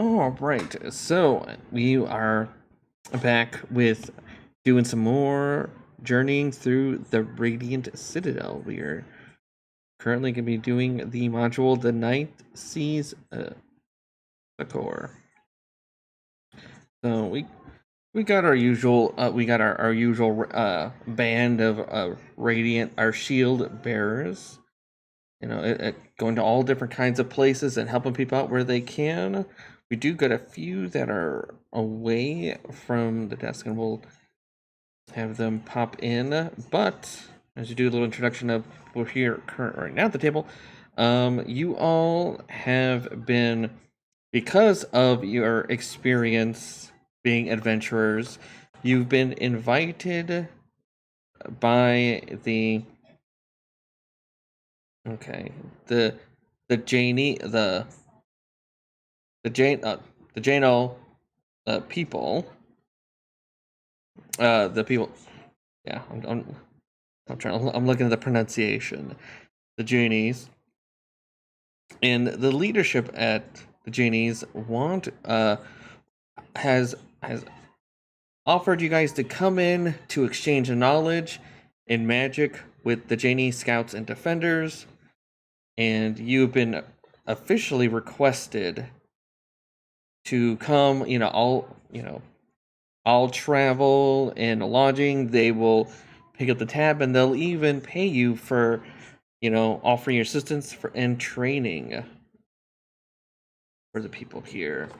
All right, so we are back with doing some more journeying through the Radiant Citadel. We are currently going to be doing the module, the Nightsea's Succor. So we got our usual our usual band of Radiant, our shield bearers. You know, going to all different kinds of places and helping people out where they can. We do got a few that are away from the desk, and we'll have them pop in. But as you do a little introduction of people here current right now at the table, you all have been, because of your experience being adventurers, you've been invited by the Janie the Jano people, the people. Yeah, I'm looking at the pronunciation. The Janies and the leadership at the Janies has offered you guys to come in to exchange knowledge in magic with the Janie scouts and defenders, and you've been officially requested to come. All travel and lodging. They will pick up the tab, and they'll even pay you for, offering your assistance and training for the people here.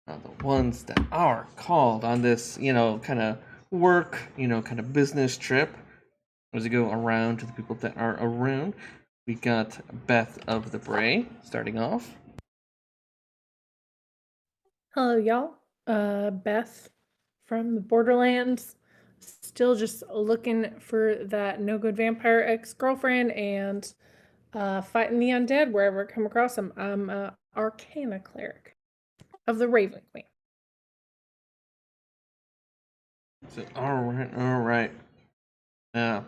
The ones that are called on this, kind of work, kind of business trip. As we go around to the people that are around, we got Beth of the Bray starting off. Hello, y'all. Beth from the Borderlands. Still just looking for that no-good vampire ex-girlfriend and fighting the undead wherever I come across them. I'm an Arcane Cleric of the Raven Queen. So, all right. I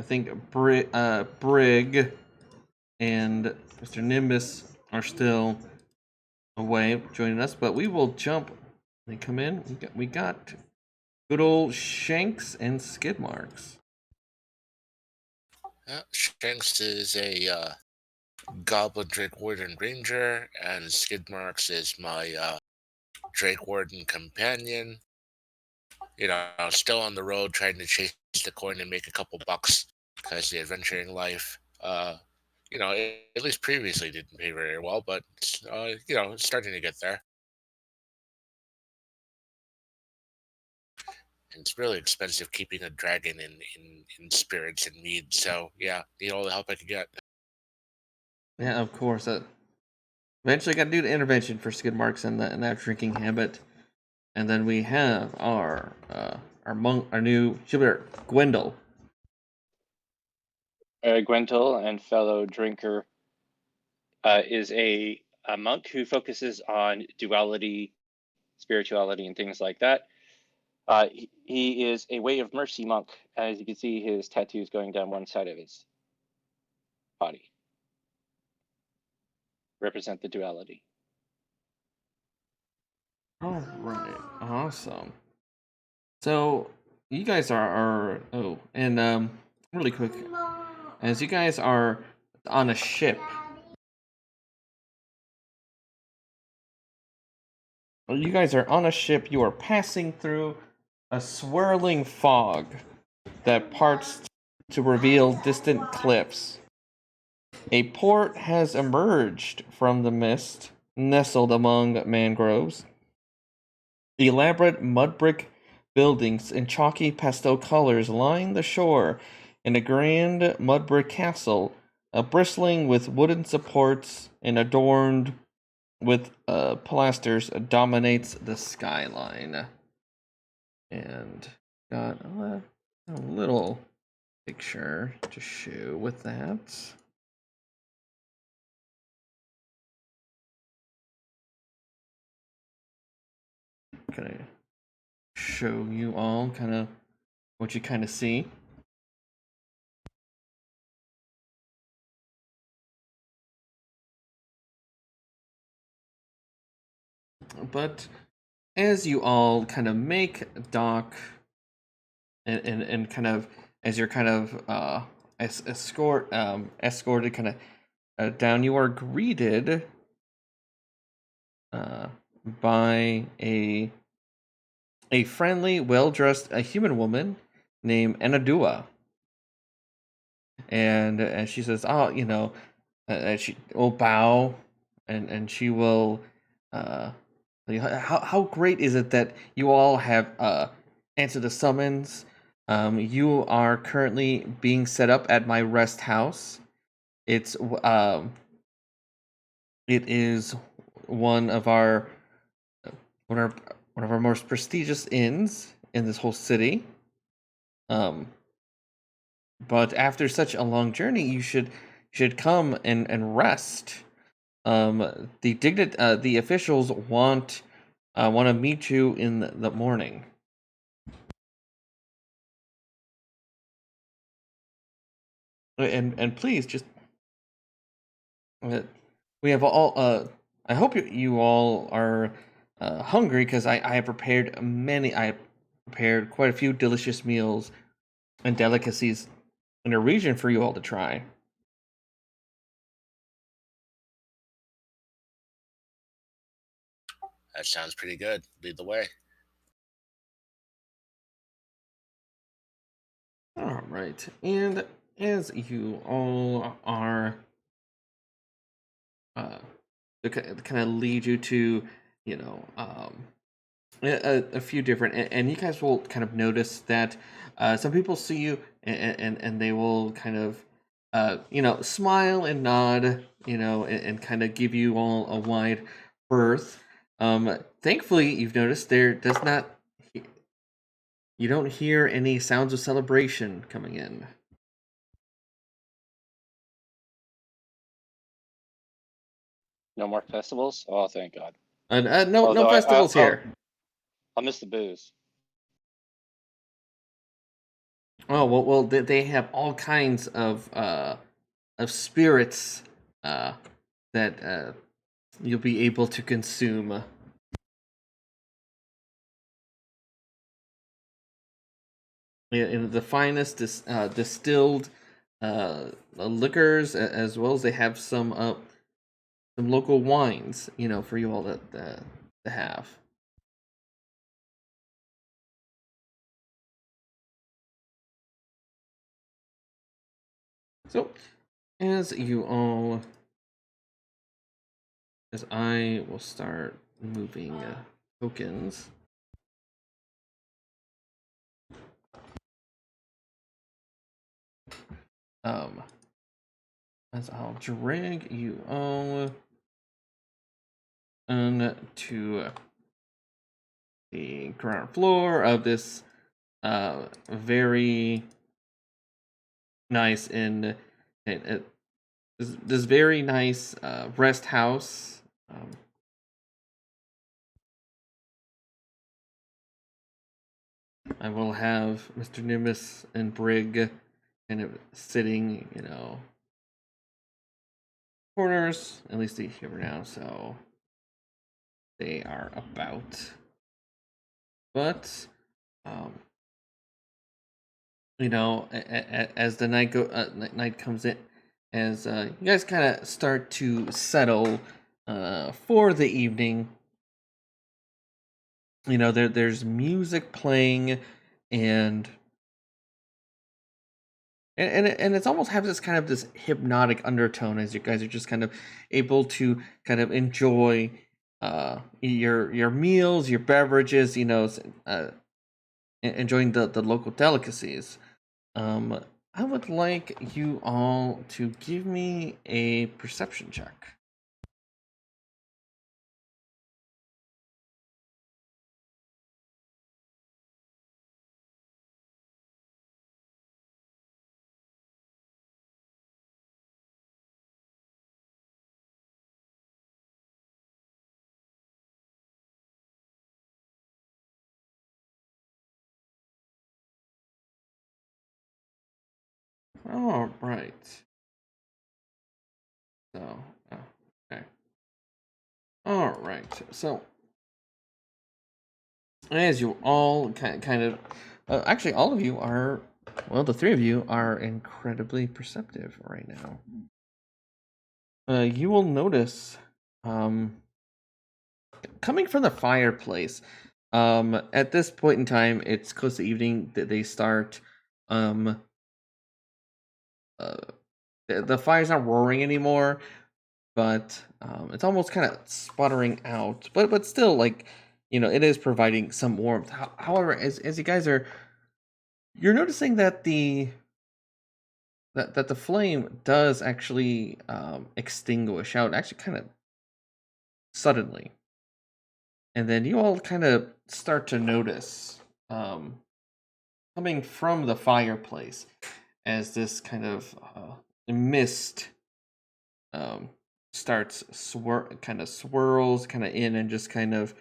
think Brig and Mr. Nimbus are still away joining us, but we will jump. They come in. We got good old Shankz and Skidmarkz. Shankz is a Goblin Drakewarden Ranger, and Skidmarkz is my Drakewarden companion. Still on the road trying to chase the coin and make a couple bucks because the adventuring life, at least previously didn't pay very well, but, it's starting to get there. And it's really expensive keeping a dragon in spirits and mead, so yeah, need all the help I can get. Yeah, of course. Eventually got to do the intervention for Skidmarkz and that drinking habit. And then we have our new shipper, Gwendal. Gwendal and fellow drinker is a monk who focuses on duality, spirituality, and things like that. He is a Way of Mercy monk. As you can see, his tattoos going down one side of his body represent the duality. All right, awesome. So you guys are really quick, as you guys are on a ship. You guys are on a ship. You are passing through a swirling fog that parts to reveal distant cliffs. A port has emerged from the mist, nestled among mangroves. Elaborate mud brick buildings in chalky pastel colors line the shore, and a grand mud brick castle, bristling with wooden supports and adorned with pilasters, dominates the skyline. And got a little picture to show with that. Gonna show you all kind of what you kind of see. But as you all kind of make dock, and kind of as you're kind of escorted kind of down, you are greeted by a friendly, well-dressed human woman named Enadua. And she says, "Oh, you know," she will bow, and she will, how great is it that you all have answered the summons? You are currently being set up at my rest house. It is one of our most prestigious inns in this whole city. But after such a long journey, you should come and rest. The officials want to meet you in the morning. And please just we have all I hope you all are hungry, because I have prepared quite a few delicious meals and delicacies in a region for you all to try. That sounds pretty good. Lead the way. All right, and as you all are, to kind of lead you to, you know, a few different, and you guys will kind of notice that some people see you, and they will kind of, smile and nod, and kind of give you all a wide berth. Thankfully, you've noticed there does not. You don't hear any sounds of celebration coming in. No more festivals? Oh, thank God. No Although festivals here. I'll miss the booze. Oh well, they have all kinds of spirits that you'll be able to consume. In the finest distilled liquors, as well as they have some local wines, for you all to have. So, as I will start moving tokens. As I'll drag you all to the ground floor of this very nice this very nice rest house. I will have Mr. Nimbus and Brig kind of sitting, corners, at least here now, so they are about. But, as the night comes in, as you guys kind of start to settle for the evening, there's music playing, and it's almost have this kind of this hypnotic undertone, as you guys are just kind of able to kind of enjoy your meals, your beverages, enjoying the local delicacies. I would like you all to give me a perception check. All right. So, okay. All right. So, as you all kind of, actually, all of you are, well, the three of you are incredibly perceptive right now. You will notice, coming from the fireplace, at this point in time, it's close to evening that they start, the fire's not roaring anymore, but it's almost kind of sputtering out, but still, like, it is providing some warmth. However, as you guys are, you're noticing that the flame does actually extinguish out, actually kind of suddenly, and then you all kind of start to notice, coming from the fireplace, as this kind of mist starts swirls kind of in and just kind of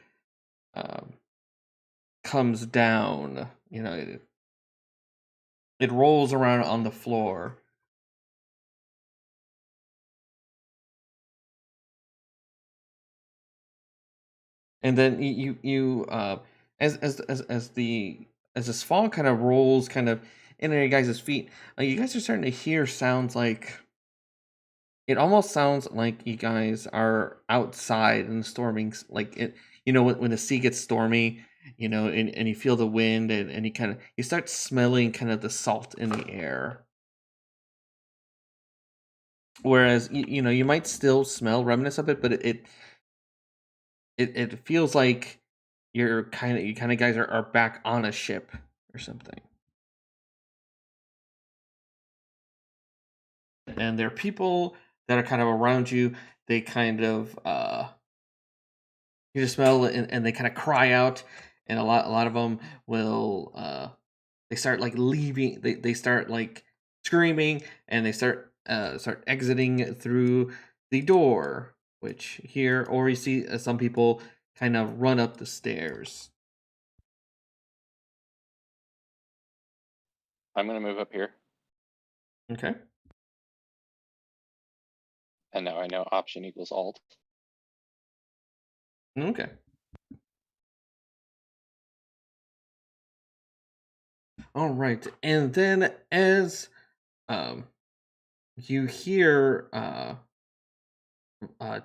comes down. It rolls around on the floor. And then you as this fog kind of rolls kind of in at your guys' feet, you guys are starting to hear sounds like, it almost sounds like you guys are outside in the storming, like it, when the sea gets stormy, and you feel the wind, and you start smelling kind of the salt in the air. Whereas you might still smell remnants of it, but it feels like you guys are back on a ship or something. And there are people that are kind of around you. They kind of you just smell it, and they kind of cry out, and a lot of them will they start like leaving. They start like screaming, and they start exiting through the door, which here, or you see some people kind of run up the stairs. I'm going to move up here. Okay. And now I know Option equals Alt. Okay. All right, and then as you hear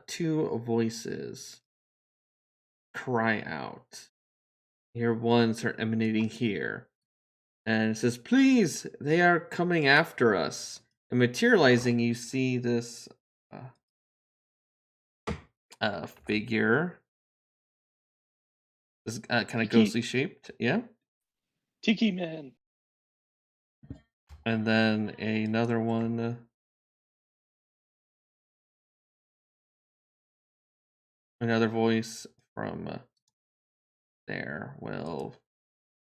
two voices cry out. You hear one start emanating here, and it says, "Please, they are coming after us." And materializing, you see this figure. This kind of ghostly shaped, yeah. Tiki Man. And then another one. Another voice from there will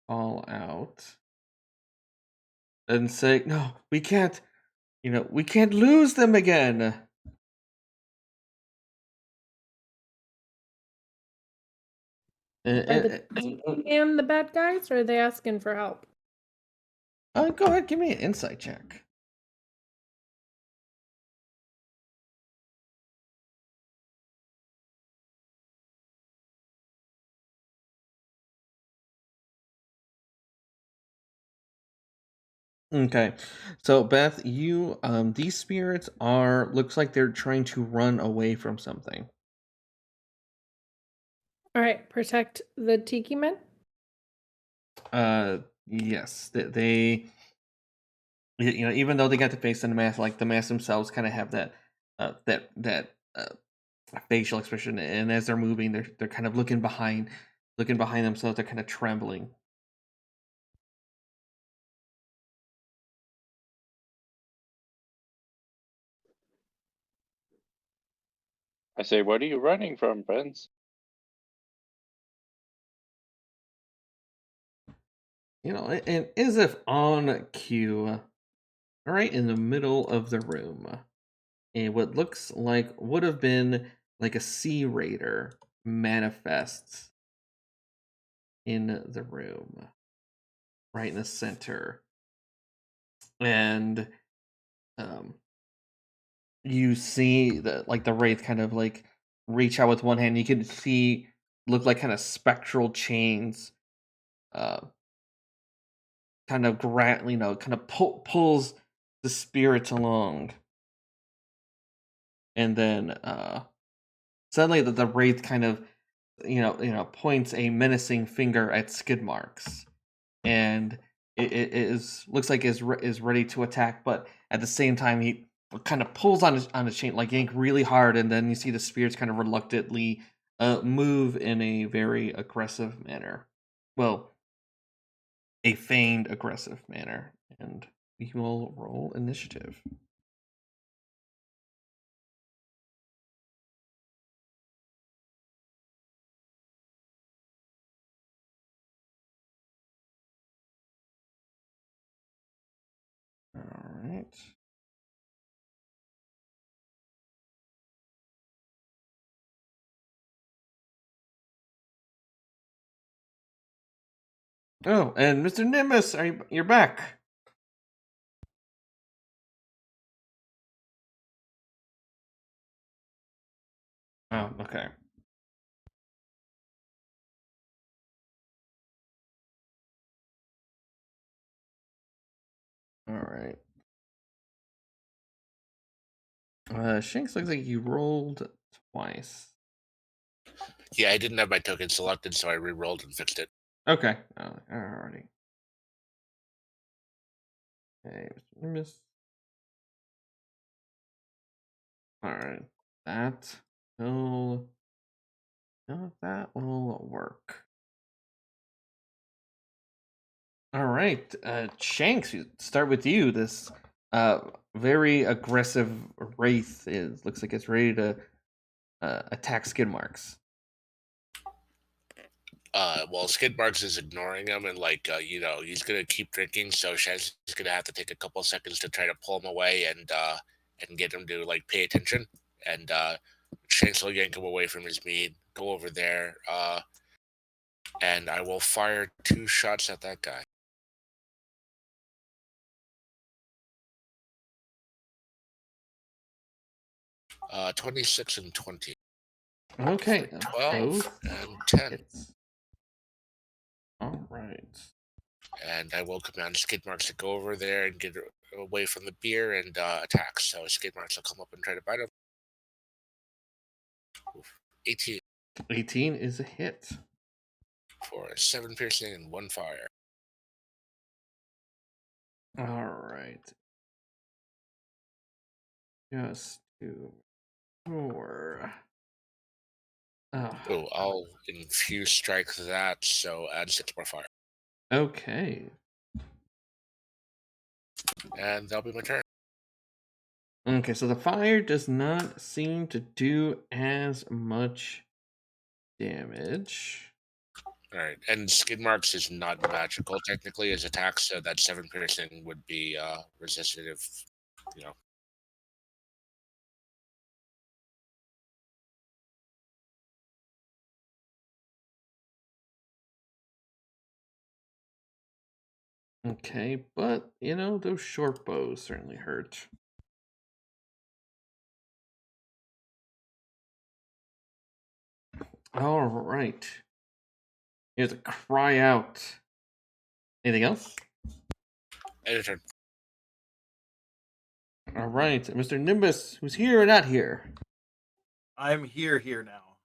call out and say, "No, we can't. We can't lose them again." Are the bad guys, or are they asking for help? Go ahead, give me an insight check. Okay, so Beth, you these spirits looks like they're trying to run away from something. All right, protect the Tiki Men. Yes, they even though they got the face and the mask, like the masks themselves kind of have that facial expression, and as they're moving, they're kind of looking behind themselves. They're kind of trembling. I say, what are you running from, friends? And as if on cue, right in the middle of the room, and what looks like would have been like a sea raider manifests in the room, right in the center. And you see the wraith kind of like reach out with one hand. You can see look like kind of spectral chains, uh, kind of kind of pulls the spirits along, and then suddenly the wraith kind of points a menacing finger at Skidmarkz, and it is looks like is ready to attack, but at the same time he kind of pulls on his chain, like yank really hard, and then you see the spirits kind of reluctantly move in a very aggressive manner. Well, a feigned aggressive manner, and we will roll initiative. All right. Oh, and Mr. Nimbus, you're back? Oh, okay. All right. Shankz, looks like you rolled twice. Yeah, I didn't have my token selected, so I re-rolled and fixed it. Okay. Alrighty. Okay, Mr. Nimbus. Alright. That will work. Alright, Shankz, we start with you. This very aggressive wraith looks like it's ready to attack Skidmarkz. Well, Skidmarkz is ignoring him, and he's gonna keep drinking. So Shankz is gonna have to take a couple seconds to try to pull him away and get him to pay attention. And Shankz will yank him away from his mead, go over there, and I will fire 2 shots at that guy. 26 and 20. Okay. 12 and 10. Hits. All right. And I will command Skidmarkz to go over there and get away from the beer and attack. So Skidmarkz will come up and try to bite him. 18. 18 is a hit. For 7 piercing and 1 fire. All right. Just 2 more. Oh, I'll infuse strike that, so add 6 more fire. Okay. And that'll be my turn. Okay, so the fire does not seem to do as much damage. Alright, and Skidmarkz is not magical technically as attack, so that 7 piercing would be resisted if, Okay, but those short bows certainly hurt. All right. Here's a cry out. Anything else? End of turn. All right, Mr. Nimbus, who's here or not here? I'm here now.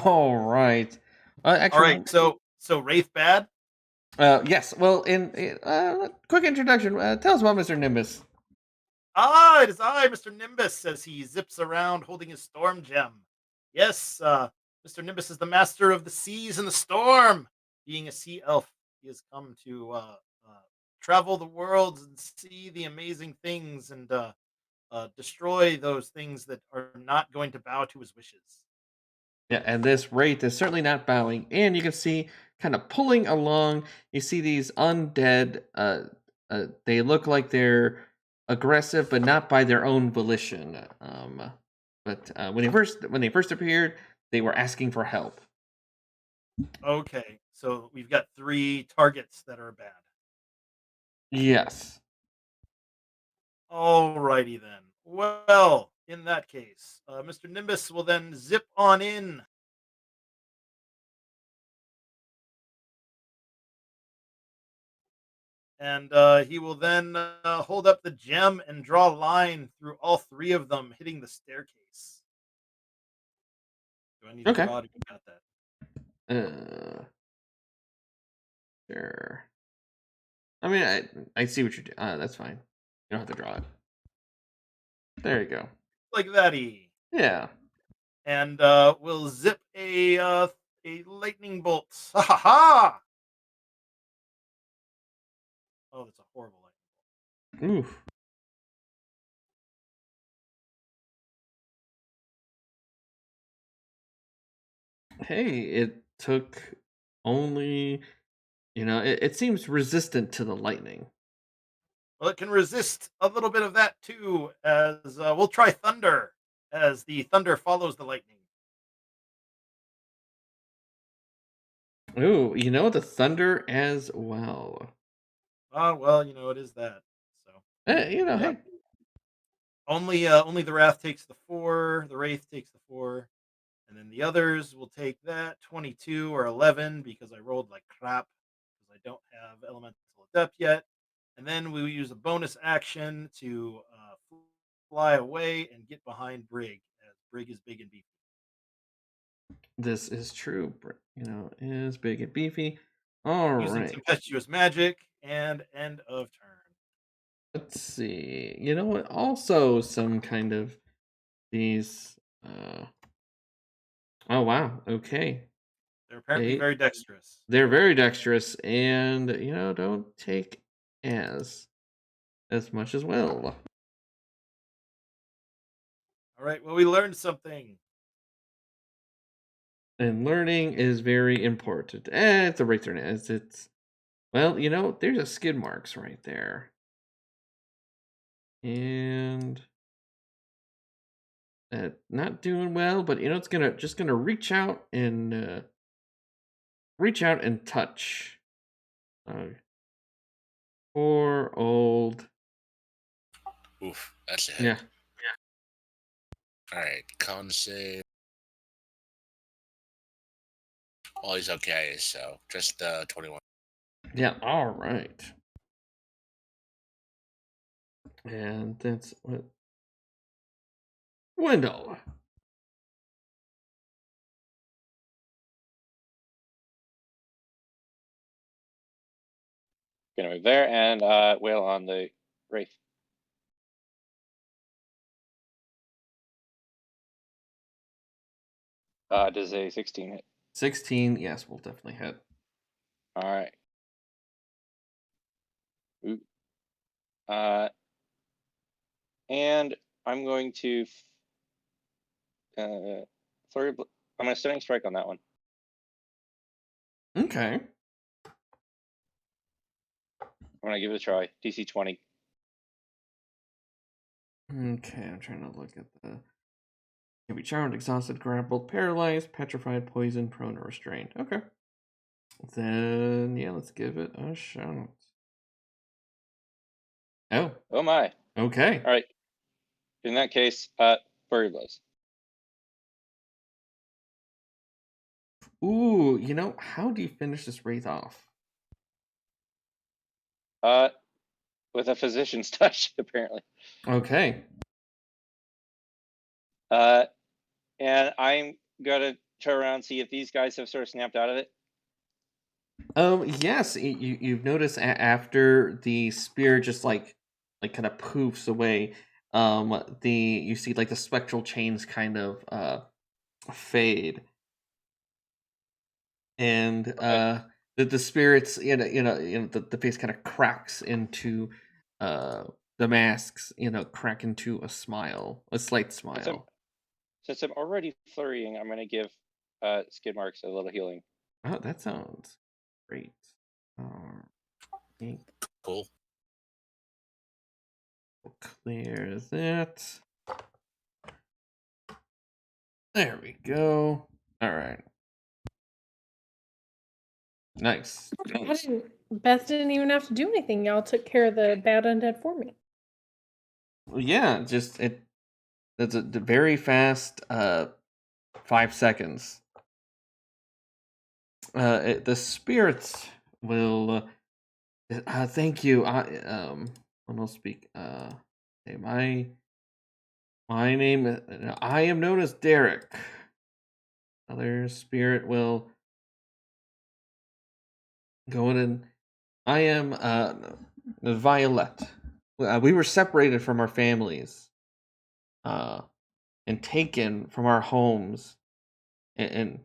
All right. Actually, All right, so Wraith bad? Yes. Well, in quick introduction. Tell us about Mr. Nimbus. It is I, Mr. Nimbus, as he zips around holding his storm gem. Yes, Mr. Nimbus is the master of the seas and the storm. Being a sea elf, he has come to travel the world and see the amazing things and destroy those things that are not going to bow to his wishes. Yeah, and this wraith is certainly not bowing. And you can see, kind of pulling along, you see these undead. They look like they're aggressive, but not by their own volition. But when they first appeared, they were asking for help. Okay, so we've got 3 targets that are bad. Yes. Alrighty then. Well, in that case, Mr. Nimbus will then zip on in And he will then hold up the gem and draw a line through all three of them, hitting the staircase. Do I need to Okay. draw it? You got that. Sure. I mean, I see what you're doing. That's fine. You don't have to draw it. There you go. Like that-y. Yeah. And we'll zip a lightning bolt. Ha ha ha! Oh, that's a horrible lightning bolt. Oof. Hey, it took only, it seems resistant to the lightning. Well, it can resist a little bit of that too, as we'll try thunder, as the thunder follows the lightning. Ooh, the thunder as well. Well, it is that. So Yeah. Hey. only the Wrath takes the 4, the Wraith takes the 4, and then the others will take that 22 or 11 because I rolled like crap because I don't have Elemental Adept yet. And then we will use a bonus action to fly away and get behind Brig, as Brig is big and beefy. This is true. Is big and beefy. All Using right. tempestuous magic and end of turn. Let's see. You know what? Also, some kind of these. Oh wow. Okay. They're apparently very dexterous. They're very dexterous, and don't take as much as well. All right. Well, we learned something. And learning is very important. It's a right turn. It's well, there's a Skidmarkz right there. And not doing well, but it's just gonna reach out and touch. Poor old. Oof, that's a hit. Yeah. All right, con save. Well, he's okay, so just 21. Yeah. All right. And that's what. Gwendal. Gonna move there and wail on the Wraith. Does a 16 hit? 16, yes, we'll definitely hit. All right. Ooh. And I'm going to flurry. I'm going to stunning strike on that one. Okay. I'm going to give it a try. DC 20. Okay, I'm trying to look at the. Can be charmed, exhausted, grappled, paralyzed, petrified, poisoned, prone, or restrained. Okay. Then, yeah, let's give it a shot. Oh. Oh my. Okay. All right. In that case, flurry blows. Ooh, how do you finish this wraith off? With a physician's touch, apparently. Okay. And I'm gonna turn around and see if these guys have sort of snapped out of it. Yes, you've noticed after the spear just like kind of poofs away, you see like the spectral chains kind of fade, and the spirits the face kind of cracks into the masks, crack into a slight smile. Since I'm already flurrying, I'm gonna give Skidmarkz a little healing. Oh, that sounds great. Cool. We'll clear that. There we go. All right. Nice. Beth didn't even have to do anything. Y'all took care of the bad undead for me. Well, yeah, just that's a very fast 5 seconds. The spirits will Thank you. I'll speak. Okay, my name. I am known as Derek. Other spirit will go in and I am Violet. We were separated from our families, and taken from our homes, and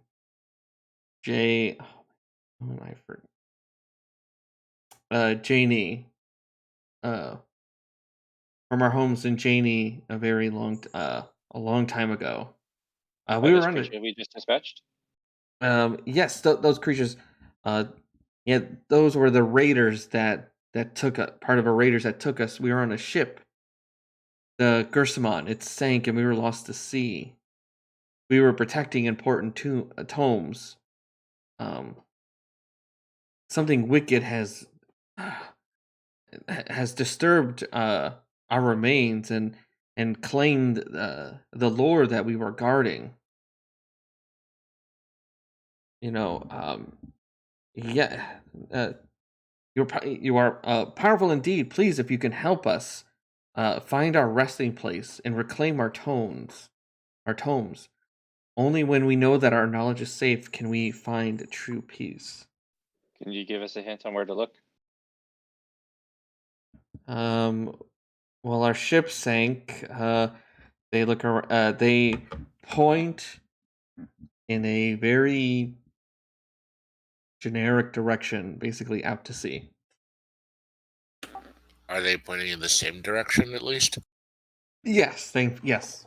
Jay. Oh, I forgot. Janie. From our homes in Janie a long time ago. By We this were under. creature we just dispatched? Yes, those creatures. Yeah, those were the raiders that took part of our raiders that took us. We were on a ship, the Gersamon. It sank, and we were lost to sea. We were protecting important tomes. Something wicked has disturbed our remains and claimed the lore that we were guarding. Yeah, you are powerful indeed. Please, if you can help us find our resting place and reclaim our tomes. Only when we know that our knowledge is safe can we find true peace. Can you give us a hint on where to look? Well, our ship sank. They point in a very generic direction, basically out to sea. Are they pointing in the same direction at least? Yes, yes.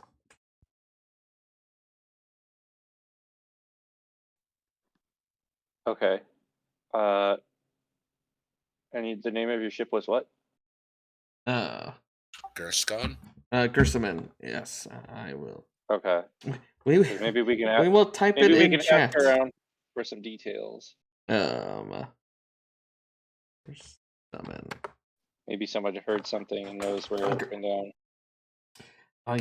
Okay. And the name of your ship was what? Gerskon? Gersaman. Yes, I will. Okay. We Maybe we can we will type maybe it we in can chat. ask around for some details. Gersaman. Maybe somebody heard something and knows where it went down.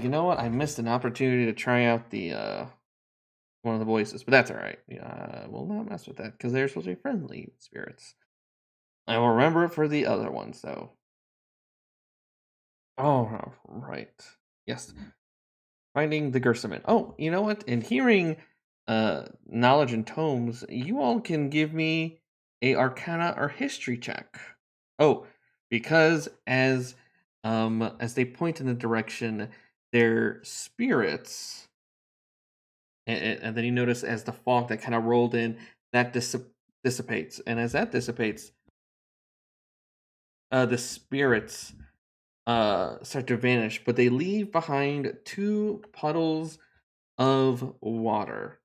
You know what? I missed an opportunity to try out the one of the voices, but that's all right. We'll not mess with that because they're supposed to be friendly spirits. I will remember it for the other ones, though. Oh, right. Yes. Finding the Gersaman. Oh, you know what? In hearing knowledge and tomes, you all can give me a Arcana or History check. Oh, because as they point in the direction, their spirits, and then you notice as the fog that kind of rolled in, that dissipates, and as that dissipates, the spirits start to vanish, but they leave behind 2 puddles of water.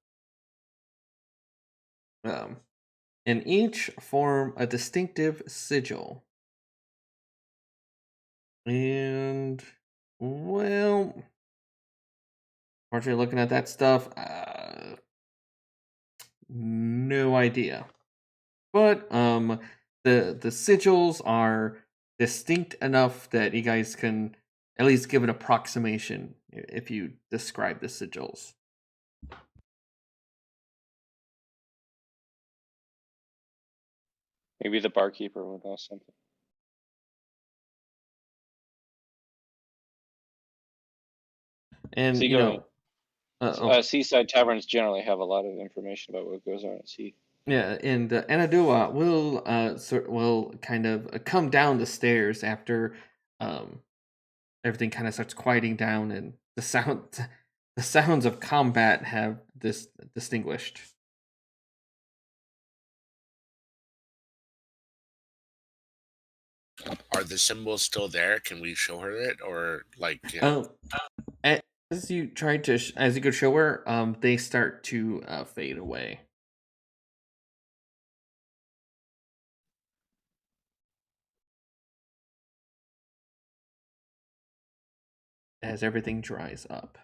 And each form a distinctive sigil. And, well, unfortunately, looking at that stuff, no idea. But the sigils are distinct enough that you guys can at least give an approximation if you describe the sigils. Maybe the barkeeper would know something. And Seagoing. oh, Seaside taverns generally have a lot of information about what goes on at sea. yeah, and Anadua will kind of come down the stairs after everything kind of starts quieting down and the sounds of combat have distinguished. Are the symbols still there? Can we show her it, or like? As you try to as you go show her, they start to fade away. As everything dries up.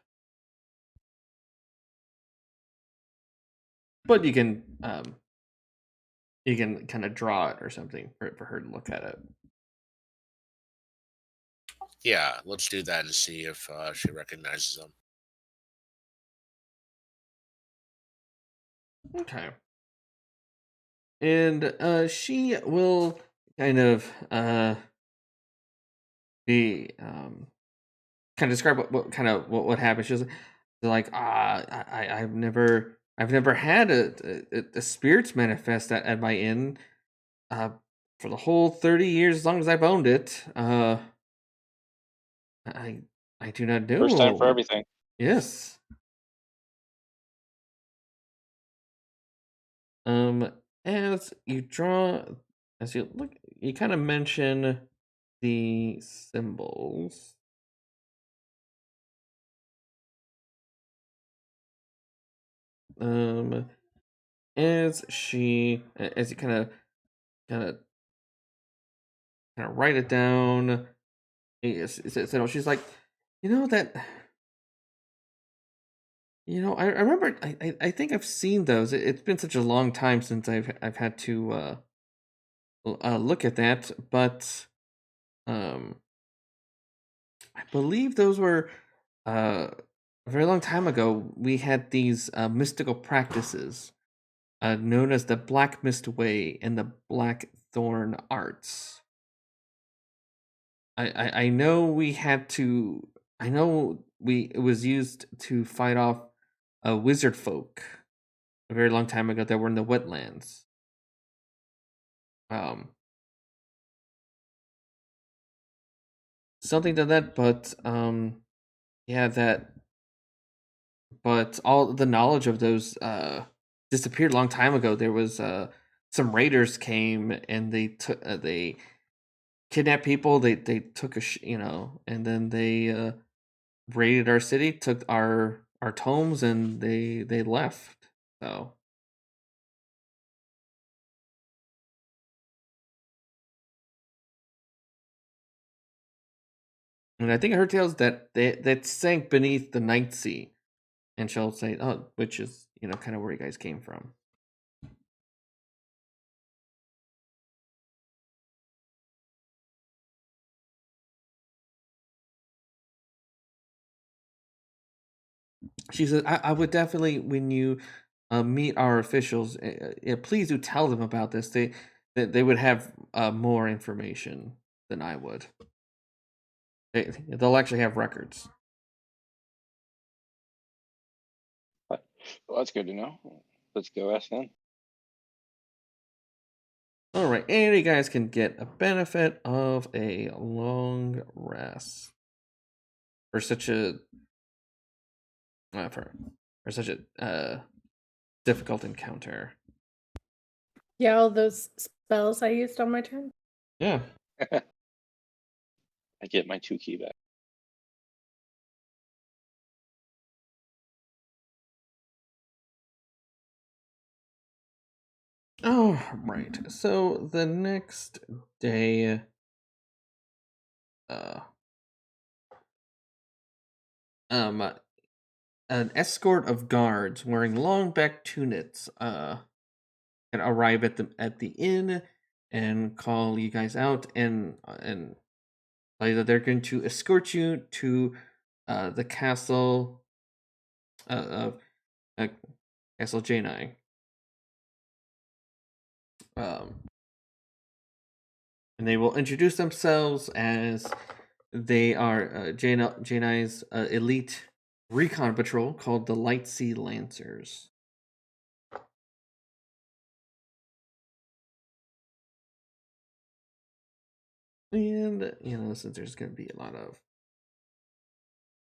But you can kind of draw it or something for her to look at it. Yeah, let's do that and see if she recognizes them. Okay. And she will kind of the kind of describe what happened. She was like, I've never had a spirits manifest at my inn for the whole 30 years, as long as I've owned it. I do not know. First time for everything. Yes. As you look, you kind of mention the symbols. As you kind of write it down, she's like, I remember. I think I've seen those. It's been such a long time since I've had to look at that, but I believe those were a very long time ago. We had these mystical practices known as the Black Mist Way and the Black Thorn Arts. I know we had to. I know it was used to fight off wizard folk a very long time ago that were in the wetlands. Something to that, but yeah, but all the knowledge of those disappeared a long time ago. There was some raiders came and they kidnapped people. They took and then they raided our city, took our tomes, and they left. So. And I think her tales that sank beneath the Nightsea, and she'll say, "Oh, which is kind of where you guys came from." She said, "I would definitely, when you meet our officials, please do tell them about this. They would have more information than I would. They'll actually have records." Well, that's good to know. Let's go ask them. All right, and you guys can get a benefit of a long rest for such a difficult encounter. Yeah, all those spells I used on my turn. Yeah. I get my 2 key back. Oh, right. So the next day, an escort of guards wearing long back tunics can arrive at the inn and call you guys out and tell you that they're going to escort you to the castle of Castle Janai. And they will introduce themselves as they are Janai's elite recon patrol called the Lightsea Lancers. And, since there's going to be a lot of...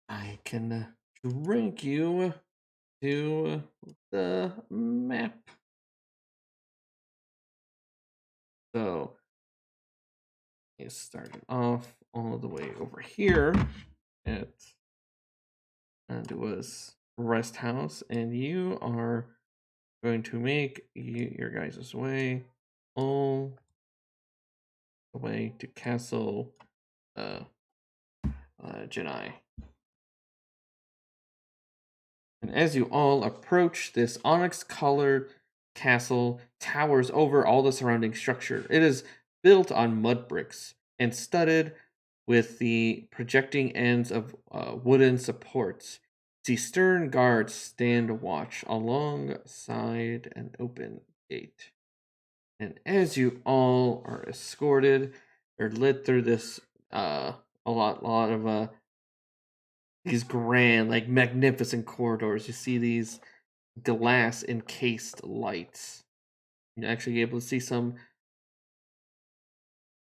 I can drink you to the map. So, it started off all the way over here and it was Rest House, and you are going to make your guys' way all the way to Castle Janai. And as you all approach, this onyx-colored castle towers over all the surrounding structure. It is built on mud bricks and studded with the projecting ends of wooden supports. The stern guards stand watch alongside an open gate. And as you all are escorted or led through this a lot of these grand, like magnificent corridors, you see these glass encased lights. You're actually able to see some,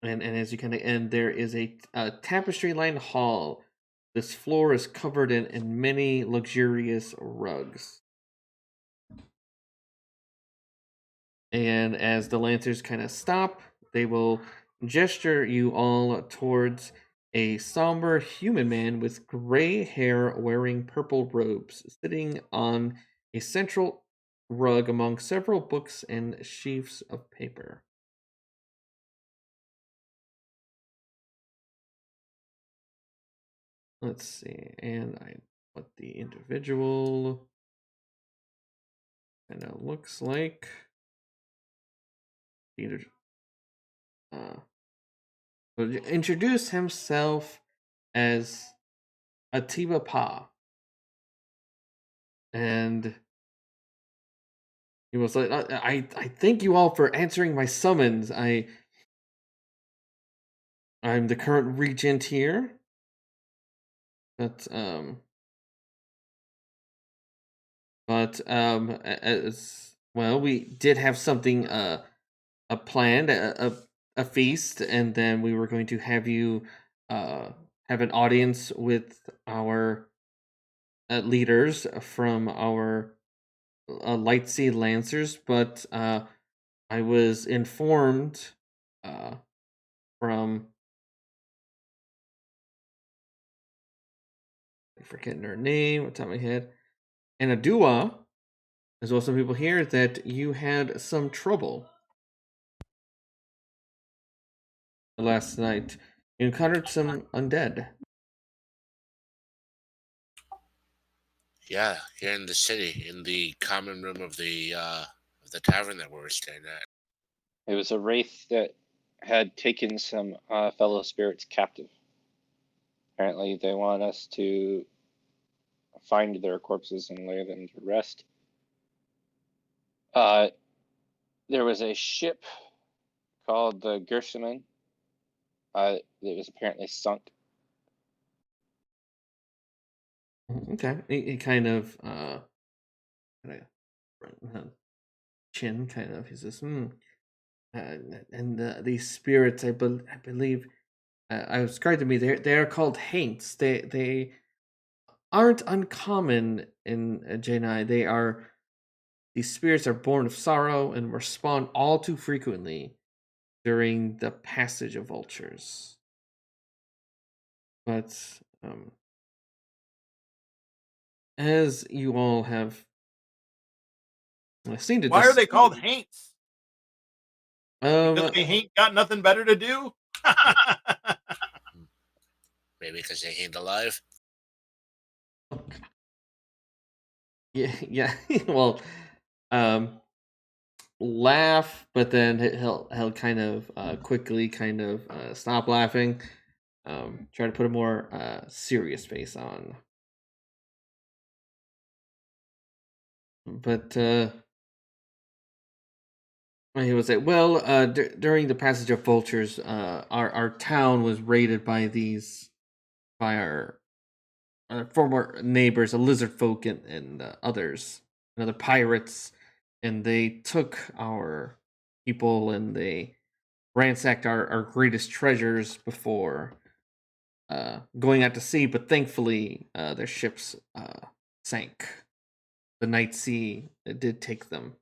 and as you kind of end, there is a tapestry lined hall. This floor is covered in many luxurious rugs. And as the Lancers kind of stop, they will gesture you all towards a somber human man with gray hair wearing purple robes, sitting on a central rug among several books and sheafs of paper. Let's see, and what the individual kind of looks like. Introduce himself as Atiba Pa. And he was like, I thank you all for answering my summons. I'm the current regent here. But as well, we did have something planned, a feast, and then we were going to have you have an audience with our leaders from our Lightsea Lancers, but I was informed from, I'm forgetting her name, what's on my head, and Adua, as well as some people here, that you had some trouble last night. You encountered some undead. Yeah, here in the city, in the common room of the tavern that we were staying at. It was a wraith that had taken some fellow spirits captive. Apparently, they want us to find their corpses and lay them to rest. There was a ship called the Gershaman. It was apparently sunk. Okay, he kind of chin kind of. He says, and these spirits, I believe, I was described to me. They are called haints. They aren't uncommon in Janai. These spirits are born of sorrow and respond all too frequently during the passage of vultures. But as you all have seen, Why are they called haints? Because they ain't got nothing better to do? Maybe because they ain't alive. Yeah. Well, laugh, but then he'll kind of quickly kind of stop laughing. Try to put a more serious face on. But he would say, well, during the passage of vultures, our town was raided by our former neighbors, the lizard folk and others, and other pirates, and they took our people and they ransacked our greatest treasures before going out to sea. But thankfully, their ships sank. The Nightsea did take them.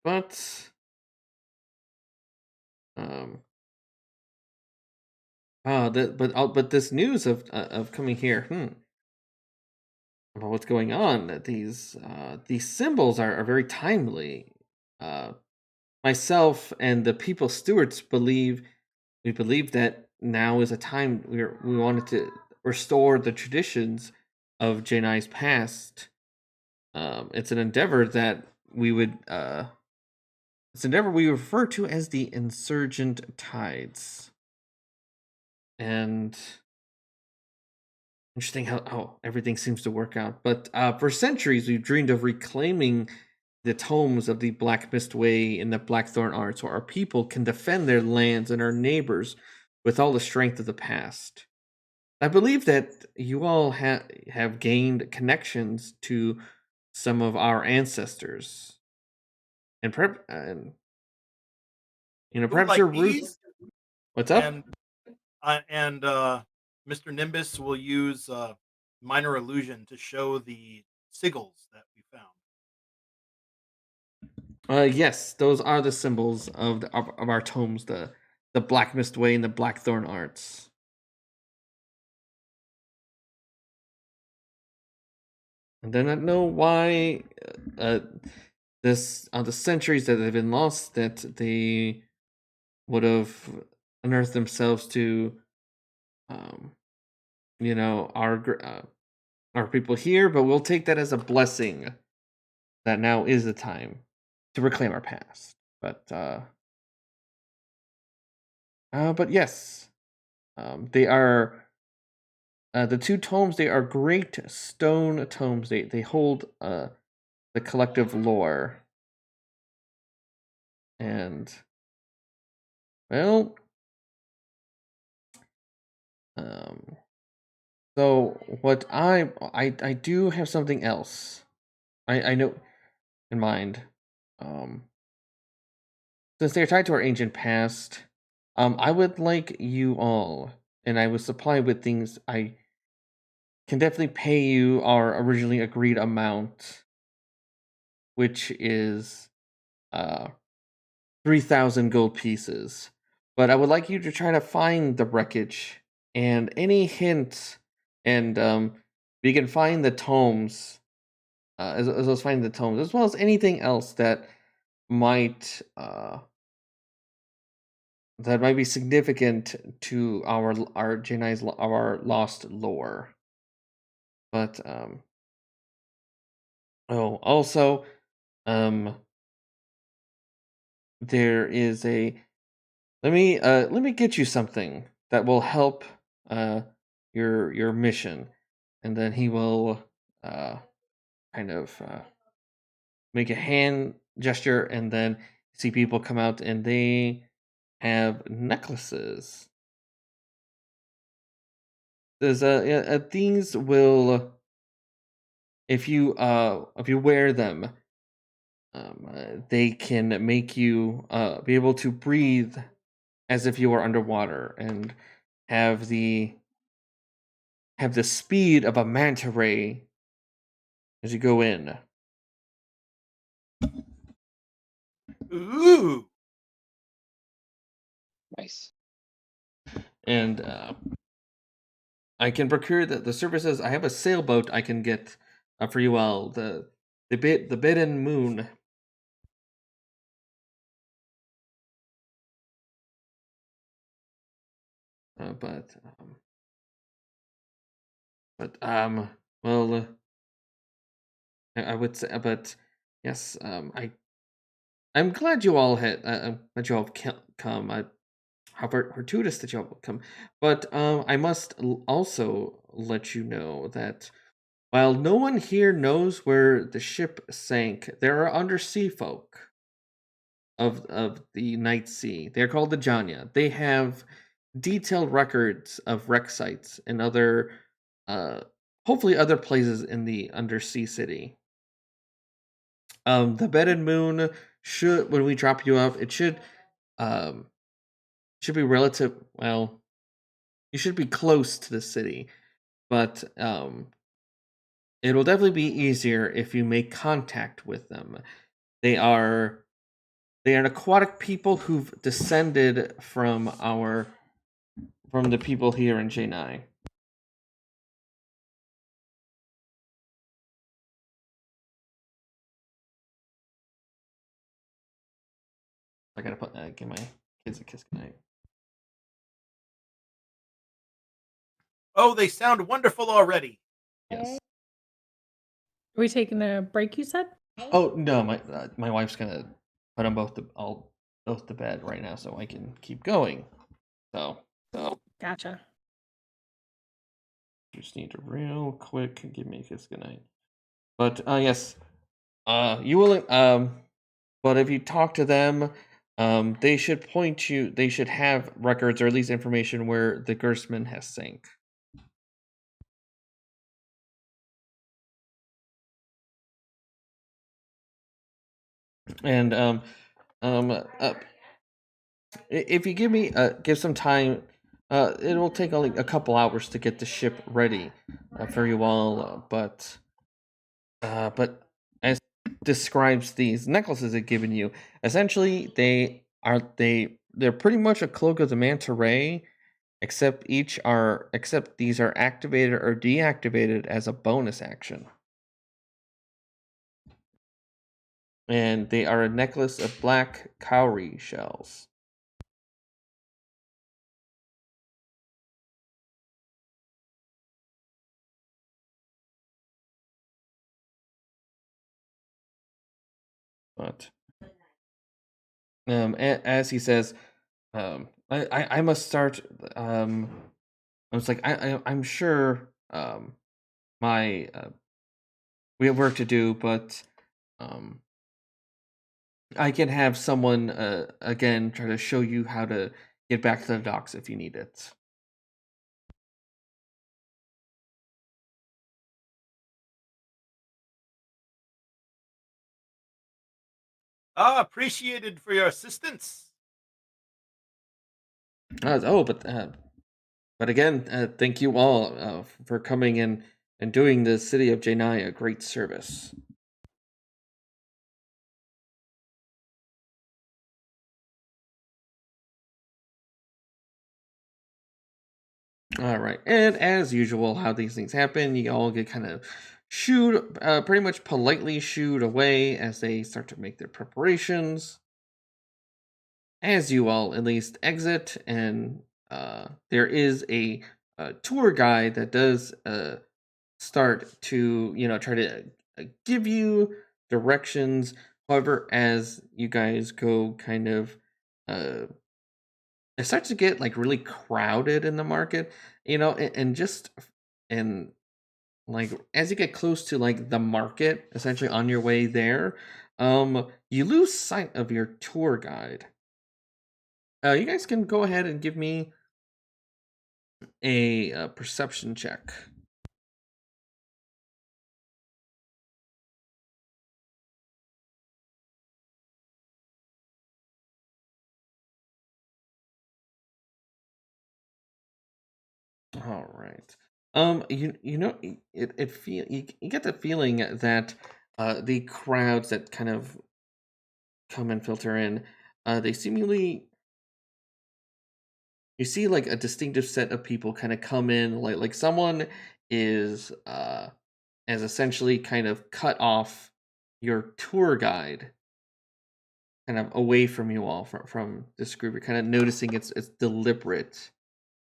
But this news of coming here, about what's going on, these symbols are very timely. Myself and the people stewards believe that now is a time we wanted to restore the traditions of Janai's past. It's an endeavor that we would it's an endeavor we refer to as the Insurgent Tides. And Interesting how everything seems to work out. But for centuries, we've dreamed of reclaiming the tomes of the Black Mist Way and the Blackthorn Arts, so our people can defend their lands and our neighbors with all the strength of the past. I believe that you all have gained connections to some of our ancestors, and Ooh, perhaps like your roots. these? What's up? And Mr. Nimbus will use minor illusion to show the sigils that we found. Yes, those are the symbols of of our tomes, the Black Mist Way and the Blackthorn Arts. And then I know why the centuries that have been lost, that they would have unearthed themselves to, our people here. But we'll take that as a blessing. That now is the time to reclaim our past. But yes, they are. The two tomes, they are great stone tomes. They hold the collective lore. And, well, so what I do have something else. I know in mind. Since they are tied to our ancient past, I would like you all, and I will supply with things. I can definitely pay you our originally agreed amount, which is 3,000 gold pieces. But I would like you to try to find the wreckage and any hint, and we can find the tomes, as well as finding the tomes, as well as anything else that might be significant to our Janai's our lost lore. But also there is a let me get you something that will help your mission. And then he will kind of make a hand gesture, and then see people come out, and they have necklaces. There's things will, if you wear them, they can make you be able to breathe as if you are underwater, and have the speed of a manta ray as you go in. Ooh. Nice. And I can procure the services. I have a sailboat I can get for you all. The bit and moon. But well, I would say, but yes, I'm glad you all had that you all come. How fortuitous that you all come. But I must also let you know that while no one here knows where the ship sank, there are undersea folk of the Nightsea. They're called the Janya. They have detailed records of wreck sites and other, hopefully other places in the undersea city. The Bed and Moon should, when we drop you off, it should be relative. Well, you should be close to the city, but it will definitely be easier if you make contact with them. They are an aquatic people who've descended from the people here in Janai. I gotta give my kids a kiss goodnight. Oh, they sound wonderful already. Yes. Are we taking a break, you said? Oh no, my wife's gonna put them both to bed right now, so I can keep going. So. Gotcha. Just need to real quick give me a kiss goodnight. But yes, you will. But if you talk to them, they should point you. They should have records or at least information where the Gersman has sank. And if you give some time, it will take only a couple hours to get the ship ready for you all. But as describes these necklaces they've given you, essentially they're pretty much a cloak of the manta ray, except these are activated or deactivated as a bonus action. And they are a necklace of black cowrie shells. But as he says, I must start. I was like, I'm sure my we have work to do, but I can have someone again try to show you how to get back to the docks if you need it. Appreciated for your assistance. But again, thank you all for coming in and doing the city of Janai a great service. All right, and as usual, how these things happen, you all get kind of pretty much politely shooed away as they start to make their preparations. As you all at least exit, and there is a tour guide that does start to try to give you directions. However, as you guys go kind of it starts to get like really crowded in the market, and like as you get close to like the market, essentially on your way there, you lose sight of your tour guide. You guys can go ahead and give me a perception check. All right. You get the feeling that the crowds that kind of come and filter in, they seemingly you see like a distinctive set of people kind of come in, like someone is has essentially kind of cut off your tour guide kind of away from you all from this group. You're kind of noticing it's deliberate.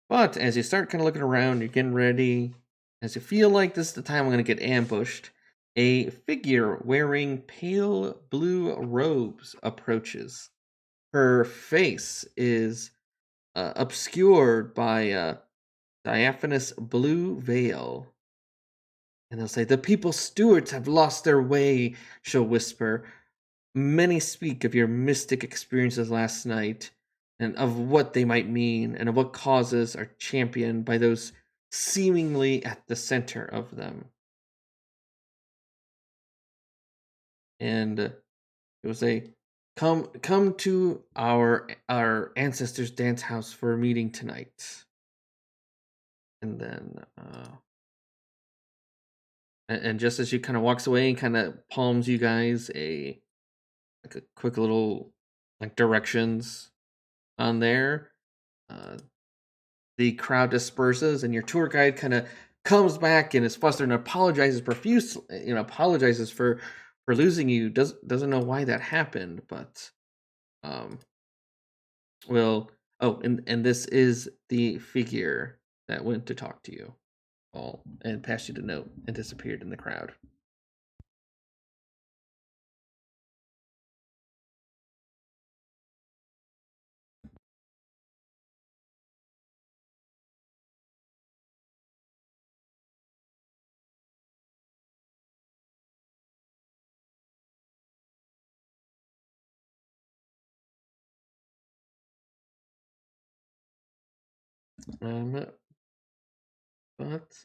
But as you start kind of looking around, you're getting ready. As you feel like this is the time I'm going to get ambushed, a figure wearing pale blue robes approaches. Her face is obscured by a diaphanous blue veil. And they'll say, "The people's stewards have lost their way," she'll whisper. "Many speak of your mystic experiences last night, and of what they might mean, and of what causes are championed by those seemingly at the center of them." And it was come to our ancestors' dance house for a meeting tonight. And then and just as she kind of walks away and kind of palms you guys a quick little like directions on there, the crowd disperses and your tour guide kind of comes back and is flustered and apologizes profusely, apologizes for losing you. Doesn't know why that happened, but and this is the figure that went to talk to you all and passed you the note and disappeared in the crowd. But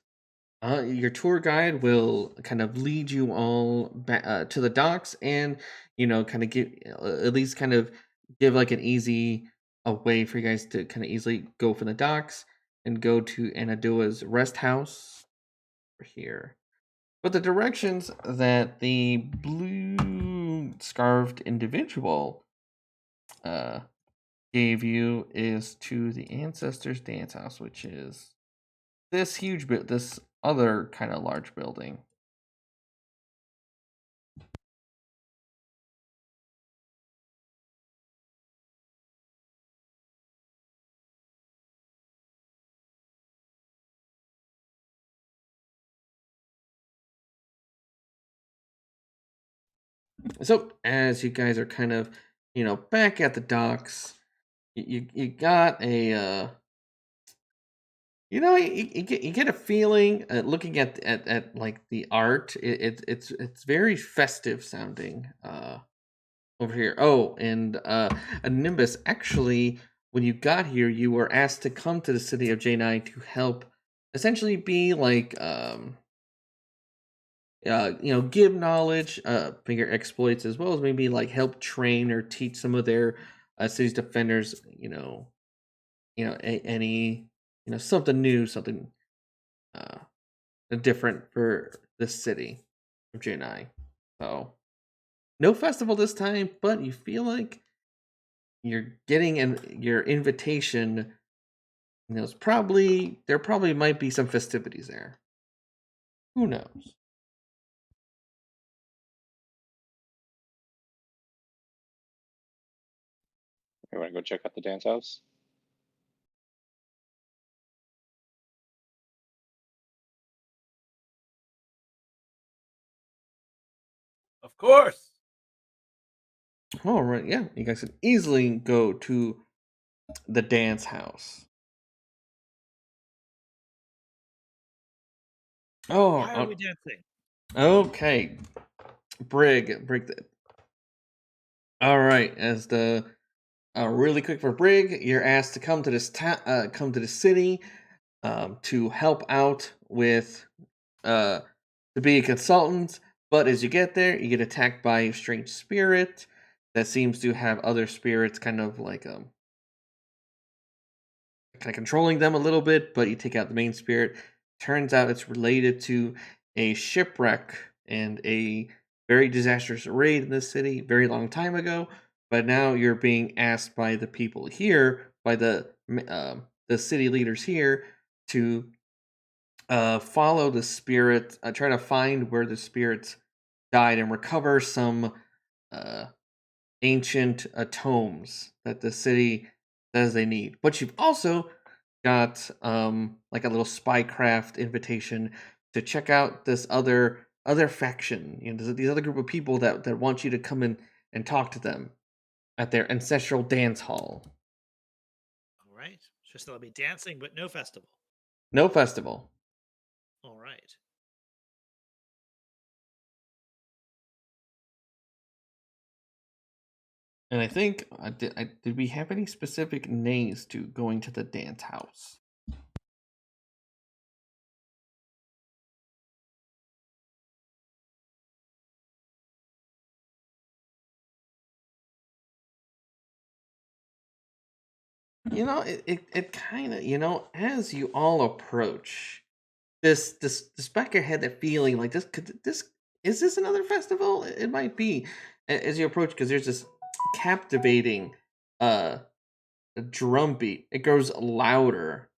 your tour guide will kind of lead you all back to the docks, and kind of give at least kind of give like an easy a way for you guys to kind of easily go from the docks and go to Anadua's rest house over here. But the directions that the blue scarfed individual gave you is to the ancestors' dance house, which is this huge this other kind of large building. So as you guys are kind of, back at the docks, you got a you get a feeling looking at like the art. It's very festive sounding over here. Oh, and a Nimbus. Actually, when you got here, you were asked to come to the city of J9 to help, essentially be like give knowledge, bigger exploits, as well as maybe like help train or teach some of their city's defenders. Any something new, something different for the city of J9. So no festival this time, but you feel like you're getting your invitation. There probably might be some festivities there. Who knows? You want to go check out the dance house? Of course. All right, yeah, you guys can easily go to the dance house. Oh, Why are we dancing? Okay, Brig. All right, as the really quick for Brig, you're asked to come to this come to the city to help out with to be a consultant. But as you get there, you get attacked by a strange spirit that seems to have other spirits kind of controlling them a little bit. But you take out the main spirit. Turns out it's related to a shipwreck and a very disastrous raid in the city very long time ago. But now you're being asked by the people here, by the city leaders here, to follow the spirit, try to find where the spirits died and recover some ancient tomes that the city says they need. But you've also got like a little spycraft invitation to check out this other faction. These other group of people that want you to come in and talk to them at their ancestral dance hall. All right. Just there'll be dancing, but no festival. No festival. All right. And I think did we have any specific names to going to the dance house? It kind of, as you all approach, this back of your head, that feeling like this is this another festival? It might be as you approach, because there's this captivating drum beat. It grows louder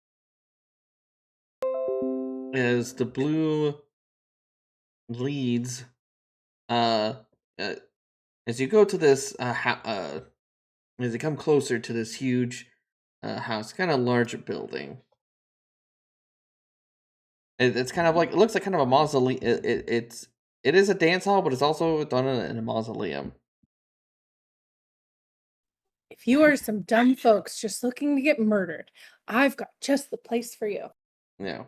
as the blue leads as you go to this as you come closer to this huge house, kind of larger building. It's kind of like, it looks like kind of a mausoleum. It is a dance hall, but it's also done in a mausoleum. If you are some dumb folks just looking to get murdered, I've got just the place for you. Yeah.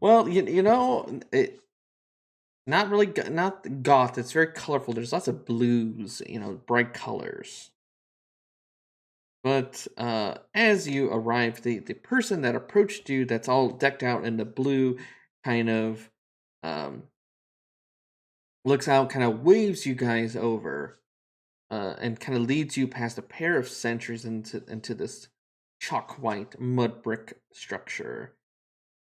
Well, it not really not goth. It's very colorful. There's lots of blues, bright colors. But as you arrive, the person that approached you, that's all decked out in the blue, kind of looks out, kind of waves you guys over, and kind of leads you past a pair of sentries into this chalk white mud brick structure.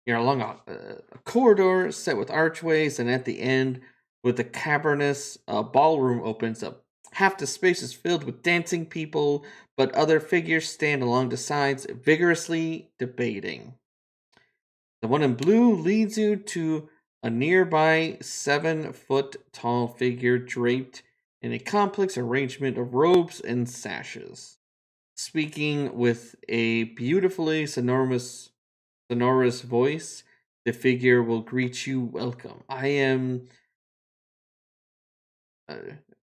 You're along a corridor set with archways, and at the end, with the cavernous ballroom opens up. Half the space is filled with dancing people, but other figures stand along the sides, vigorously debating. The one in blue leads you to a nearby 7-foot-tall figure draped in a complex arrangement of robes and sashes. Speaking with a beautifully sonorous voice, the figure will greet you welcome. I am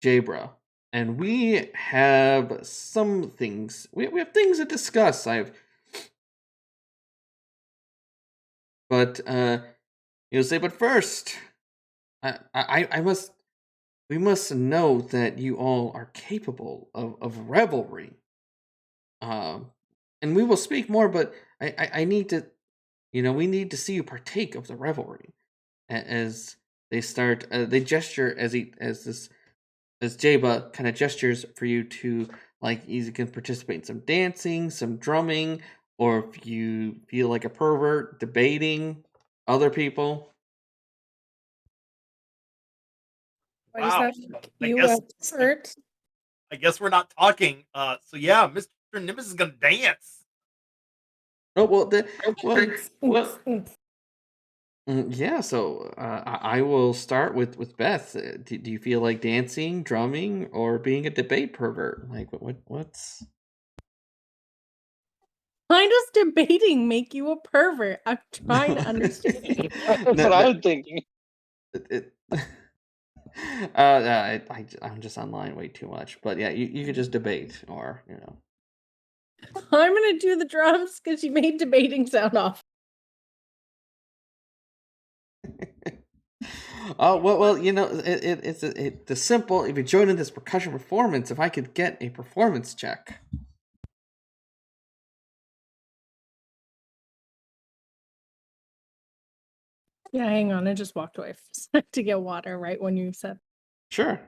Jabra, and we have some things. We have things to discuss. But you'll say, but first, we must know that you all are capable of revelry. And we will speak more, but I need to, we need to see you partake of the revelry. As they start, they gesture as Jaba kind of gestures for you to, like, you can participate in some dancing, some drumming, or if you feel like a pervert, debating other people. Why does Wow. that make I you guess- expert? I guess we're not talking. So yeah, Mr. Nimbus is gonna dance. Oh well, yeah. So I will start with Beth. Do you feel like dancing, drumming, or being a debate pervert? Like what's? Why does debating make you a pervert? I'm trying to understand. That's what I was thinking. I'm just online way too much. But yeah, you could just debate, or I'm gonna do the drums because you made debating sound off. Oh well, it's the simple. If you join in this percussion performance, if I could get a performance check. Yeah, hang on. I just walked away to get water right when you said. Sure.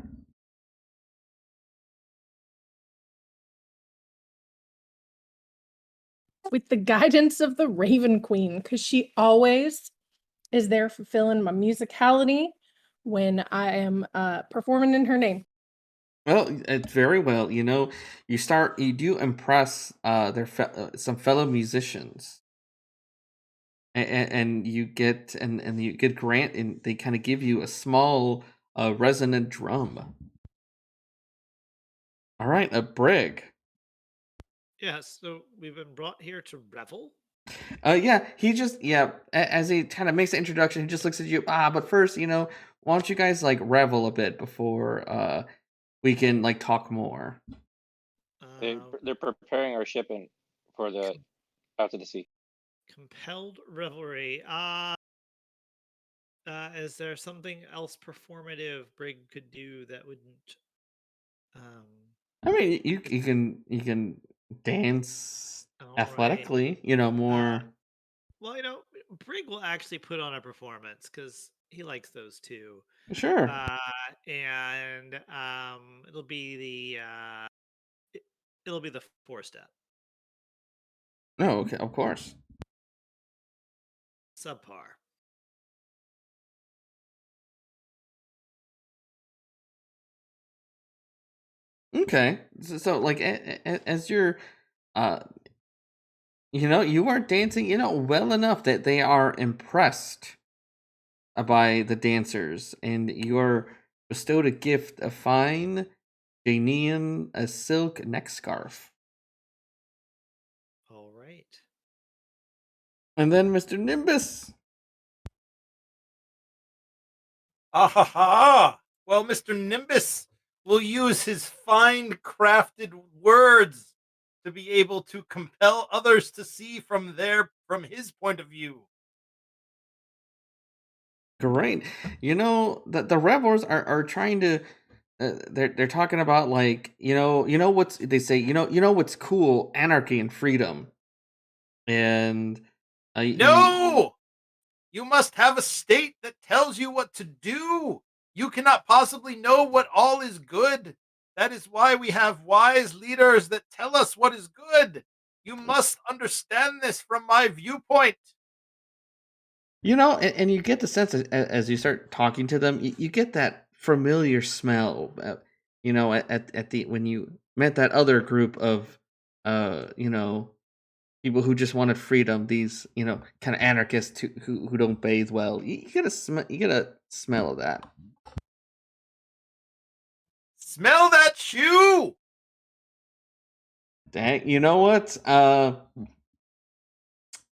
With the guidance of the Raven Queen, because she always is there fulfilling my musicality when I am performing in her name. Well, it's very well. You do impress some fellow musicians, and you get grant, and they kind of give you a small resonant drum. All right, a Brig. Yeah, so we've been brought here to revel. Yeah, as he kind of makes the introduction, he just looks at you. But first, why don't you guys like revel a bit before we can like talk more. They're preparing our ship for the out to the sea. Compelled revelry. Is there something else performative Brig could do that wouldn't? I mean, you can dance athletically. Right. More. Well, Brig will actually put on a performance because he likes those too. Sure. And it'll be the 4-step. No, okay, of course. Subpar. Okay, so like as you're, you are dancing, well enough that they are impressed by the dancers, and you're bestowed a gift, a fine Janian, a silk neck scarf. All right. And then Mr. Nimbus. Ah! Well, Mr. Nimbus will use his fine crafted words to be able to compel others to see from his point of view. Great. The rebels are trying to they're talking about like what's they say what's cool, anarchy and freedom, and No! You must have a state that tells you what to do. You cannot possibly know what all is good. That is why we have wise leaders that tell us what is good. You must understand this from my viewpoint. and you get the sense as you start talking to them, you get that familiar smell. At the when you met that other group of, people who just wanted freedom. These kind of anarchists who don't bathe well. You get a smell of that. Smell that shoe! Dang, you know what?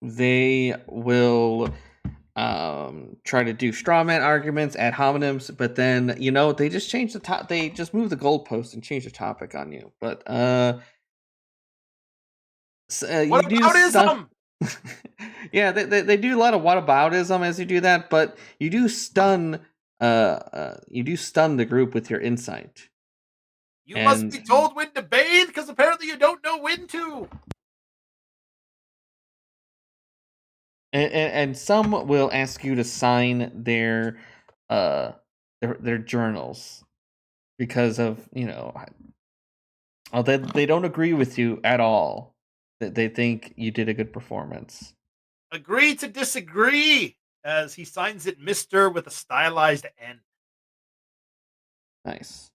They will try to do straw man arguments ad hominems, but then they just change the top. They just move the goalpost and change the topic on you. But What you do aboutism? stuff. Yeah, they do a lot of whataboutism as you do that, but you do stun the group with your insight. You must be told when to bathe, because apparently you don't know when to. And some will ask you to sign their journals because of they don't agree with you at all. They think you did a good performance. Agree to disagree, as he signs it Mr. with a stylized N. Nice.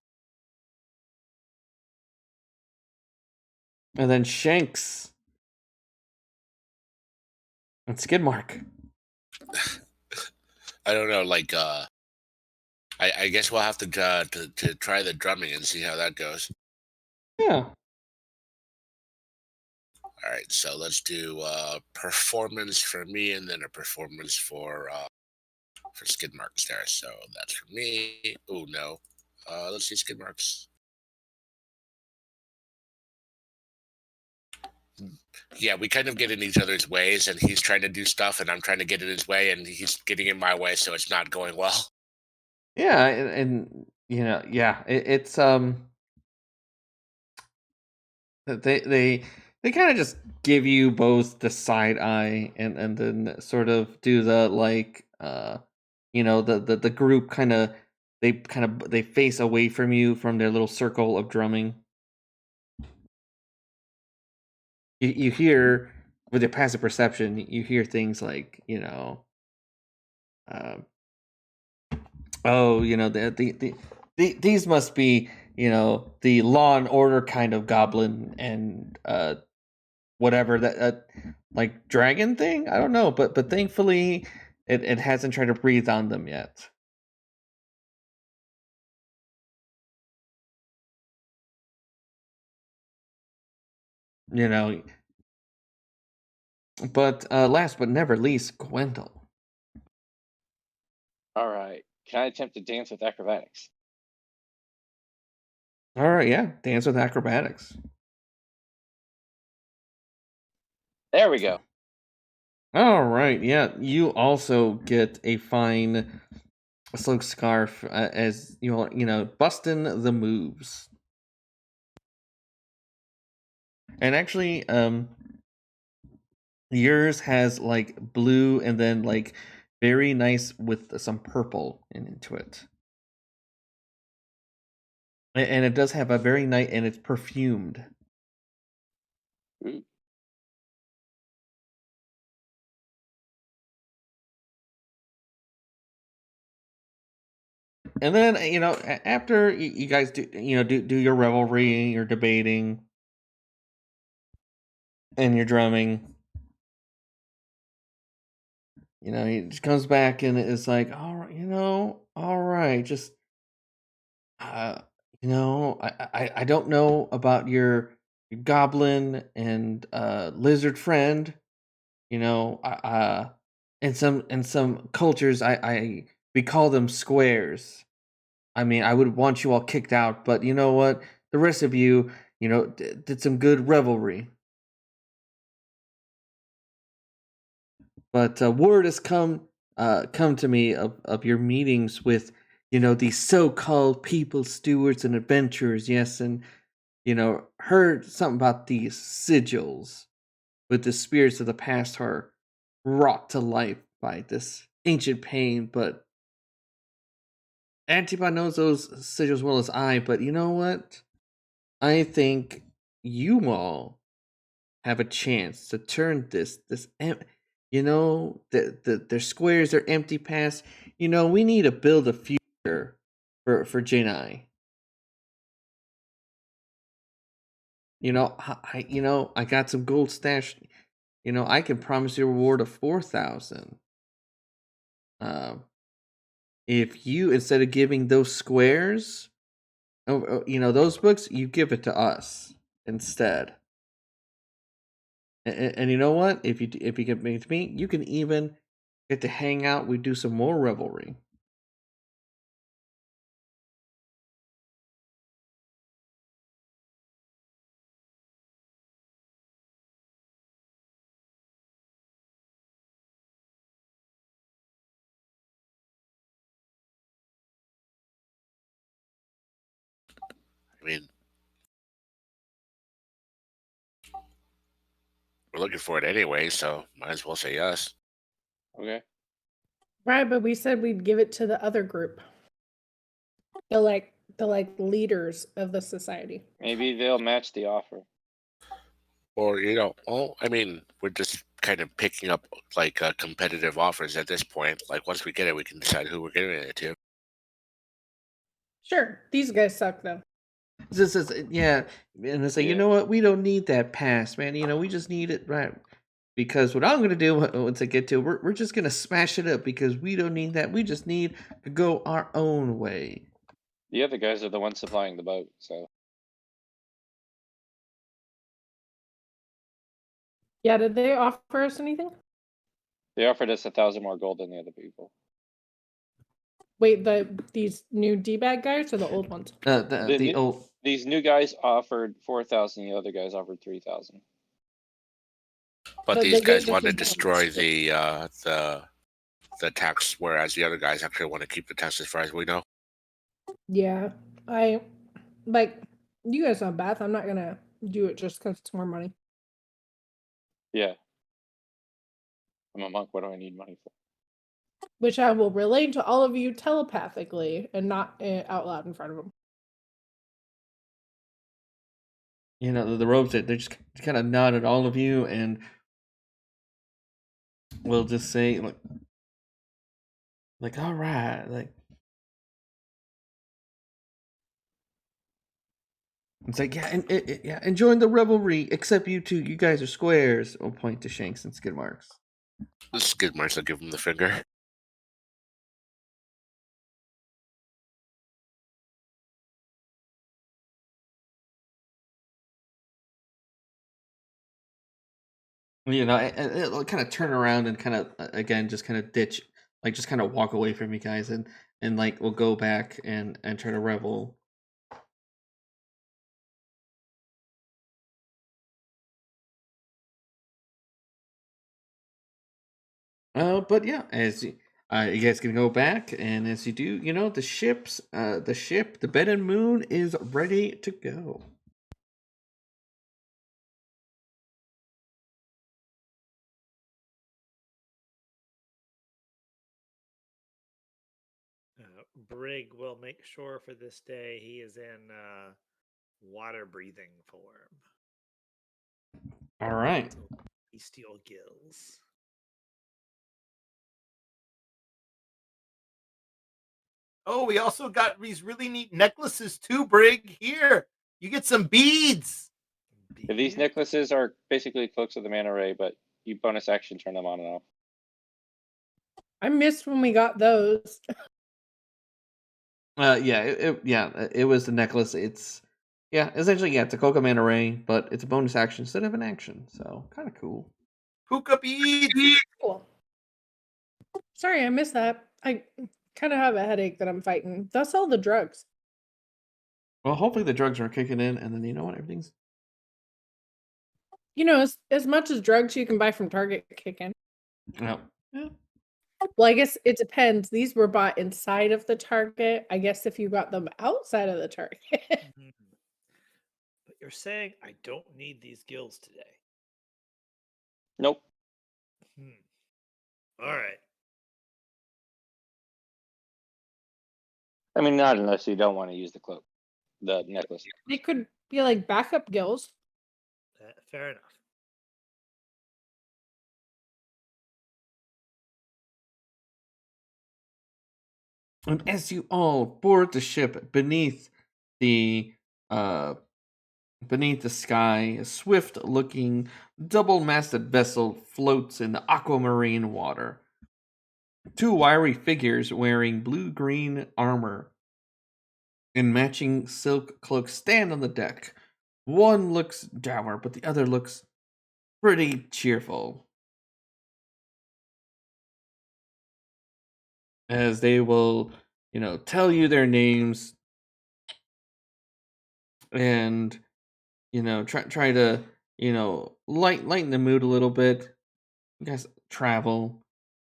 And then Shankz and Skidmarkz. I don't know, like I guess we'll have to try the drumming and see how that goes. Yeah. All right, so let's do performance for me, and then a performance for Skidmarkz there. So that's for me. Oh no, let's see Skidmarkz. Yeah, we kind of get in each other's ways, and he's trying to do stuff, and I'm trying to get in his way, and he's getting in my way, so it's not going well. Yeah, and it's they kind of just give you both the side eye and then sort of do the like the group they face away from you from their little circle of drumming. You hear with your passive perception, you hear things like these must be the Law and Order kind of goblin and whatever that like dragon thing. I don't know, but thankfully it hasn't tried to breathe on them yet. But last but never least, Gwendal. All right. Can I attempt to dance with acrobatics? All right, yeah, dance with acrobatics. There we go. All right, yeah, you also get a fine silk scarf as busting the moves. And actually, yours has like blue and then like very nice with some purple into it. And it does have a very nice, and it's perfumed. Ooh. And then after you guys do your revelry, your debating, and your drumming, he just comes back and it's like, all right, just I don't know about your goblin and lizard friend, in some cultures we call them squares. I mean, I would want you all kicked out, but you know what? The rest of you, did some good revelry. But word has come to me of your meetings with these so-called people stewards and adventurers, yes, and heard something about these sigils with the spirits of the past are brought to life by this ancient pain. But Antipa knows those sigils as well as I, but you know what? I think you all have a chance to turn their squares, their empty past. We need to build a future for Janai. I got some gold stashed. I can promise you a reward of 4,000. If you, instead of giving those squares, those books, you give it to us instead. And you know what? If you get me to me, you can even get to hang out. We do some more revelry. I mean, we're looking for it anyway, so might as well say yes. Okay. Right, but we said we'd give it to the other group. The leaders of the society. Maybe they'll match the offer. Or, I mean, we're just kind of picking up like competitive offers at this point. Like once we get it, we can decide who we're giving it to. Sure, these guys suck though. Yeah, and it's like, you Yeah. know what? We don't need that pass, man. We just need it, right? Because what I'm going to do once I get to it, we're just going to smash it up because we don't need that. We just need to go our own way. The other guys are the ones supplying the boat, so Yeah, did they offer us anything? they offered us 1,000 more gold than the other people. Wait, these new D-bag guys or the old ones? These new guys offered 4,000. The other guys offered 3,000. But But these they guys just want to need destroy bonus. the tax, whereas the other guys actually want to keep the tax as far as we know. Yeah, I like you guys know Beth. I'm not gonna do it just because it's more money. Yeah. I'm a monk. What do I need money for? Which I will relay to all of you telepathically and not out loud in front of them. The robes, they just kind of nod at all of you, and we'll just say, like, all right, like, it's like, yeah, enjoying the revelry, except you two, you guys are squares. I'll point to Shankz and Skidmarkz. The Skidmarkz will give him the finger. And it'll kind of turn around and kind of again just kind of ditch, like just kind of walk away from you guys, and like we'll go back and try to revel. But yeah, as you guys can go back, and as you do, the ship, the Bed and Moon is ready to go. Brig will make sure for this day he is in water breathing form. All right. Bestial gills. Oh, we also got these really neat necklaces too, Brig. Here, you get some beads. Yeah, these necklaces are basically cloaks of the mana ray, but you bonus action turn them on and off. I missed when we got those. It was the necklace. It's essentially it's a Coca Man array, but it's a bonus action instead of an action, so kind of cool. Hookah beads. Cool. Sorry, I missed that. I kind of have a headache that I'm fighting. That's all the drugs. Well, hopefully the drugs are kicking in, and then everything's. As much as drugs you can buy from Target kick in. Yeah. Well, I guess it depends. These were bought inside of the target. I guess if you got them outside of the target. Mhm. But you're saying I don't need these gills today. Nope. All right. I mean, not unless you don't want to use the cloak, the necklace. They could be like backup gills. Fair enough. And as you all board the ship beneath the sky, a swift-looking, double-masted vessel floats in the aquamarine water. Two wiry figures wearing blue-green armor and matching silk cloaks stand on the deck. One looks dour, but the other looks pretty cheerful. As they will, tell you their names and, try to, lighten the mood a little bit. You guys travel.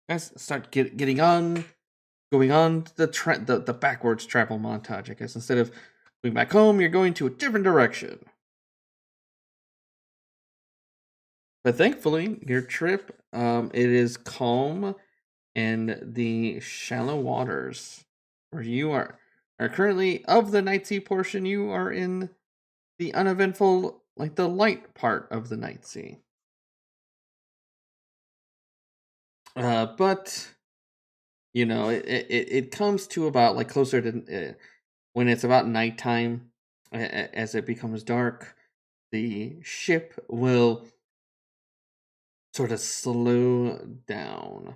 You guys start going on the backwards travel montage. I guess instead of going back home, you're going to a different direction. But thankfully, your trip, it is calm in the shallow waters where you are currently of the Nightsea portion. You are in the uneventful, like the light part of the Nightsea. But it comes to about like closer to when it's about nighttime, as it becomes dark, the ship will sort of slow down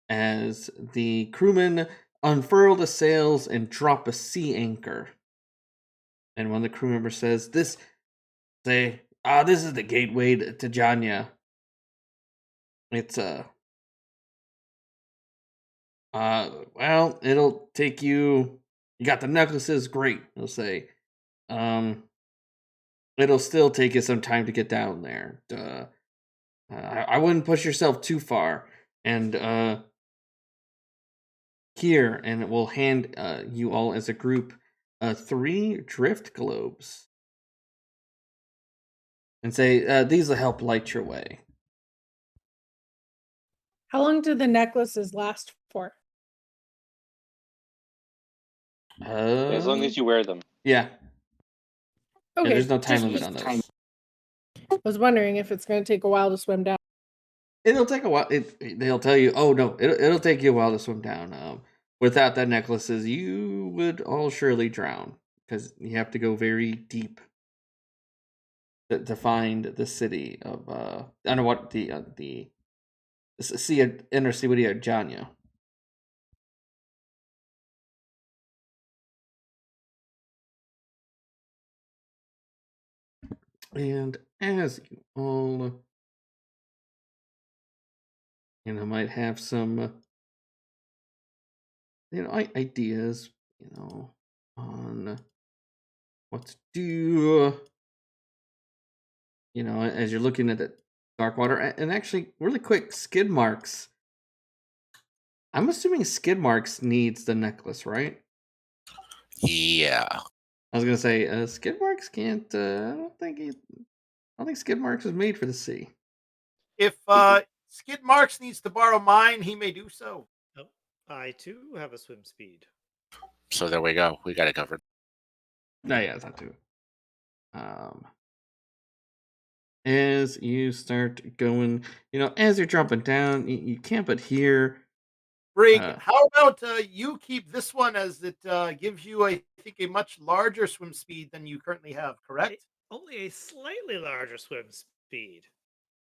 as the crewmen unfurl the sails and drop a sea anchor. And one of the crew members says, this is the gateway to Janya. It's well, it'll take you got the necklaces, great, he'll say. It'll still take you some time to get down there. I wouldn't push yourself too far. And here, and it will hand you all as a group 3 drift globes. And say, these will help light your way. How long do the necklaces last for? As long as you wear them. Yeah. Okay. Yeah, there's no time limit on those. I was wondering if it's going to take a while to swim down. It'll take a while. They'll tell you, oh no, it'll take you a while to swim down. Without that necklaces, you would all surely drown because you have to go very deep to find the city of I don't know what the inner city of Janya. And as you all, might have some, ideas, on what to do, as you're looking at the dark water. And actually, really quick, Skidmarkz. I'm assuming Skidmarkz needs the necklace, right? Yeah. I was gonna say, Skidmarkz can't. I don't think Skidmarkz was made for the sea. If Skidmarkz needs to borrow mine, he may do so. Oh, I too have a swim speed. So there we go. We got it covered. No, yeah, it's not too. As you start going, as you're dropping down, you can't but hear. Brig, how about you keep this one as it gives you, I think, a much larger swim speed than you currently have, correct? Only a slightly larger swim speed.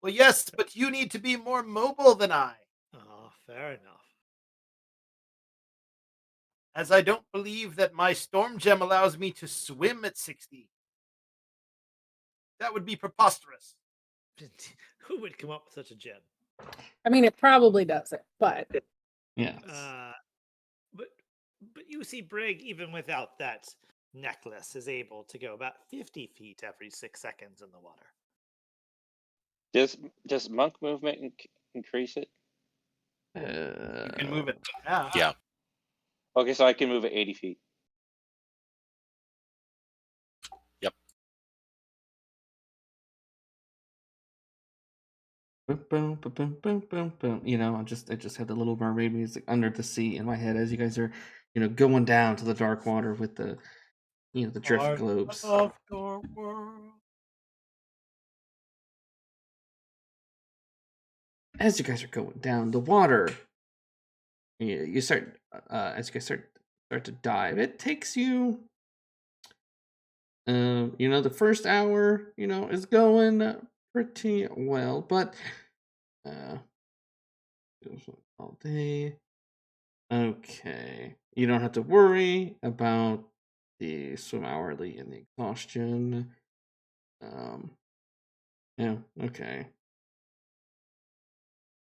Well, yes, but you need to be more mobile than I. Oh, fair enough. As I don't believe that my storm gem allows me to swim at 60. That would be preposterous. Who would come up with such a gem? I mean, it probably doesn't, but Yeah. But you see, Brig, even without that necklace, is able to go about 50 feet every 6 seconds in the water. Does monk movement increase it? You can move it half. Yeah. Okay, so I can move it 80 feet. Boom, boom, boom, boom, boom, boom, boom. You know, I just had the Little Mermaid music under the sea in my head as you guys are, going down to the dark water with the, the drift Part globes. of your world. As you guys are going down the water, you start as you guys start to dive. It takes you, the first hour, is going pretty well, but all day. Okay, you don't have to worry about the swim hourly and the exhaustion. Yeah, okay.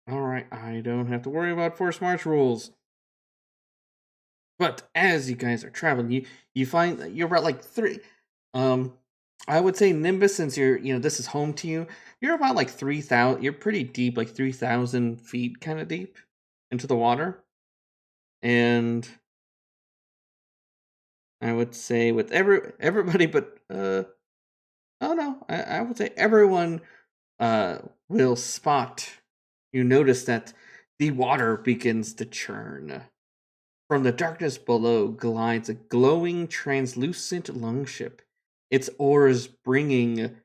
All right, I don't have to worry about forced march rules. But as you guys are traveling, you find that you're about like 3. I would say Nimbus, since this is home to you, you're about like 3,000. You're pretty deep, like 3,000 feet, kind of deep into the water, and I would say with everybody, but oh no, I would say everyone will spot. You notice that the water begins to churn. From the darkness below glides a glowing, translucent longship, its oars bringing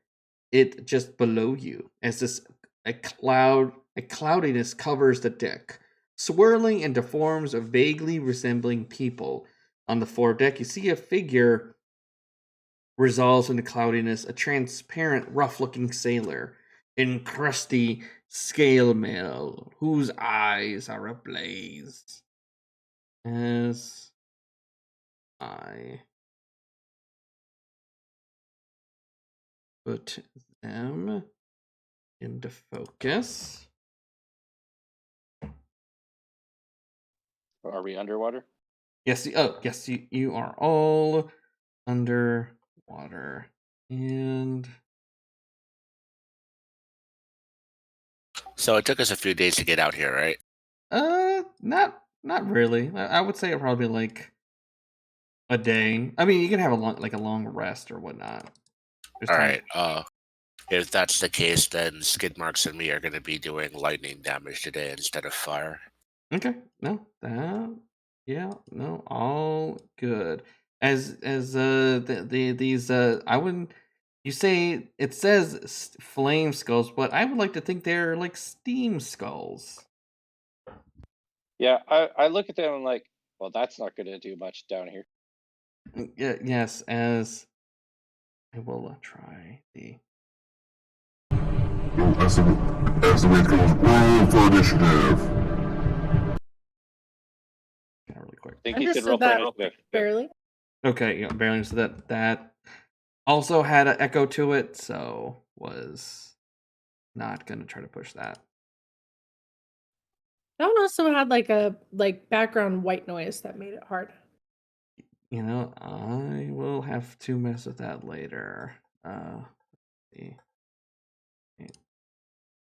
it just below you as a cloudiness covers the deck, swirling into forms of vaguely resembling people. On the foredeck, you see a figure resolves into cloudiness, a transparent, rough-looking sailor in crusty scale mail, whose eyes are ablaze. As I put them into focus. Are we underwater? Yes, yes, you are all underwater. And So it took us a few days to get out here, right? not really. I would say it probably like a day. I mean, you can have a long rest or whatnot. There's All time. right. If that's the case, then Skidmarkz and me are going to be doing lightning damage today instead of fire. Okay. No, no, all good. As these I wouldn't. You say it says flame skulls, but I would like to think they're like steam skulls. Yeah, I look at them and I'm like, well, that's not going to do much down here. Yeah, yes, as I will try the. As the way it goes, roll for initiative. Really quick. I think you should roll Understood for that initiative. barely. Okay, yeah, barely understood that also had an echo to it, so was not gonna try to push that. That one also had like a background white noise that made it hard. I will have to mess with that later.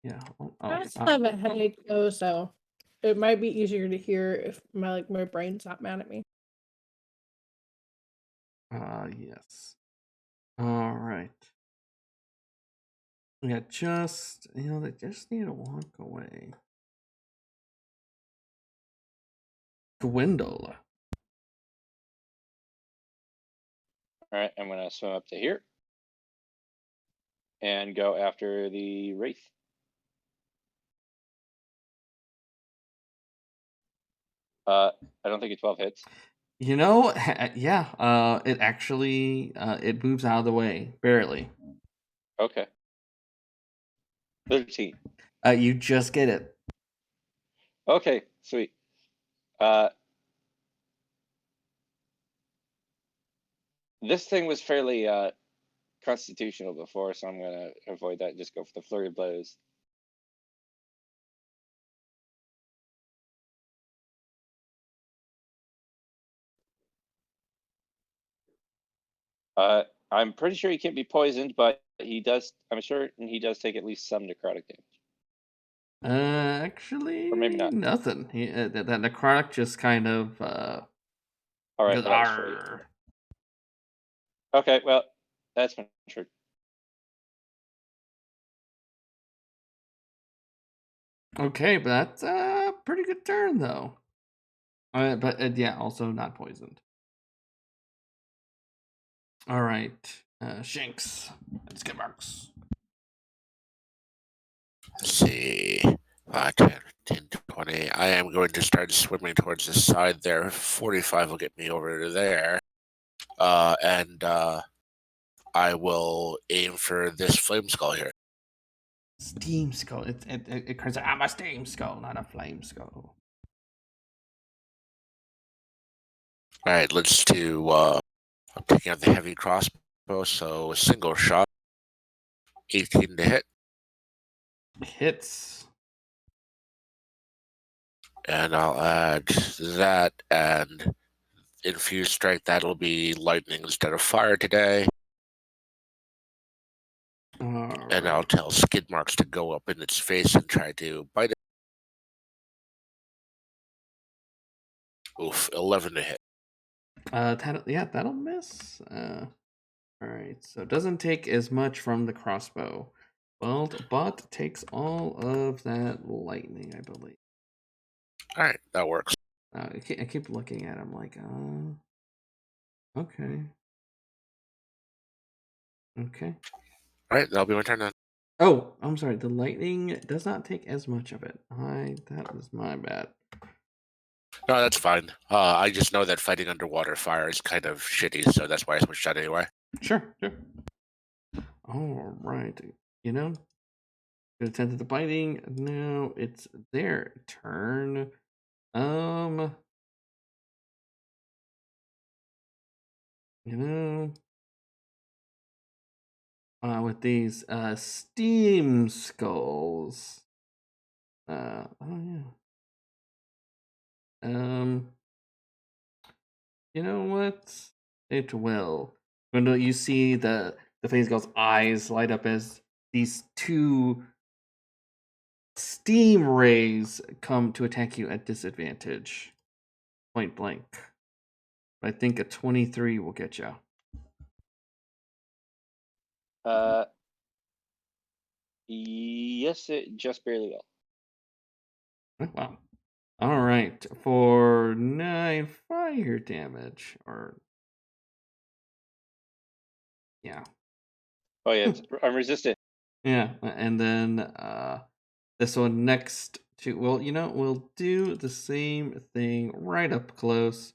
Yeah. I still have a headache though, so it might be easier to hear if my brain's not mad at me. Yes. All right. Yeah, they just need to walk away. Gwendal. All right, I'm going to swim up to here and go after the Wraith. I don't think a 12 hits. Yeah, it actually it moves out of the way barely. Okay. 13. You just get it. Okay, sweet. This thing was fairly constitutional before, so I'm going to avoid that and just go for the flurry of blows. I'm pretty sure he can't be poisoned, but he does. I'm sure he does take at least some necrotic damage. Actually, Or maybe not. nothing. That necrotic just kind of All right, goes, well, that was for you. "Arr." Okay, well, that's my turn. Okay, but that's a pretty good turn though. But yeah, also not poisoned. All right, Shankz and Skidmarkz. Let's see. 10, 10, 20. I am going to start swimming towards the side there. 45 will get me over to there. And I will aim for this flame skull here. Steam skull. It cries out, "I'm a steam skull, not a flame skull." All right, let's do. I'm taking out the heavy crossbow, so a single shot. 18 to hit, Hits. and I'll add that and infused strike. That'll be lightning instead of fire today. All And I'll right. tell Skidmarkz to go up in its face and try to bite it. Oof, 11 to hit. That'll miss. All right, so it doesn't take as much from the crossbow, but takes all of that lightning, I believe. All right, that works. I keep looking at him like, okay. Okay. All right, that'll be my turn then. Oh, I'm sorry. The lightning does not take as much of it. That was my bad. No, that's fine. I just know that fighting underwater fire is kind of shitty, so that's why I switched out anyway. Sure. All right. You know, good attempt at the biting. Now it's their turn. You know, with these steam skulls. Oh yeah. You know what? It will. When you see the flame skull's eyes light up as these two steam rays come to attack you at disadvantage, point blank. I think a 23 will get you. Yes, it just barely will. Oh, wow. All right, for 9 fire damage, or yeah, Oh yeah, I'm resistant. yeah, and then this one next to, well, we'll do the same thing right up close.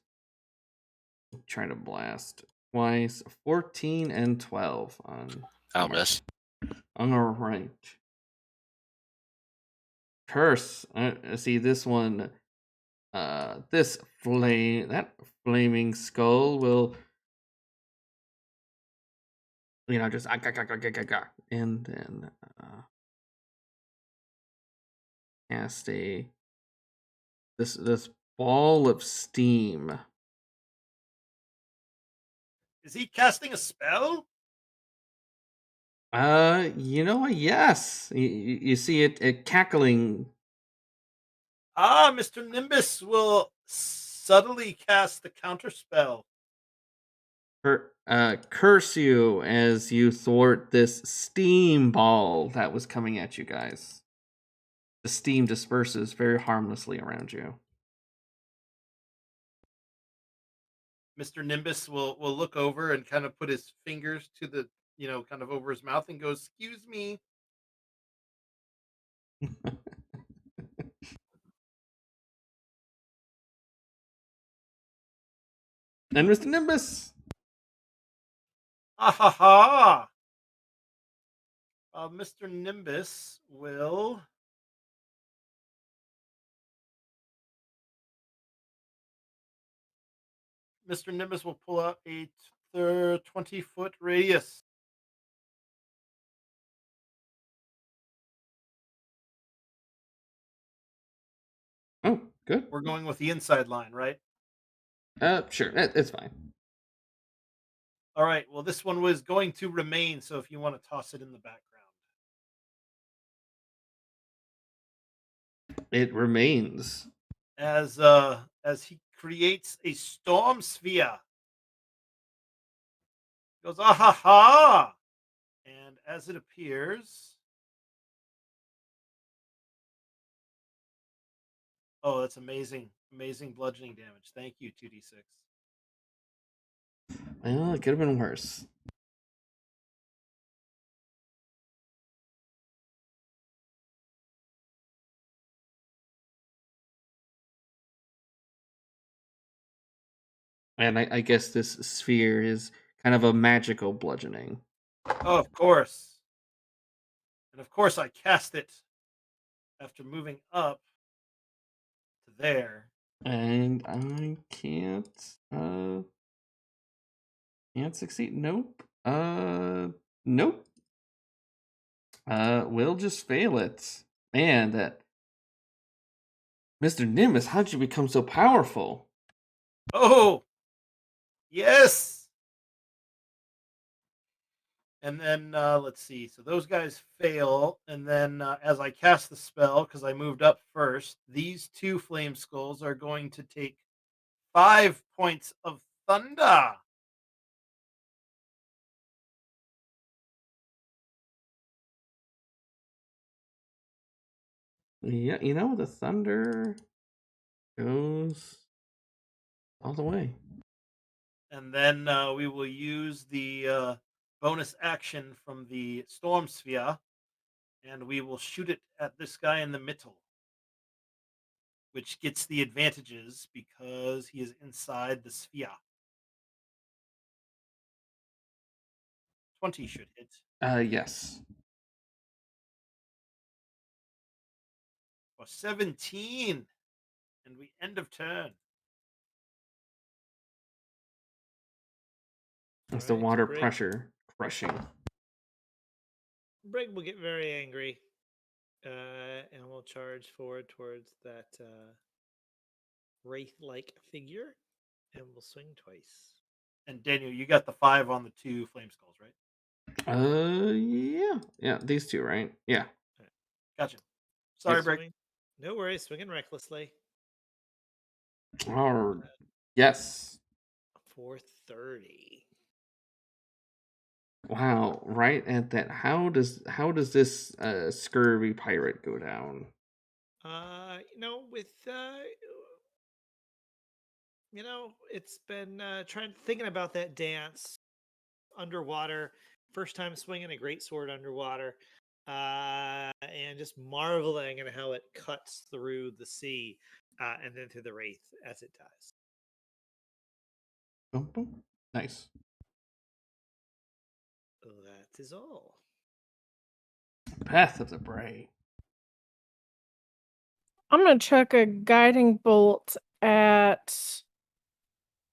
Try to blast twice, 14 and 12 on. I'll miss. All right. Curse. See this one. That flaming skull will, just and then cast this ball of steam. Is he casting a spell? Yes. You see it cackling. Mr. Nimbus will subtly cast the counter spell. Curse you as you thwart this steam ball that was coming at you guys. The steam disperses very harmlessly around you. Mr. Nimbus will look over and kind of put his fingers to the, kind of over his mouth and goes, "Excuse me." And Mr. Nimbus. Ha ha ha. Mr. Nimbus will pull out a 20-foot radius. Oh, good. We're going with the inside line, right? Sure. It's fine. All right. Well, this one was going to remain, so if you want to toss it in the background. It remains. as he creates a storm sphere. He goes, ah ha ha! And as it appears, oh, that's amazing. Amazing bludgeoning damage. Thank you, 2d6. Well, it could have been worse. And I guess this sphere is kind of a magical bludgeoning. Oh, of course. And of course, I cast it after moving up to there. And I can't succeed. Nope. Nope. We'll just fail it. Man, that Mr. Nimbus, how'd you become so powerful? Oh, yes. And then let's see. So those guys fail. And then as I cast the spell, because I moved up first, these 2 flame skulls are going to take 5 points of thunder. Yeah, the thunder goes all the way. And then we will use the bonus action from the storm sphere, and we will shoot it at this guy in the middle, which gets the advantages because he is inside the sphere. 20 should hit. Yes. For 17. And we end of turn. It's the Alright, water Brig- pressure crushing. Brig will get very angry, and will charge forward towards that wraith-like figure, and will swing twice. And Daniel, you got the 5 on the 2 flame skulls, right? Yeah, these 2, right? Yeah. Gotcha. Sorry, Yes. Brig. No worries, swinging recklessly Oh, yes. for 30. Wow, right at that. How does this scurvy pirate go down? With it's been thinking about that dance underwater. First time swinging a great sword underwater, and just marveling at how it cuts through the sea, and then through the wraith as it does. Boom, boom. Nice. That is all. Path of the Bray. I'm gonna chuck a guiding bolt at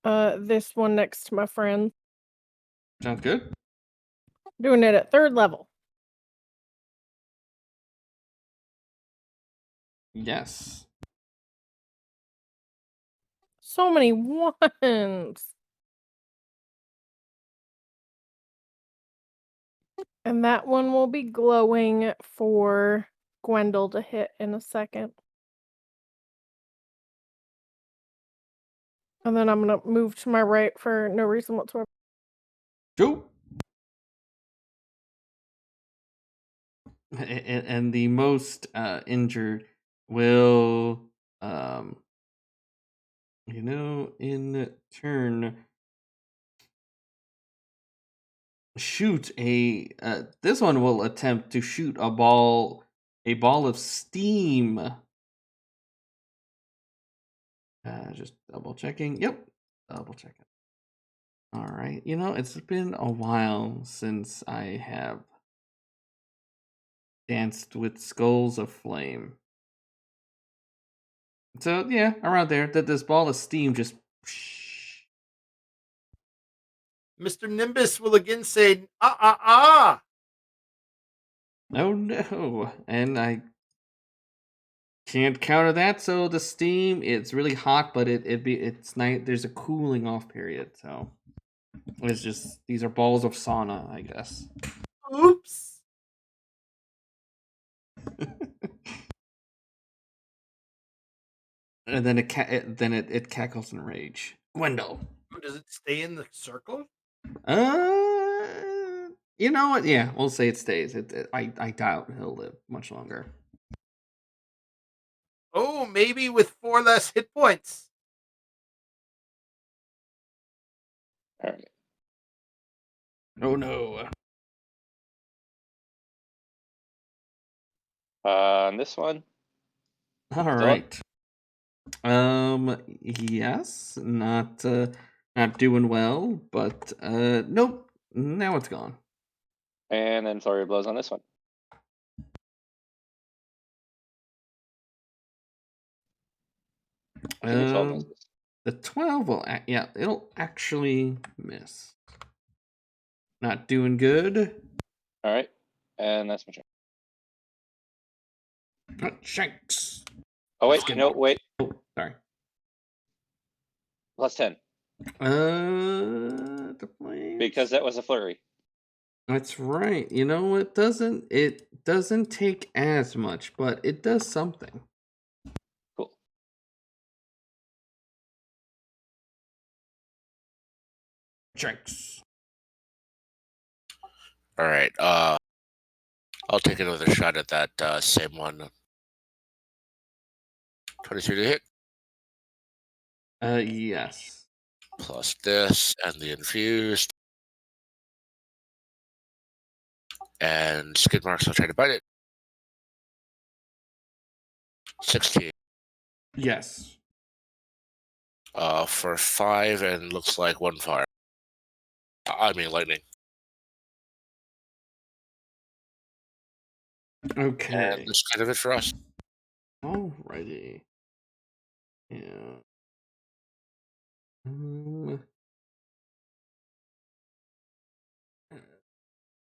this one next to my friend. Sounds good. Doing it at 3rd level. Yes. So many ones. And that one will be glowing for Gwendal to hit in a second. And then I'm going to move to my right for no reason whatsoever. Go. And the most injured will in turn shoot this one will attempt to shoot a ball of steam. Just double checking. Yep, double checking. All right, it's been a while since I have danced with skulls of flame. So yeah, around there, that this ball of steam just. Mr. Nimbus will again say, ah. Oh no, and I can't counter that. So the steam, it's really hot, but it's night. There's a cooling off period, so it's just these are balls of sauna, I guess. Oops. And then it cackles in rage. Gwendal. Does it stay in the circle? You know what? Yeah, we'll say it stays. I doubt he'll live much longer. Oh, maybe with 4 less hit points. All right. Oh no. On this one, All Still up? right. Yes, not doing well, but nope. Now it's gone. and then flurry of blows on this one. I think 12 Um, misses. the 12 will, yeah, it'll actually miss. Not doing good. All right, and that's my turn. Shankz. Oh wait, Skidmarkz. no, wait. Oh, sorry. Plus 10 The flames. because that was a flurry. That's right. You know, it doesn't take as much, but it does something. Cool. Shankz. All right. I'll take another shot at that same one. 22 to hit, Yes. plus this and the infused. And Skidmarkz will try to bite it. 16. Yes. For 5 and looks like 1 fire. I mean lightning. Okay. And that's kind of it for us. Alrighty. Yeah.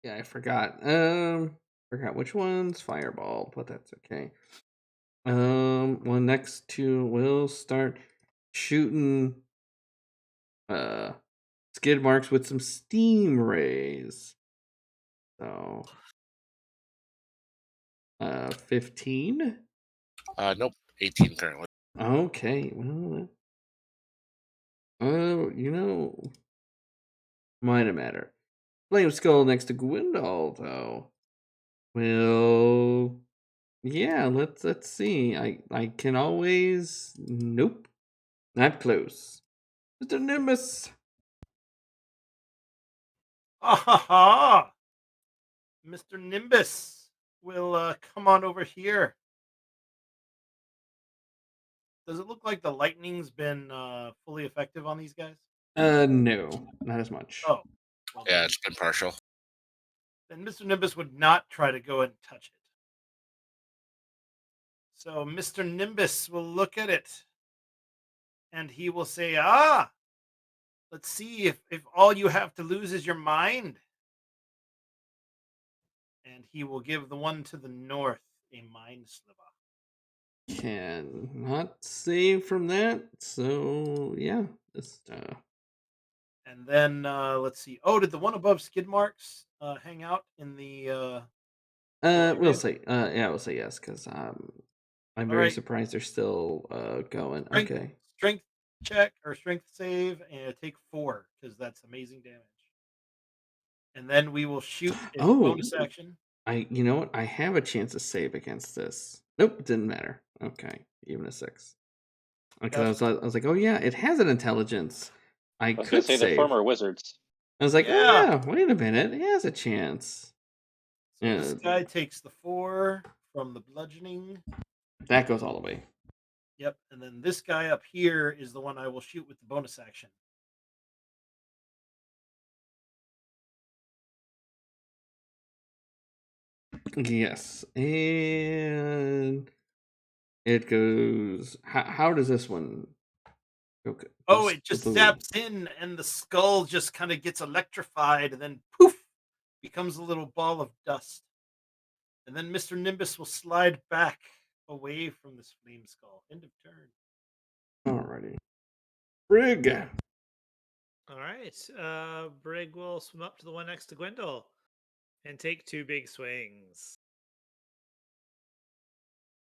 Yeah, I forgot. Forgot which one's fireball, but that's okay. Well, next two will start shooting Skidmarkz with some steam rays. So 15. Nope. 18 currently. Okay, well, you know, might matter. Flame Skull next to Gwendal, though. Well, yeah, let's see. I can always nope. Not close. Mr. Nimbus. Ah, Mr. Nimbus will come on over here. Does it look like the lightning's been fully effective on these guys? No, not as much. Oh, well, Yeah, it's been partial. then Mr. Nimbus would not try to go and touch it. So Mr. Nimbus will look at it and he will say, let's see if all you have to lose is your mind. And he will give the one to the north a mind sliver. Can not save from that. So yeah, just And then let's see. Oh, did the one above Skidmarkz hang out in the we'll say yeah, we'll say yes, because I'm very right. surprised they're still going. Strength, Okay. strength check or strength save and take 4 because that's amazing damage. And then we will shoot a bonus action. You know what? I have a chance to save against this. Nope, it didn't matter. Okay, even a 6. Because I was like, oh yeah, it has an intelligence. I was going could to say save. the former wizards. I was like, Yeah. oh yeah, wait a minute, it has a chance. So Yeah. this guy takes the 4 from the bludgeoning. That goes all the way. Yep, and then this guy up here is the one I will shoot with the bonus action. Yes, and it goes. How does this one? Okay. Oh, it just zaps in, and the skull just kind of gets electrified, and then poof, becomes a little ball of dust. And then Mr. Nimbus will slide back away from this flame skull. End of turn. Alrighty. Brig. All right. Brig will swim up to the one next to Gwendal and take 2 big swings.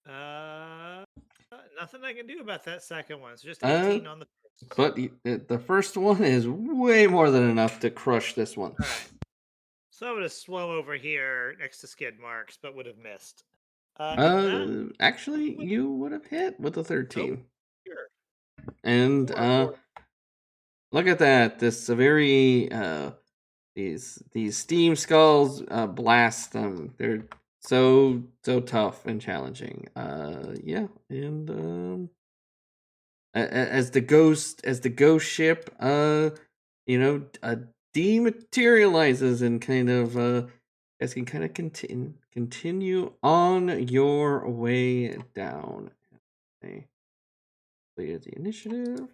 9 nothing I can do about that second one. It's just Uh, 18 on the first. But the first one is way more than enough to crush this one. All right. So I would have swum over here next to Skidmarkz, but would have missed. Actually, you would have hit with the 13. Sure. And Four. look at that. This very these steam skulls blast them. They're so tough and challenging. Yeah, and as the ghost ship dematerializes and kind of as can kind of continue on your way down. Okay. Clear the initiative.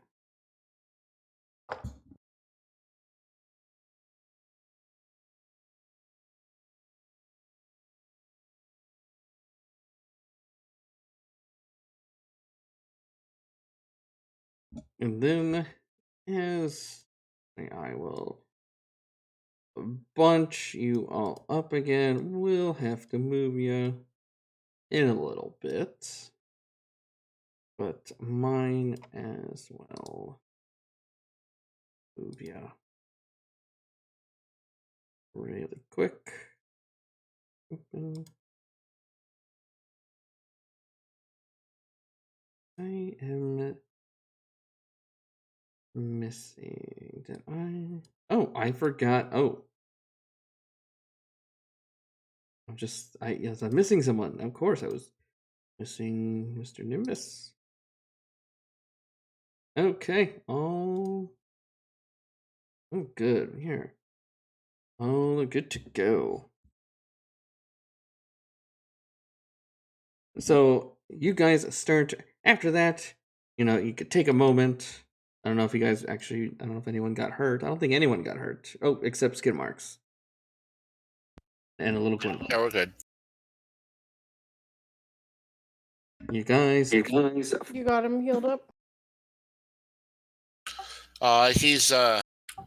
And then as I will bunch you all up again, we'll have to move you in a little bit. But mine as well. Move you really quick. Open. I am missing. Did I? Oh, I forgot. Oh. I'm missing someone. Of course, I was missing Mr. Nimbus. Okay. Oh, good. Here. All good to go. So you guys start after that. You could take a moment. I don't know if you guys I don't know if anyone got hurt. I don't think anyone got hurt. Oh, except Skidmarkz. And a little Gwendal. Yeah, we're good. You guys. You got him healed up? He's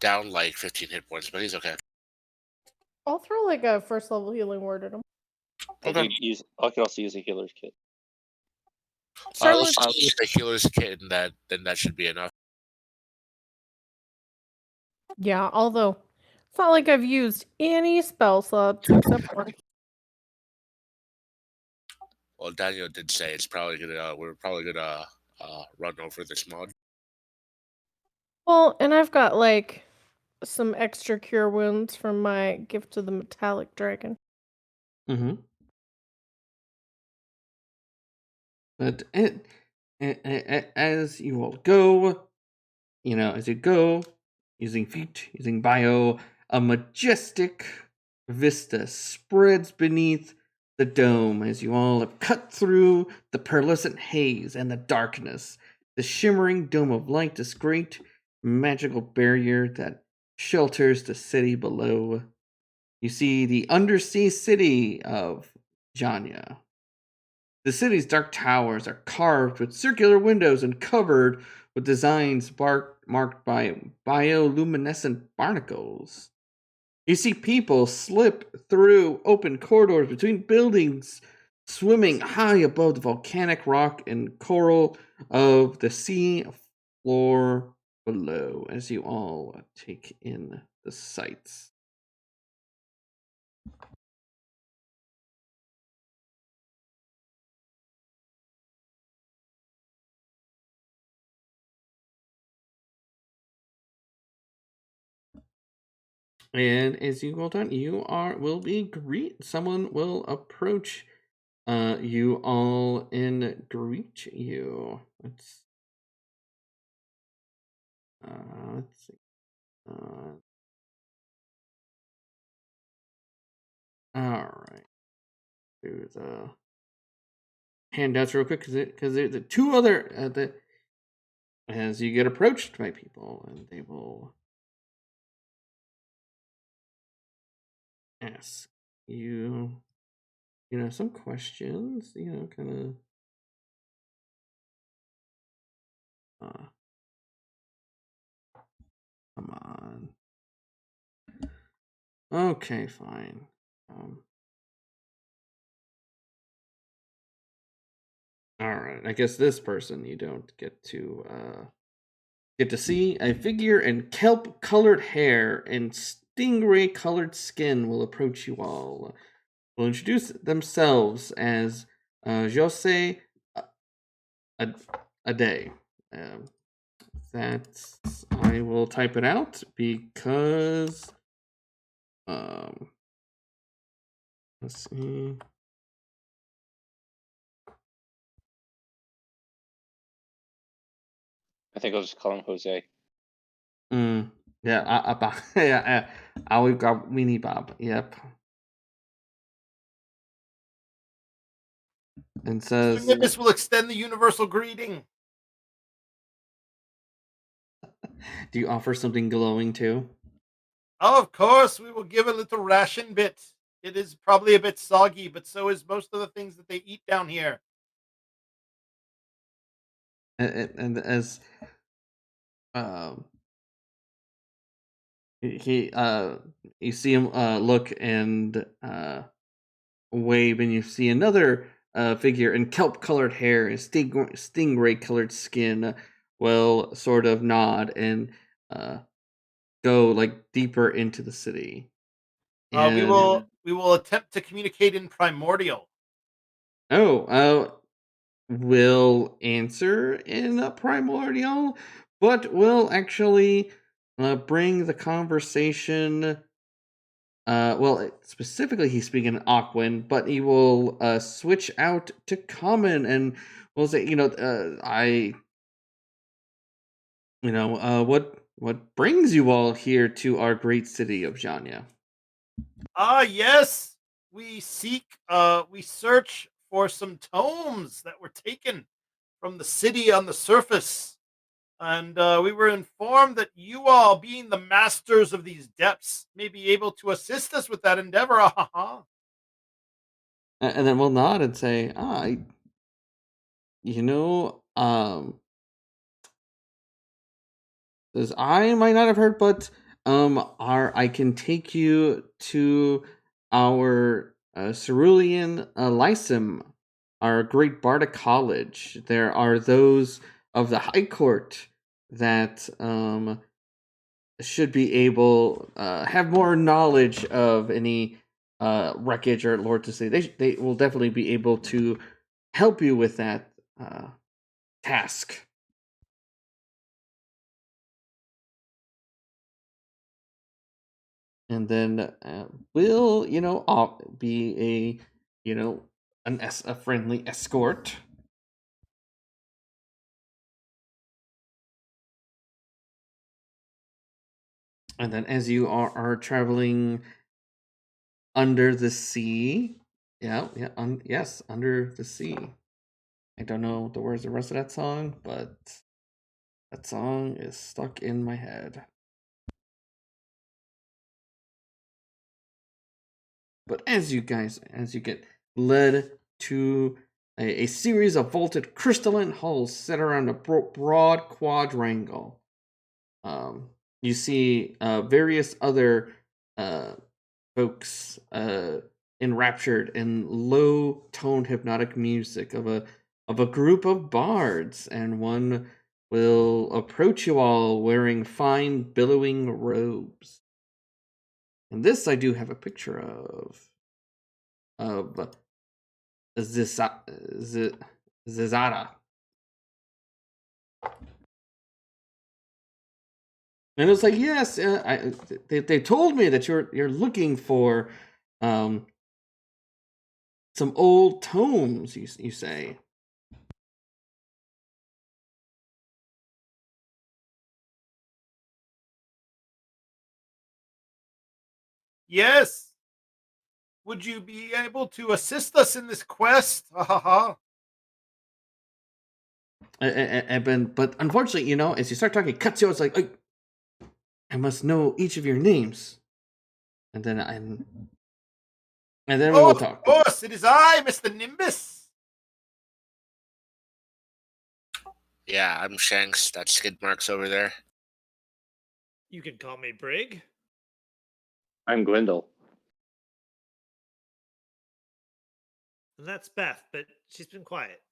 down like 15 hit points, but he's okay. I'll throw like a first level healing word at him. I could also use a healer's kit. Let's just use the healer's kit, and then that should be enough. Yeah, although it's not like I've used any spell slots except for. Well, Daniel did say it's probably gonna. We're probably gonna run over this mod. Well, and I've got like some extra cure wounds from my gift to the metallic dragon. Mm-hmm. But as you all go, as you go, using feet, using bio, a majestic vista spreads beneath the dome as you all have cut through the pearlescent haze and the darkness. The shimmering dome of light, this great magical barrier that shelters the city below. You see the undersea city of Janya. The city's dark towers are carved with circular windows and covered with designs marked by bioluminescent barnacles. You see people slip through open corridors between buildings, swimming high above the volcanic rock and coral of the sea floor below, as you all take in the sights. And as you go down, someone will approach you all and greet you. Let's see. All right. Do the handouts real quick because there's the two other as you get approached by people, and they will ask you, some questions, kind of, come on. Okay, fine. All right. I guess this person you don't get to see. A figure in kelp-colored hair and stingray-colored skin will approach you all. Will introduce themselves as Jose a day. That I will type it out because let's see. I think I'll just call him Jose. Yeah, yeah, we've got Weenie Bob. Yep. And Mr. says, Nimbus will extend the universal greeting. do you offer something glowing too? Oh, of course, we will give a little ration bit. It is probably a bit soggy, but so is most of the things that they eat down here. And as he you see him look and wave, and you see another figure in kelp-colored hair and stingray-colored skin will sort of nod and go like deeper into the city. We And will attempt to communicate in primordial. will answer in a primordial, but will actually bring the conversation. Specifically, he's speaking in Aquan, but he will switch out to common and will say, what brings you all here to our great city of Janya? Yes, we search for some tomes that were taken from the city on the surface. And we were informed that you all, being the masters of these depths, may be able to assist us with that endeavor. And then we'll nod and say, says, I might not have heard, but I can take you to our Cerulean Lyceum, our great Bardic College. There are those of the High Court that should be able have more knowledge of any wreckage or lore to say. They will definitely be able to help you with that task. And then will be a friendly escort. And then as you are traveling under the sea, yes, under the sea. I don't know the words of the rest of that song, but that song is stuck in my head. But as you get led to a series of vaulted crystalline halls set around a broad quadrangle, you see various other folks enraptured in low-toned hypnotic music of a group of bards, and one will approach you all wearing fine billowing robes. And this I do have a picture of Zizara. And it's like, yes, they told me that you're looking for some old tomes. You say. Yes. Would you be able to assist us in this quest? But unfortunately, as you start talking, it cuts you. It's like, I must know each of your names, and then we will talk. Of course, it is I, Mr. Nimbus. Yeah, I'm Shankz. That's Skidmarkz over there. You can call me Brig. I'm Gwendal. And that's Beth, but she's been quiet.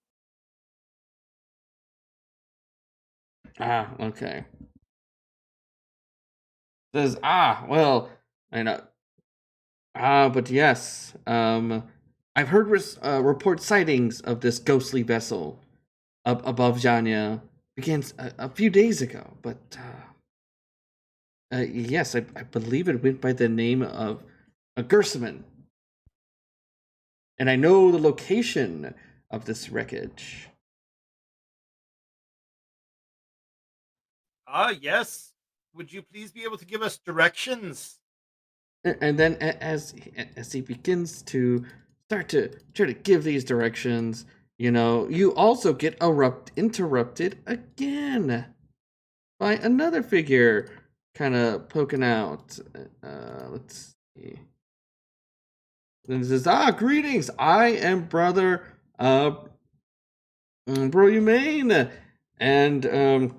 Okay. Says, well, I know. But yes, I've heard report sightings of this ghostly vessel up above Janya begins a few days ago, but yes, I believe it went by the name of Gersaman. And I know the location of this wreckage. Yes. Would you please be able to give us directions? And then as he begins to start to try to give these directions, you also get interrupted again by another figure kind of poking out. Let's see. And it says, greetings, I am brother Brygaeon, and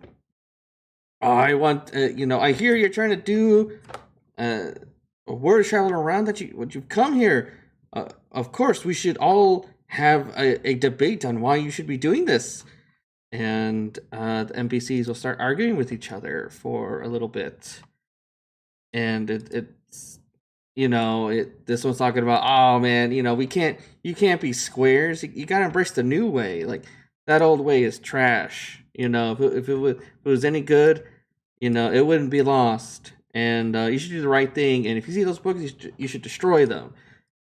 I want, I hear you're trying to do word traveling around that you've come here. Of course, we should all have a debate on why you should be doing this. And the NPCs will start arguing with each other for a little bit. And it's this one's talking about, oh man, you can't be squares. You gotta embrace the new way. Like, that old way is trash. If it was any good, it wouldn't be lost. And you should do the right thing. And if you see those books, you should destroy them.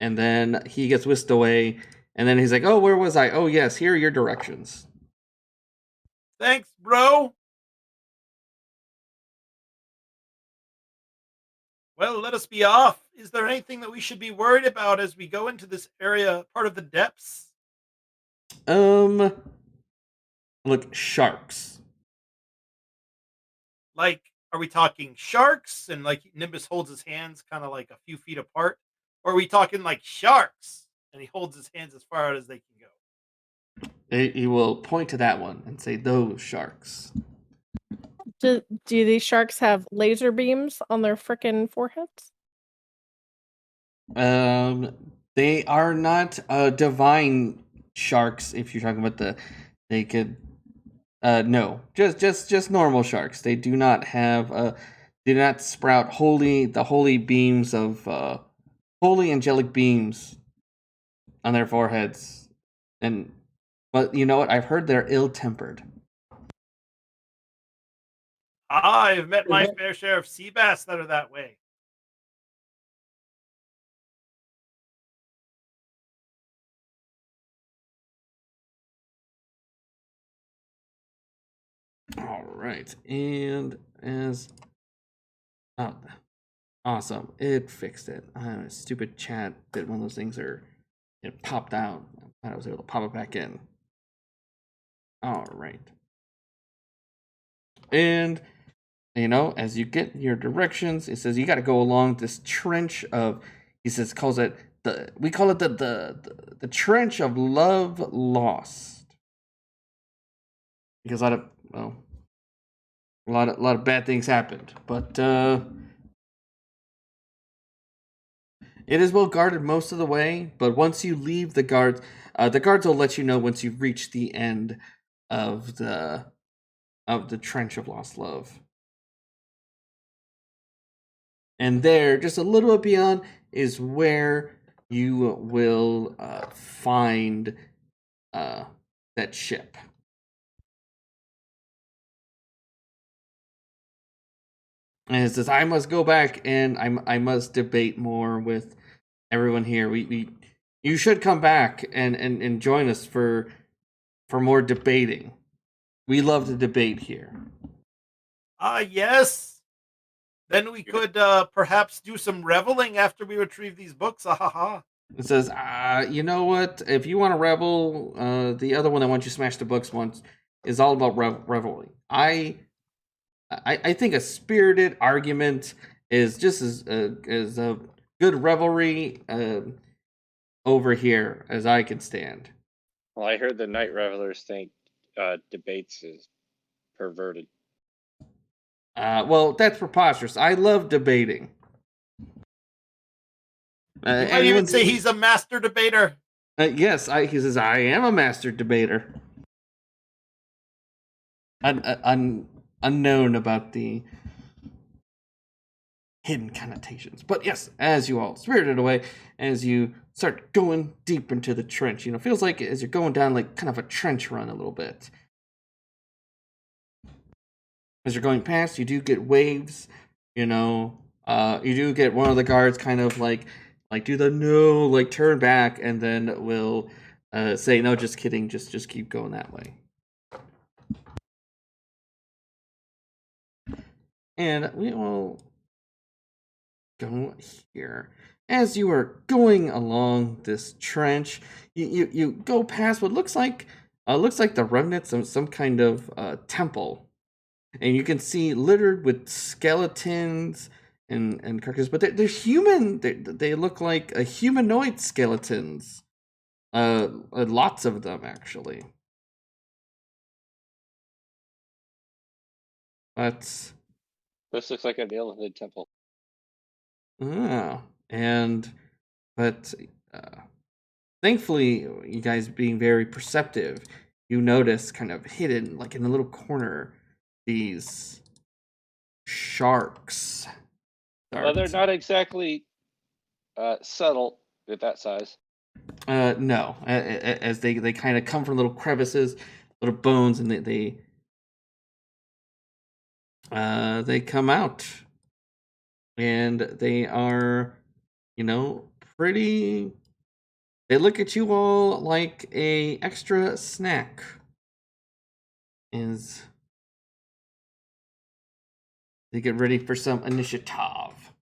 And then he gets whisked away. And then he's like, oh, where was I? Oh, yes, here are your directions. Thanks, bro. Well, let us be off. Is there anything that we should be worried about as we go into this area, part of the depths? Look, sharks. Like, are we talking sharks and like Nimbus holds his hands kind of like a few feet apart? Or are we talking like sharks and he holds his hands as far out as they can go? He will point to that one and say, those sharks. Do these sharks have laser beams on their frickin' foreheads? They are not divine sharks. If you're talking about they could, no, just normal sharks. They do not have do not sprout the holy beams of holy angelic beams on their foreheads. But you know what? I've heard they're ill-tempered. I've met my fair share of sea bass that are that way. All right, and awesome, it fixed it. Stupid chat that one of those things it popped out. I was able to pop it back in. All right, and as you get your directions, it says you got to go along this trench of. He says calls it we call it the trench of love lost, because a lot of bad things happened, but it is well guarded most of the way. But once you leave the guards will let you know once you reach the end of the trench of lost love. And there, just a little bit beyond, is where you will find that ship. And it says, I must go back and I must debate more with everyone here. You should come back and join us for more debating. We love to debate here. Yes. Then we could perhaps do some reveling after we retrieve these books. It says, you know what? If you want to revel, the other one that wants you smash the books once is all about reveling. I think a spirited argument is just as a good revelry over here as I can stand. Well, I heard the night revelers think debates is perverted. Well, that's preposterous. I love debating. I even say he's a master debater. Yes, he says I am a master debater. unknown about the hidden connotations. But yes, as you all spirited away, as you start going deep into the trench, feels like as you're going down like kind of a trench run a little bit. As you're going past, you do get waves, you do get one of the guards kind of like do the no, like turn back, and then will say, no, just kidding, just keep going that way. And we will go here. As you are going along this trench, you go past what looks like the remnants of some kind of temple. And you can see littered with skeletons and carcasses, but they're human. They look like humanoid skeletons. Lots of them, actually. But This looks like a Neolithid temple. but thankfully, you guys being very perceptive, you notice kind of hidden, like in the little corner, these sharks. Well, they're not exactly subtle at that size. No, as they kind of come from little crevices, little bones, and they come out, and they are, pretty. They look at you all like a extra snack. As they get ready for some initiative.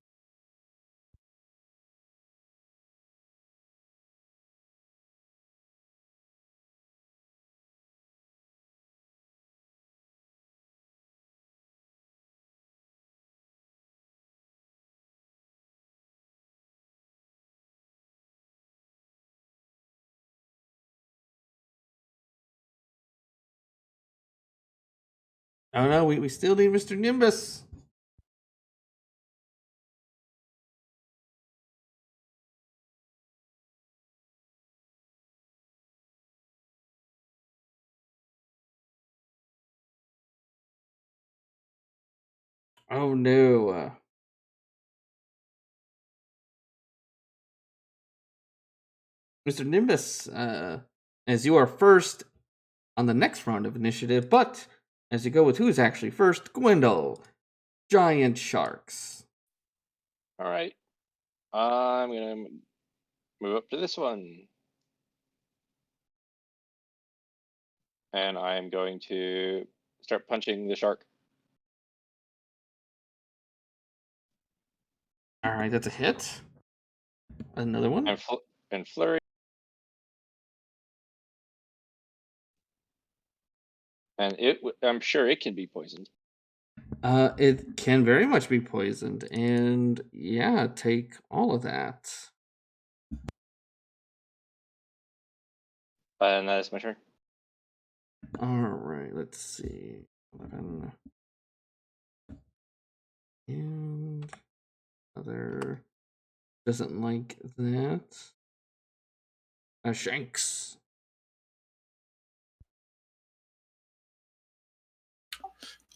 Oh no, we still need Mr. Nimbus. Oh no. Mr. Nimbus, as you are first on the next round of initiative, but as you go with who's actually first, Gwendal, giant sharks. All right. I'm going to move up to this one. And I'm going to start punching the shark. All right, that's a hit. Another one. And flurry. And I'm sure it can be poisoned. It can very much be poisoned, and yeah, take all of that. And that is my turn. All right, let's see. 11. And other doesn't like that. Shankz.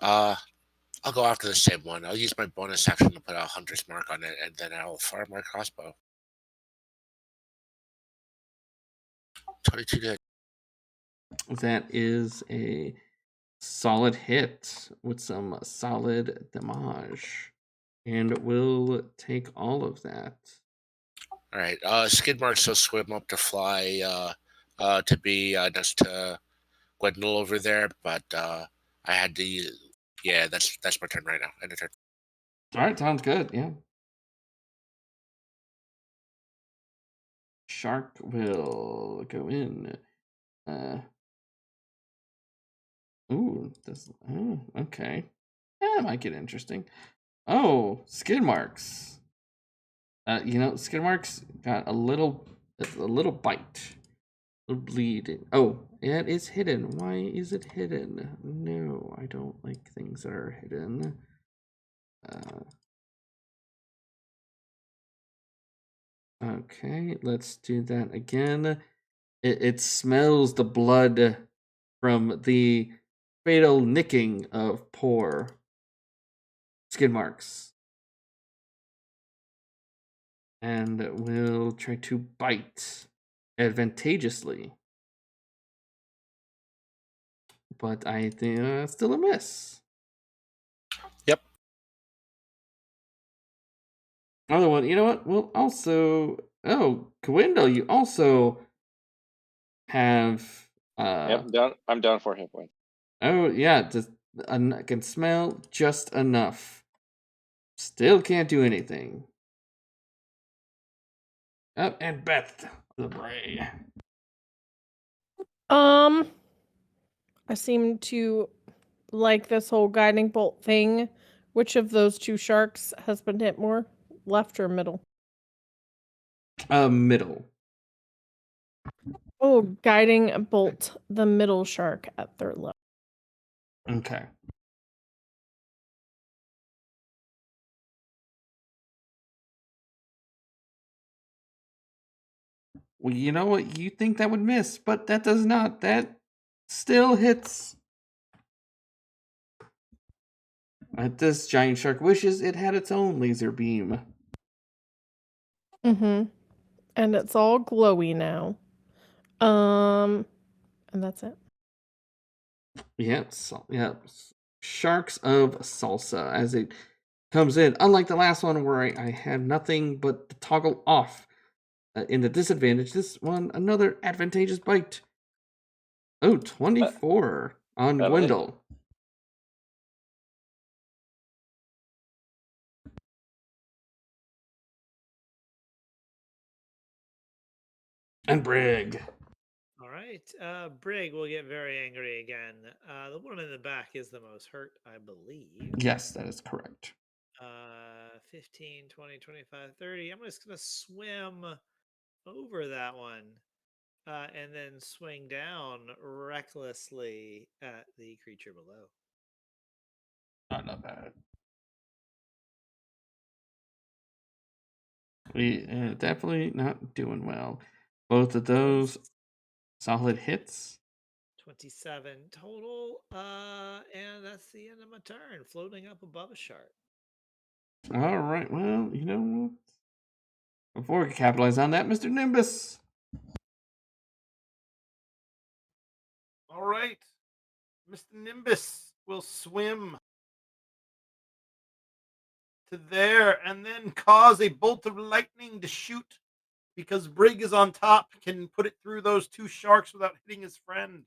I'll go after the same one. I'll use my bonus action to put a hunter's mark on it, and then I'll fire my crossbow. 22 to hit. That is a solid hit with some solid damage, and we'll take all of that. All right. Skidmarkz will swim up to fly to be next to Gwendal over there, but I had to use. Yeah, that's my turn right now. End of turn. All right, sounds good. Yeah. Shark will go in. Okay. That might get interesting. Oh, Skidmarkz. Skidmarkz got a little bite. A little bleed. Oh, yeah, it is hidden. Why is it hidden? No, I don't like things that are hidden. Okay, let's do that again. It smells the blood from the fatal nicking of poor Skidmarkz. And will try to bite advantageously. But I think still a miss. Yep. Other one, you know what? We'll also. Oh, Gwendal, you also have. Yep, I'm down for hit points. Oh, yeah, just can smell just enough. Still can't do anything. Oh, and Beth, the Bray. I seem to like this whole guiding bolt thing. Which of those two sharks has been hit more? Left or middle? Middle. Oh, guiding bolt the middle shark at third level. Okay. Well, you know what? You think that would miss, but that does not. That still hits. This giant shark wishes it had its own laser beam. Mm-hmm. And it's all glowy now. And that's it. Yep, yep. Sharks of Salsa as it comes in. Unlike the last one where I had nothing but the toggle off in the disadvantage, this one, another advantageous bite. Oh, 24 on that'll hit. Gwendal. And Brig. All right. Brig will get very angry again. The one in the back is the most hurt, I believe. Yes, that is correct. 15, 20, 25, 30. I'm just going to swim over that one and then swing down recklessly at the creature below. Not bad. We definitely not doing well. Both of those solid hits. 27 total. And that's the end of my turn, floating up above a shark. All right. Well, you know what? Before we can capitalize on that, Mr. Nimbus. All right. Mr. Nimbus will swim to there and then cause a bolt of lightning to shoot because Brig is on top, can put it through those two sharks without hitting his friend.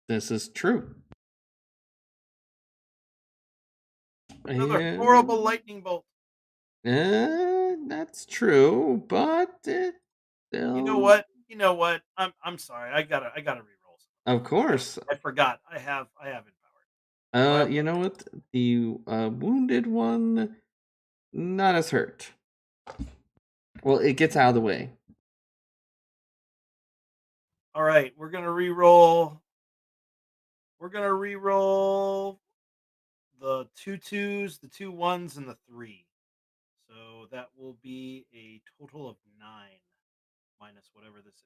This is true. Another horrible lightning bolt. That's true, but it still... You know what? I'm sorry. I gotta reroll. Of course. I forgot. I have empowered. You know what? The wounded one, not as hurt. Well, it gets out of the way. All right, we're gonna reroll. We're gonna reroll the 2 2s, the 2 1s, and the 3. So that will be a total of 9 minus whatever this is.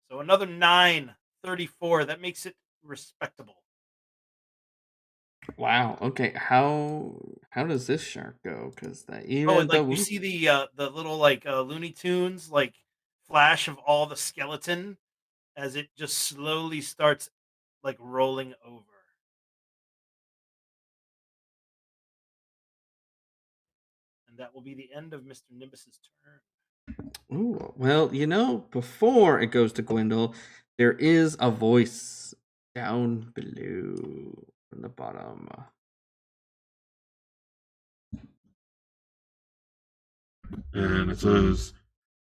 So another 9, 34. That makes it respectable. Wow. Okay. How does this shark go? Because You see the little Looney Tunes flash of all the skeleton as it just slowly starts rolling over. And that will be the end of Mr. Nimbus's turn. Ooh, well, before it goes to Gwendal, there is a voice down below from the bottom. And it says,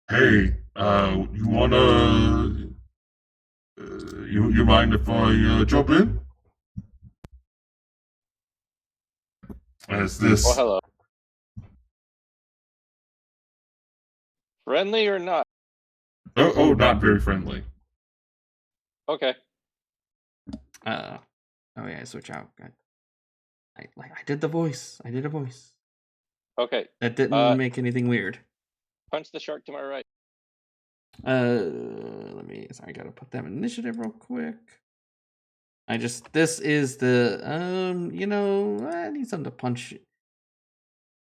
"Hey, you wanna? You mind if I jump in?" As this. Oh, hello. Friendly or not? Oh, not very friendly. Okay. Oh yeah, switch out. I did the voice. I did a voice. Okay. That didn't make anything weird. Punch the shark to my right. Sorry, I gotta put them in initiative real quick. This is the, I need something to punch.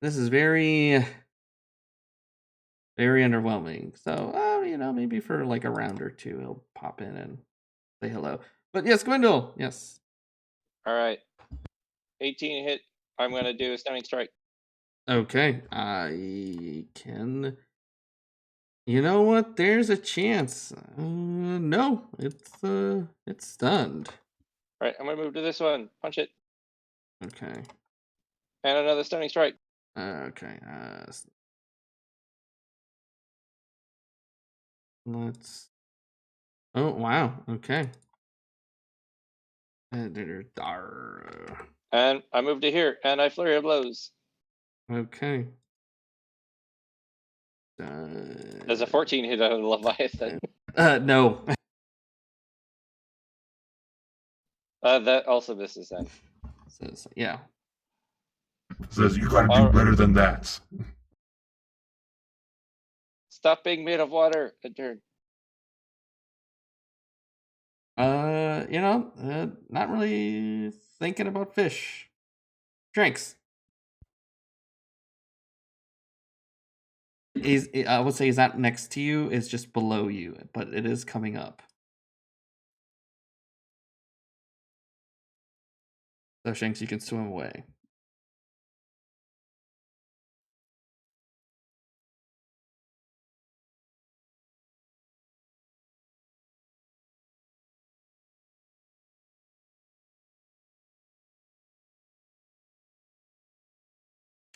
This is very, very underwhelming. So, maybe for like a round or two, he'll pop in and say hello. But yes, Gwendal, yes. All right. 18 hit. I'm going to do a stunning strike. Okay, I can. You know what? There's a chance. No, it's stunned. All right, I'm going to move to this one. Punch it. Okay. And another stunning strike. Okay. Let's. Oh wow. Okay. And I move to here, and I flurry of blows. Okay. Does a 14 hit a Leviathan? No. That also misses then. Yeah. Says you gotta do better than that. Stop being made of water. A turn. Not really thinking about fish. Drinks. I would say he's not next to you, it's just below you, but it is coming up. So Shankz, you can swim away.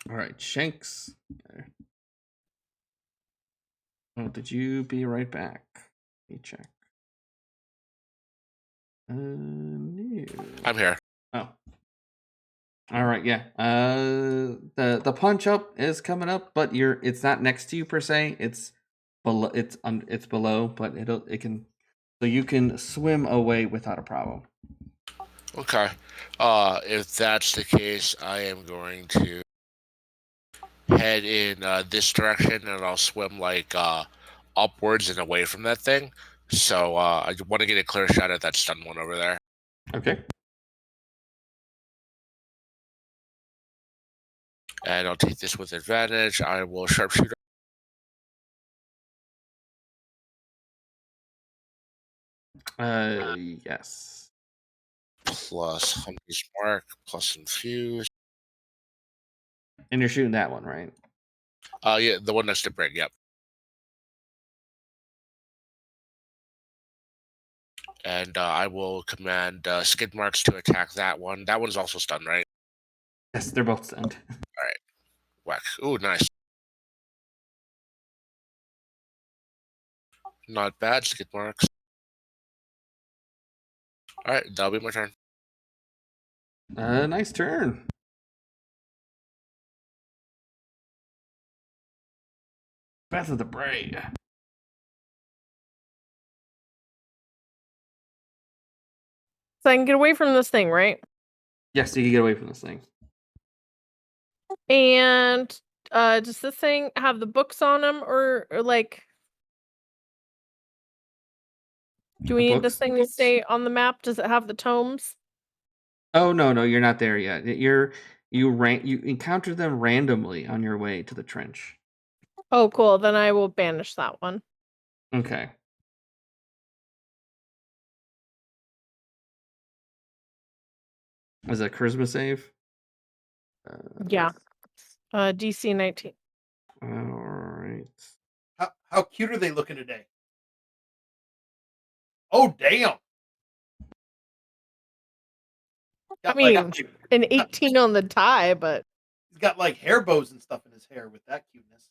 All right, Shankz. Okay. Oh, did you be right back? Let me check. No. I'm here. Oh. All right, yeah. The punch up is coming up, but it's not next to you per se. It's below. It's below, but it can. So you can swim away without a problem. Okay. If that's the case, I am going to head in this direction, and I'll swim like upwards and away from that thing. So I want to get a clear shot at that stun one over there. Okay. And I'll take this with advantage. I will sharpshoot. Yes. Plus Hunter's Mark, plus Infuse. And you're shooting that one, right? Yeah, the one next to Bray, yep. And I will command Skidmarkz to attack that one. That one's also stunned, right? Yes, they're both stunned. All right. Whack. Ooh, nice. Not bad, Skidmarkz. All right, that'll be my turn. Nice turn. Beth of the Bray. So I can get away from this thing, right? Yes, you can get away from this thing. And does this thing have the books on them, or like, do we need this thing to stay on the map? Does it have the tomes? Oh no, you're not there yet. You encounter them randomly on your way to the trench. Oh, cool. Then I will banish that one. Okay. Is that charisma save? Yeah. DC 19. All right. How cute are they looking today? Oh, damn. I mean, an 18 on the tie, but he's got like hair bows and stuff in his hair with that cuteness.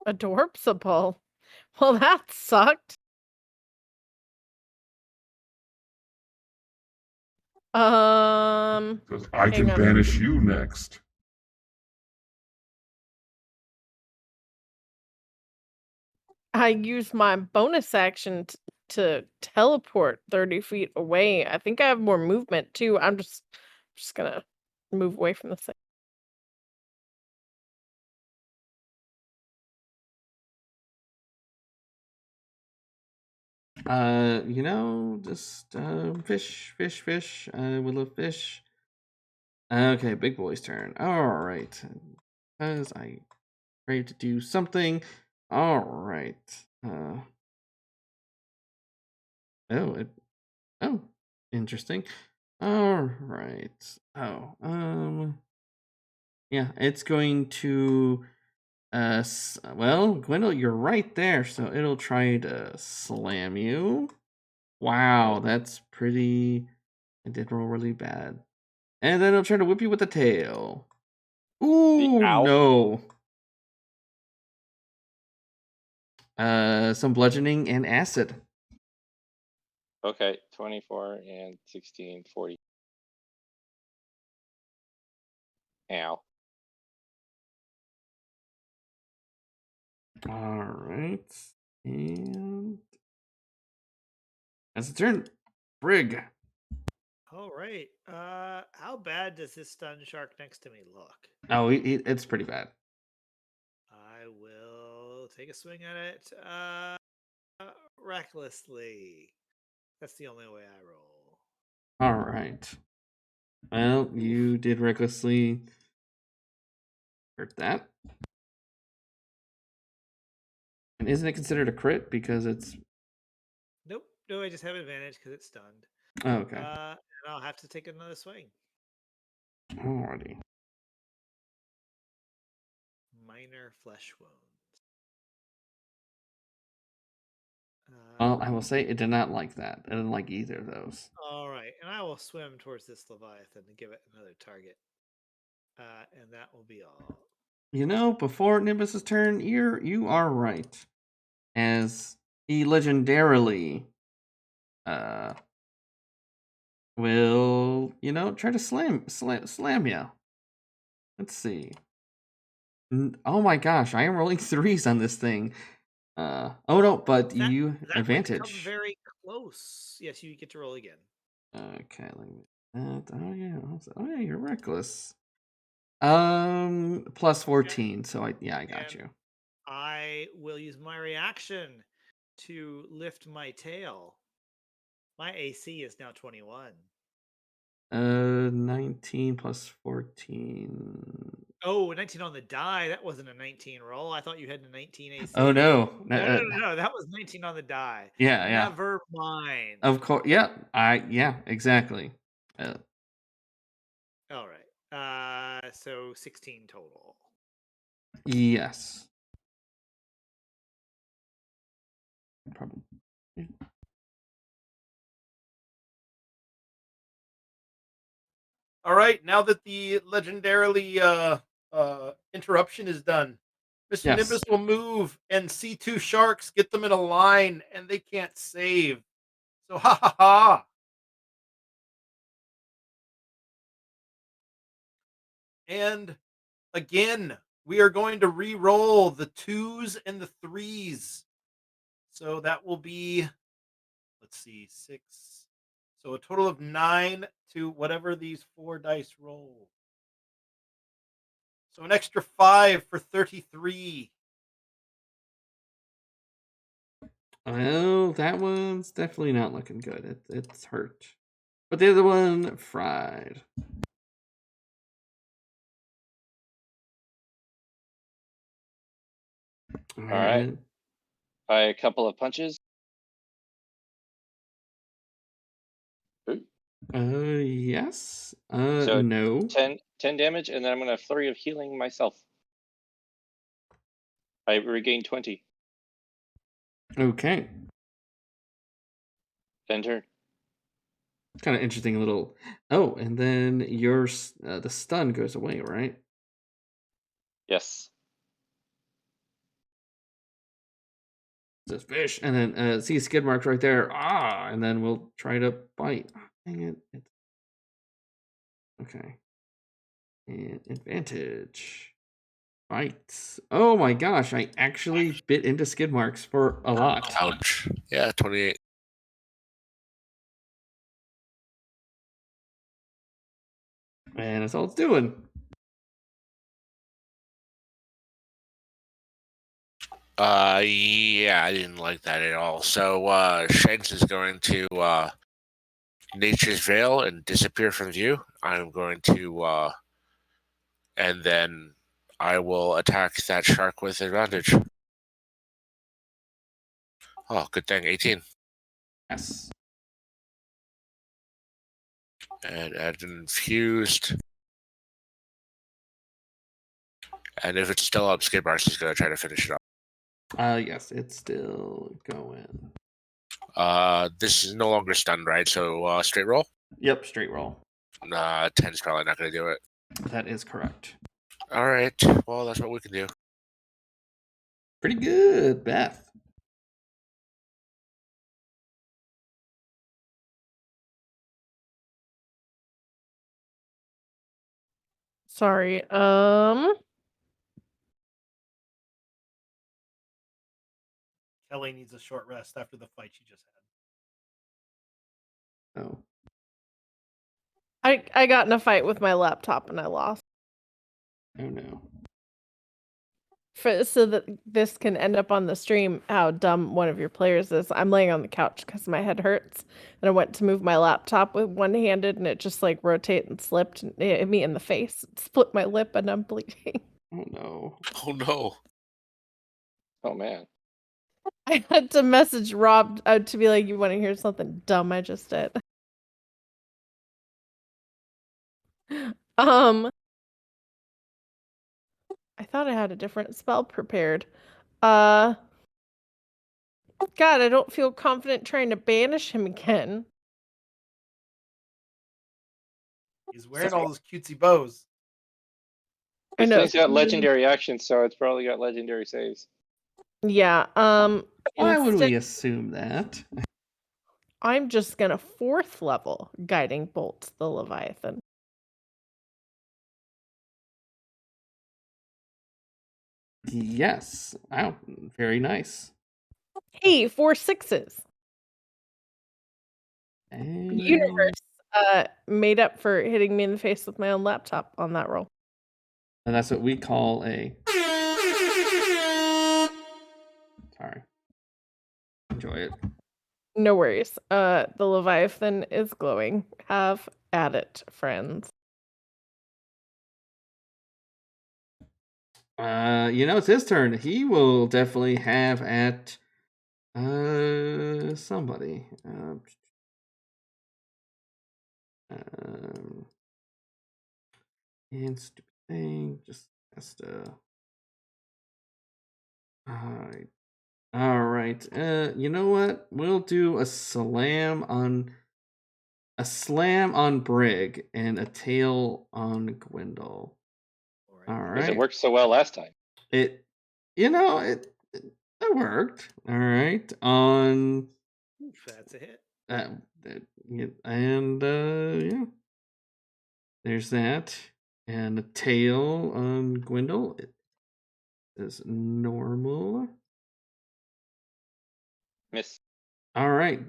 Adorpsible. Well, that sucked. Because I can banish you next. I used my bonus action to teleport 30 feet away. I think I have more movement too. I'm just gonna move away from the thing. Just fish. Willow fish. Okay, big boy's turn. All right, because I tried to do something. All right. Oh, interesting. All right. Yeah, it's going to. Well, Gwendal, you're right there, so it'll try to slam you. Wow, that's pretty. I did roll really bad. And then it'll try to whip you with the tail. Ooh, ow. no. Some bludgeoning and acid. Okay, 24 and 16, 40. Ow. All right. And that's the turn. Brig. All right. How bad does this stun shark next to me look? Oh, it's pretty bad. I will take a swing at it recklessly. That's the only way I roll. All right. Well, you did recklessly hurt that. And isn't it considered a crit because it's... Nope. No, I just have advantage because it's stunned. Oh, okay. And I'll have to take another swing. Alrighty. Minor flesh wounds. Well, I will say it did not like that. I didn't like either of those. All right, and I will swim towards this Leviathan to give it another target. And that will be all. Before Nimbus's turn, you are right. As he legendarily will, try to slam you. Let's see. Oh my gosh, I am rolling 3s on this thing. Oh no, but you that advantage. Would come very close. Yes, you get to roll again. Okay, oh yeah, you're reckless. Plus 14, so I got you. I will use my reaction to lift my tail. My AC is now 21. 19 plus 14. Oh, 19 on the die. That wasn't a 19 roll. I thought you had a 19 AC. Oh no. No. That was 19 on the die. Yeah. Never mind. Of course. Yeah. Exactly. All right. So 16 total. Yes. Probably. All right, now that the legendarily interruption is done, Mr. Yes. Nimbus will move and see two sharks, get them in a line, and they can't save. So ha ha ha. And again, we are going to re-roll the 2s and the 3s. So that will be, let's see, 6. So a total of 9 to whatever these 4 dice roll. So an extra 5 for 33. Well, that one's definitely not looking good. It's hurt. But the other one, fried. All right. By a couple of punches. Yes. So no. 10 damage, and then I'm going to flurry of healing myself. I regain 20. Okay. End turn. Kind of interesting little... Oh, and then your the stun goes away, right? Yes. Says fish, and then see Skidmarkz right there. And then we'll try to bite. Dang it. Okay. And advantage. Bites. Oh my gosh, I actually bit into Skidmarkz for a lot. Ouch. Yeah, 28. And that's all it's doing. Yeah, I didn't like that at all. So, Shankz is going to Nature's Veil and disappear from view. I'm going to, and then I will attack that shark with advantage. Oh, good thing, 18. Yes. And add infused. And if it's still up, Skidmarkz is going to try to finish it up. Yes, it's still going. This is no longer stunned, right? So, straight roll? Yep, straight roll. 10's probably not going to do it. That is correct. All right. Well, that's what we can do. Pretty good, Beth. Sorry. Kelly needs a short rest after the fight she just had. Oh. I got in a fight with my laptop and I lost. Oh no. So that this can end up on the stream, how dumb one of your players is. I'm laying on the couch because my head hurts, and I went to move my laptop with one-handed, and it just like rotated and slipped, and it hit me in the face, it split my lip, and I'm bleeding. Oh no. Oh no. Oh man. I had to message Rob to be like, "You want to hear something dumb I just did?" I thought I had a different spell prepared. God, I don't feel confident trying to banish him again. He's wearing all those cutesy bows. I This know. thing's got legendary actions, so it's probably got legendary saves. Yeah. Why would instead- we assume that? I'm just gonna 4th level Guiding Bolt the Leviathan. Yes. Wow. Very nice. Hey, 4 6s. And... Universe made up for hitting me in the face with my own laptop on that roll. And that's what we call a... Sorry. Enjoy it. No worries. The Leviathan is glowing. Have at it, friends. It's his turn. He will definitely have at somebody. And stupid thing just has to. Alright. Alright. You know what? We'll do a slam on Brig and a tail on Gwendal. Alright. Because it worked so well last time. It worked. Alright. On Oof, that's a hit. yeah. There's that. And a tail on Gwendal. It is normal. Miss. Alright.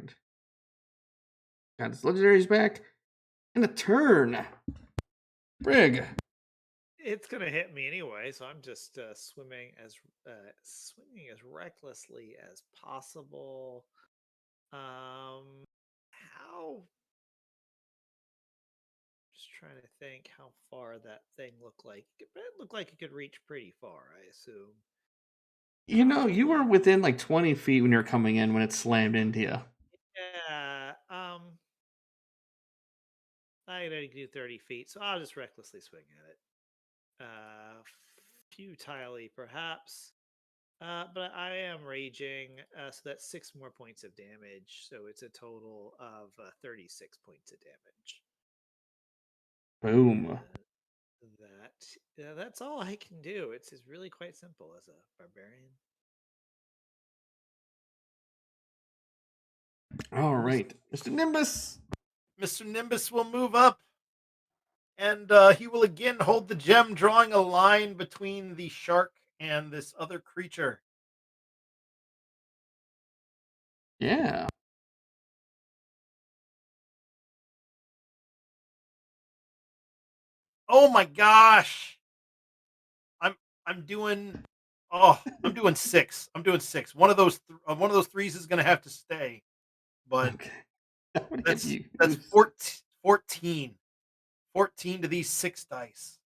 Got his legendaries back. And a turn. Brig. It's gonna hit me anyway, so I'm just swinging as recklessly as possible. How? Just trying to think how far that thing looked like. It looked like it could reach pretty far, I assume. You were within like 20 feet when you were coming in when it slammed into you. Yeah. I gotta do 30 feet, so I'll just recklessly swing at it. Futilely, perhaps. But I am raging, so that's 6 more points of damage. So it's a total of 36 points of damage. Boom. That's all I can do. It's really quite simple as a barbarian. All right, Mr. Nimbus. Mr. Nimbus will move up, and he will again hold the gem, drawing a line between the shark and this other creature. Yeah. Oh my gosh! I'm doing Oh, I'm doing 6. I'm doing 6. One of those 3s is gonna have to stay. But Okay. I'm gonna that's give you. that's 14. 14 to these 6 dice.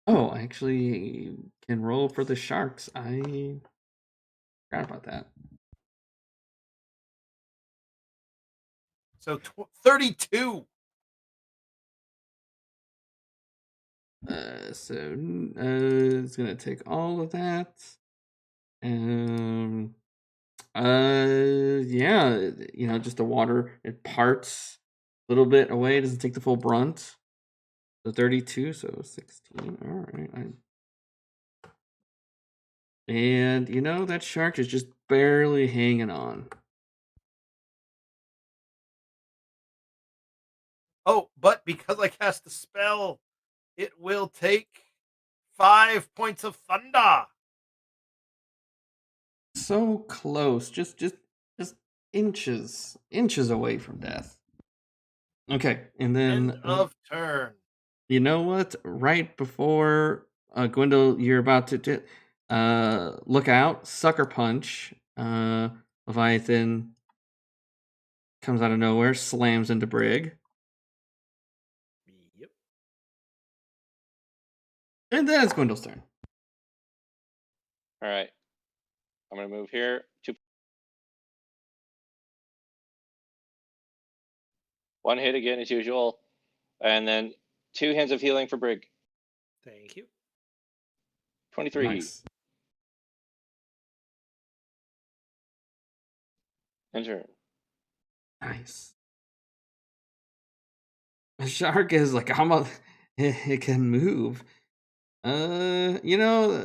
Oh, I actually can roll for the sharks. I forgot about that. So 32. So it's gonna take all of that. Yeah, just the water, it parts a little bit away. It doesn't take the full brunt. So 32, so 16. All right. And that shark is just barely hanging on. Oh, but because I cast the spell, it will take 5 points of thunder. So close, just inches away from death. Okay, and then End of turn. you know what? Right before Gwendal, you're about to look out. Sucker punch. Leviathan comes out of nowhere, slams into Brig, Yep. and then it's Gwendal's turn. All right. I'm going to move here. 1 hit again as usual. And then 2 hands of healing for Brig. Thank you. 23. Nice. And turn. Nice. The shark is like, it can move.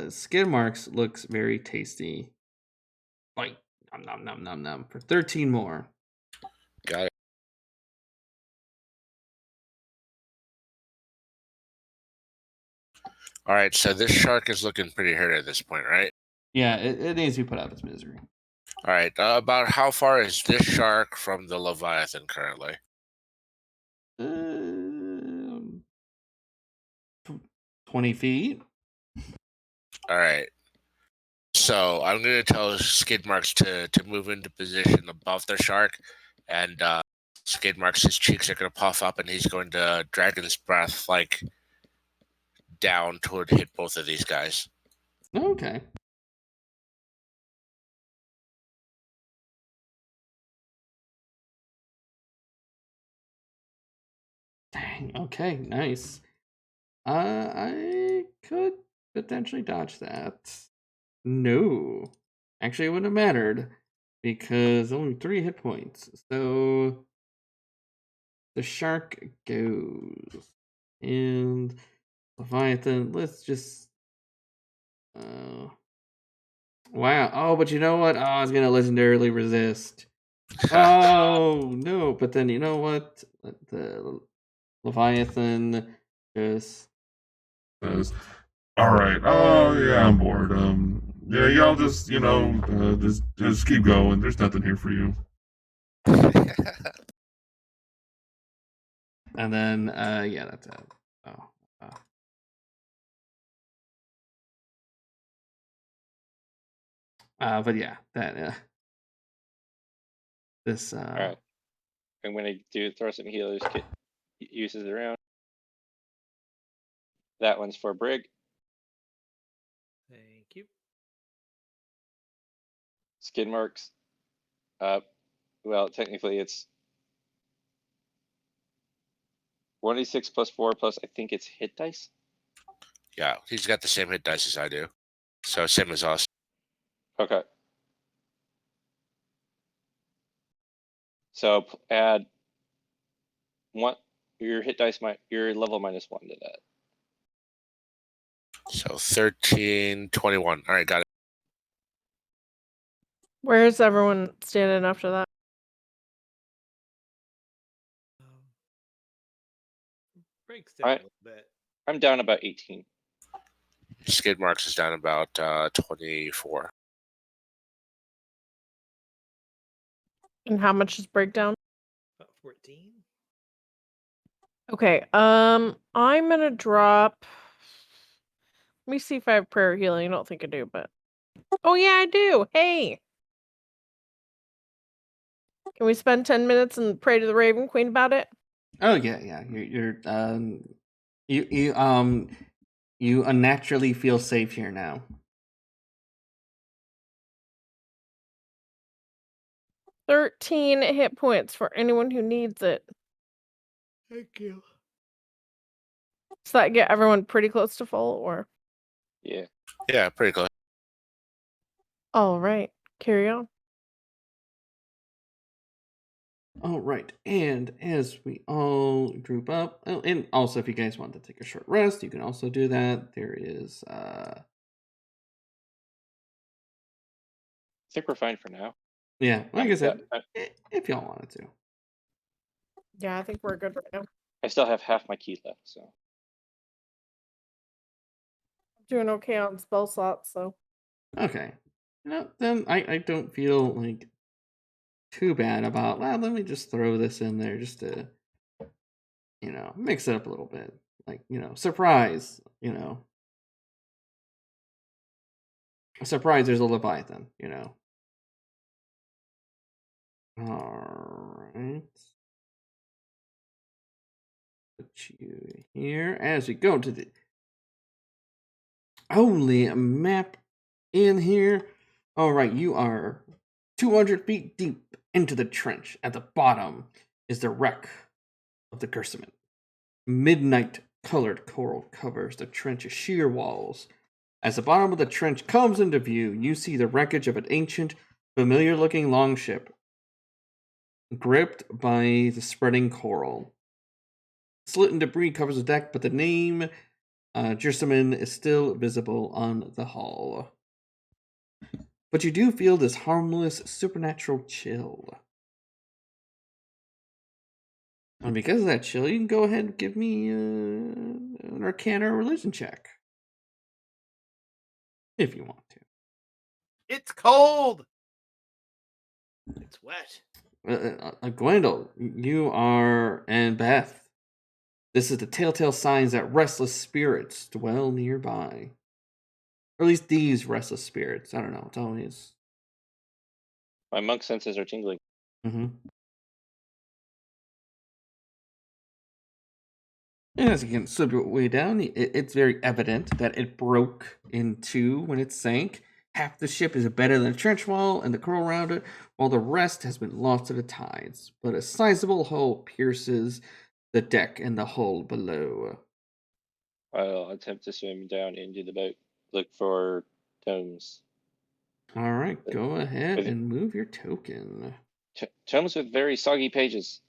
Skidmarkz looks very tasty. Like, nom for 13 more. Got it. All right, so this shark is looking pretty hurt at this point, right? Yeah, it needs to be put out of its misery. All right, about how far is this shark from the Leviathan currently? 20 feet. All right. So I'm going to tell Skidmarkz to move into position above the shark, and Skidmarkz' cheeks are going to puff up, and he's going to Dragon's Breath, like, down to hit both of these guys. Okay. Dang, okay, nice. I could potentially dodge that. No. Actually, it wouldn't have mattered because only 3 hit points. So the shark goes. And Leviathan, let's just wow. Oh, but you know what? Oh, I was gonna legendarily resist. Oh no, but then you know what? The Leviathan just Says, all right. Oh yeah, I'm bored. Yeah, y'all just just keep going. There's nothing here for you. and then yeah, that's it. But yeah, that this All right. I'm going to throw some healers. Uses around. That one's for Brig. Thank you. Skidmarkz. Well, technically it's 1d6 plus 4 plus, I think it's hit dice. Yeah, he's got the same hit dice as I do. So same as us. Okay. So add 1, your hit dice, your level -1 to that. So 13, 21. All right, got it. Where's everyone standing after that? Breaks down Alright. a little bit. I'm down about 18. Skidmarkz is down about 24. And how much is breakdown? About 14. Okay, I'm gonna drop Let me see if I have prayer healing. I don't think I do, but oh yeah, I do. Hey, can we spend 10 minutes and pray to the Raven Queen about it? Oh yeah, yeah. You unnaturally feel safe here now. 13 hit points for anyone who needs it. Thank you. Does that get everyone pretty close to full, or? Yeah. Yeah, pretty close. All right, carry on. All right, and as we all group up, oh, and also if you guys want to take a short rest, you can also do that. There is, I think we're fine for now. yeah, like I said, I if y'all wanted to. Yeah, I think we're good right now. still have half my key left, so. Doing okay on spell slots, so. Okay, then I don't feel like too bad about. Well, let me just throw this in there just to, mix it up a little bit. Like, surprise. A surprise. There's a Leviathan. All right. Put you here as we go to the only map in here. All right, you are 200 feet deep into the trench. At the bottom is the wreck of the Gersement. Midnight colored coral covers the trench's sheer walls. As the bottom of the trench comes into view, you see the wreckage of an ancient, familiar-looking longship gripped by the spreading coral. Slit and debris covers the deck, but the name Gersement is still visible on the hull. But you do feel this harmless, supernatural chill. And because of that chill, you can go ahead and give me an Arcana or Religion check. If you want to. It's cold. It's wet. Gwendal, you are, and Beth. This is the telltale signs that restless spirits dwell nearby. Or at least these restless spirits. I don't know. It's always. My monk senses are tingling. Mm-hmm. And as you can slip your way down, it's very evident that it broke in two when it sank. Half the ship is better than the trench wall and the coral around it, while the rest has been lost to the tides. But a sizable hole pierces the deck and the hull below. I'll attempt to swim down into the boat, look for tomes. All right, go ahead and move your token. Tomes with very soggy pages.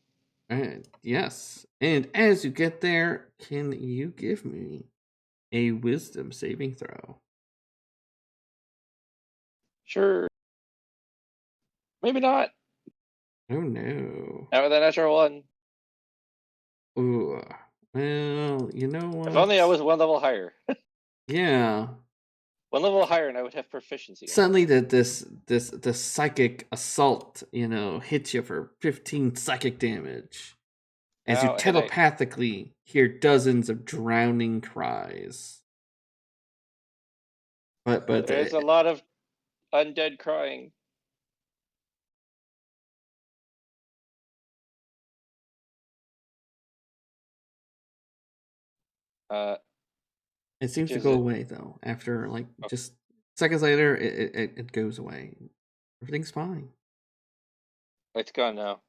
Yes, and as you get there, can you give me a wisdom saving throw? Sure. Maybe not. Oh no. Not with a natural one. Ooh. Well, you know what? If only I was one level higher. Yeah. One level higher and I would have proficiency. Suddenly the psychic assault, hits you for 15 psychic damage. As you telepathically hear dozens of drowning cries. But there's a lot of undead crying. It seems to go away though. After just seconds later, it goes away. Everything's fine. It's gone now.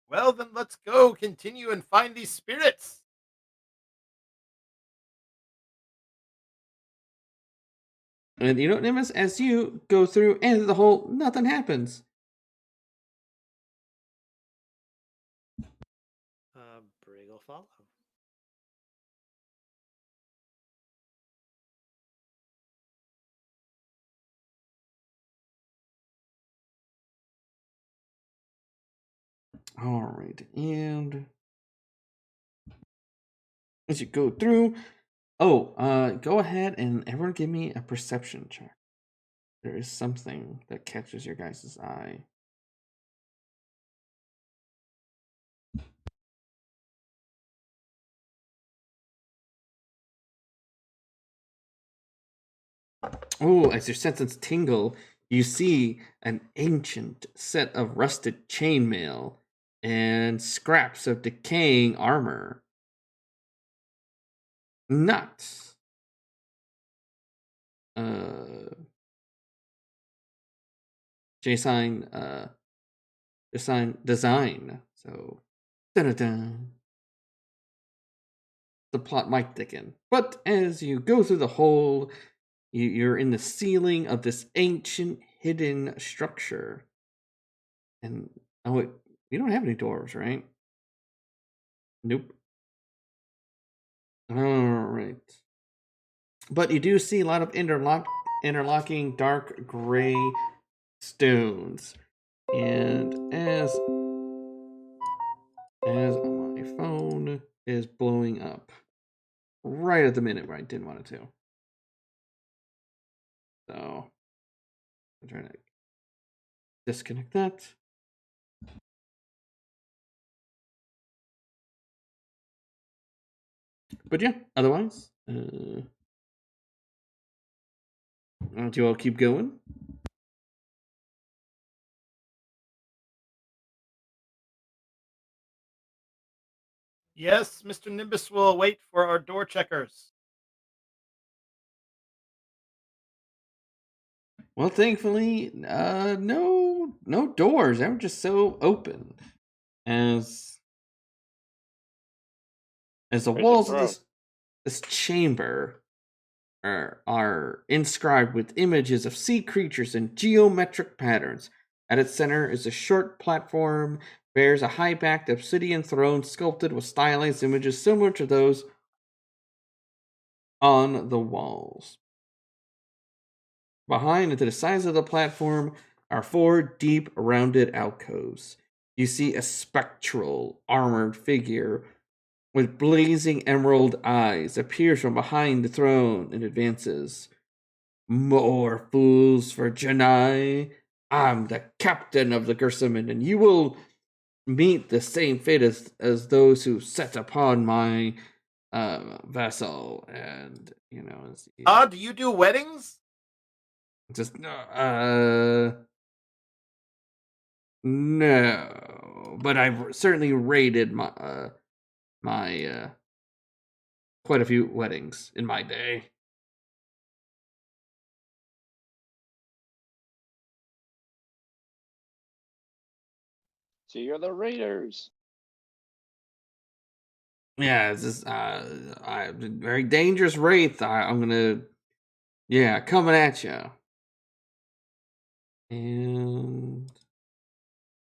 Well, then let's go continue and find these spirits. And Nimbus, as you go through and the hole, nothing happens. Bray will follow. All right, and as you go through, go ahead and everyone give me a perception check. There is something that catches your guys' eye. Oh, as your senses tingle, you see an ancient set of rusted chainmail and scraps of decaying armor. Not design. So dun-dun-dun. The plot might thicken. But as you go through the hole, you're in the ceiling of this ancient hidden structure. And oh wait, you don't have any doors, right? Nope. Alright. But you do see a lot of interlocking dark gray stones. And as my phone is blowing up right at the minute where I didn't want it to. So I'm trying to disconnect that. But yeah, otherwise, do you all keep going? Yes, Mr. Nimbus will wait for our door checkers. Well, thankfully, no doors. They were just so open. As the Where's walls the of this chamber are inscribed with images of sea creatures and geometric patterns. At its center is a short platform, bears a high-backed obsidian throne sculpted with stylized images similar to those on the walls. Behind and to the sides of the platform are 4 deep, rounded alcoves. You see a spectral, armored figure with blazing emerald eyes appears from behind the throne and advances. More fools for Janai. I'm the captain of the Gersamin, and you will meet the same fate as those who set upon my vessel. And Do you do weddings? just no, but I've certainly raided my quite a few weddings in my day. So you're the Raiders. Yeah, it's just very dangerous wraith. I'm gonna coming at you. And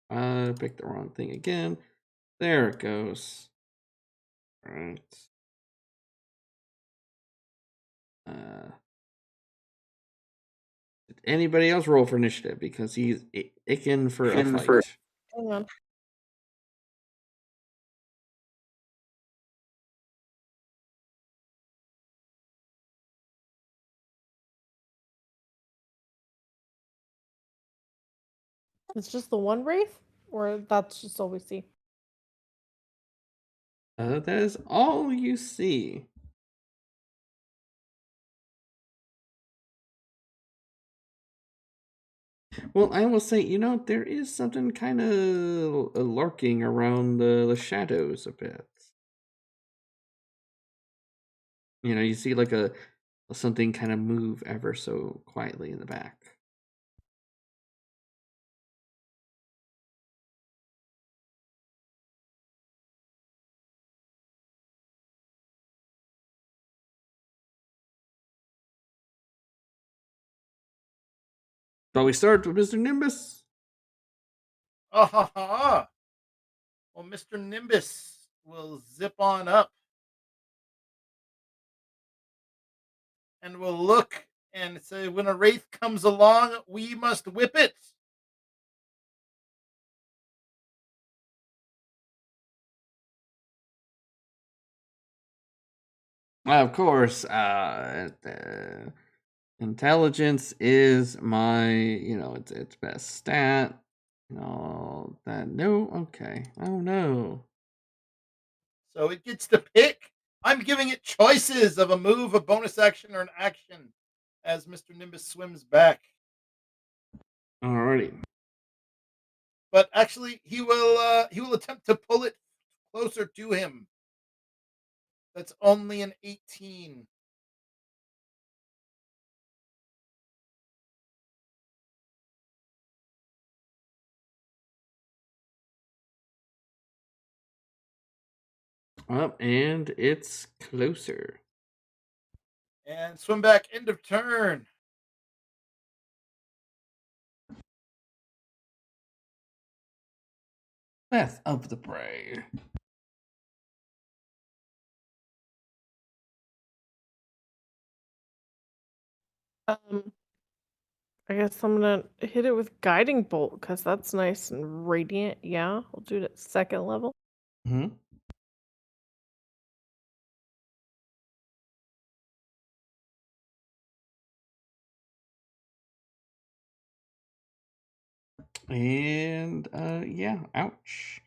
I picked the wrong thing again. There it goes. All right. Did anybody else roll for initiative? Because he's icking for a fight. Hang on. It's just the one wraith, or that's just all we see? That is all you see. Well, I will say, there is something kind of lurking around the shadows a bit. You see like something kind of move ever so quietly in the back. But we start with Mr. Nimbus. Well, Mr. Nimbus will zip on up and will look and say, when a wraith comes along, we must whip it. Of course, intelligence is my, its best stat. That no, okay. Oh no. So it gets to pick. I'm giving it choices of a move, a bonus action, or an action. as Mr. Nimbus swims back. Alrighty. But actually, he will attempt to pull it closer to him. That's only an 18. Up, and it's closer. And swim back, end of turn. Beth of the Bray. I guess I'm gonna hit it with Guiding Bolt because that's nice and radiant. Yeah, I'll do it at 2nd level. Hmm. And yeah, ouch.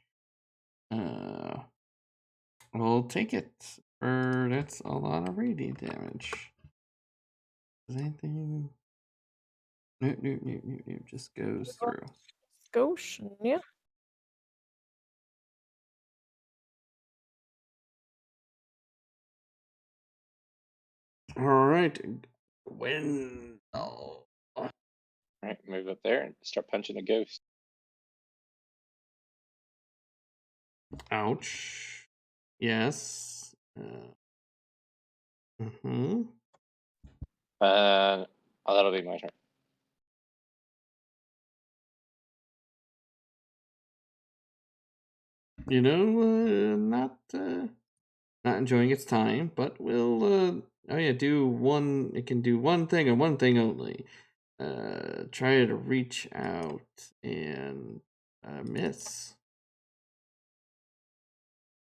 We'll take it. That's a lot of radiant damage. Is anything? Nope, just goes through. Skosh, yeah. Alright. Gwendal. All right, move up there and start punching a ghost. Ouch. Yes. Mm-hmm. That'll be my turn. You know, not enjoying its time, but will do one. It can do one thing and one thing only. Try to reach out and miss.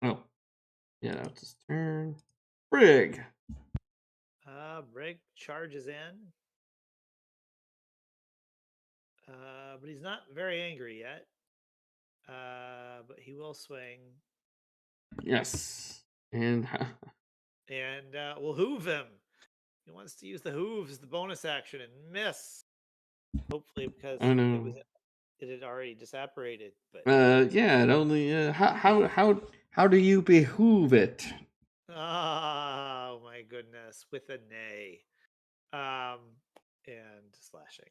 Oh, yeah, that's his turn. Brig. Brig charges in. But he's not very angry yet. But he will swing. Yes, and And we'll hoove him. He wants to use the hooves as the bonus action and miss. Hopefully, because oh no. it had already disapparated. But yeah, it only how do you behoove it? oh my goodness, with a nay. And slashing.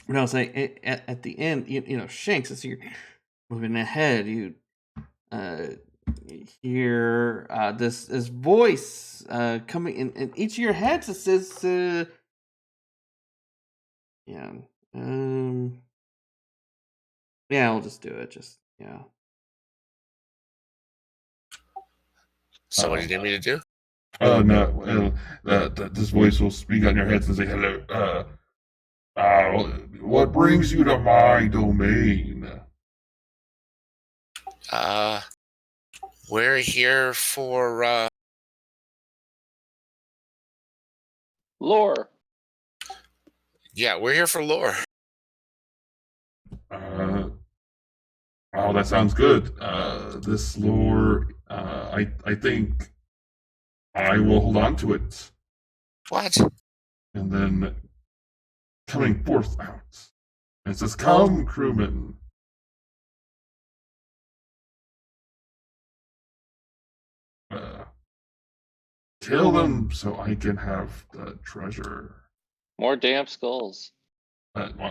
No, say at the end, you know, Shankz, as you're moving ahead, you hear this voice coming in each of your heads. It says, yeah, yeah, I'll just do it. Just yeah. So what do you need me to do? No. This voice will speak on your heads and say, "Hello. What brings you to my domain?" We're here for Lore. Yeah, we're here for lore. Oh, that sounds good. This lore, I think I will hold on to it. What? And then coming forth out. And it says, "Come, crewmen." Kill them so I can have the treasure. More damp skulls.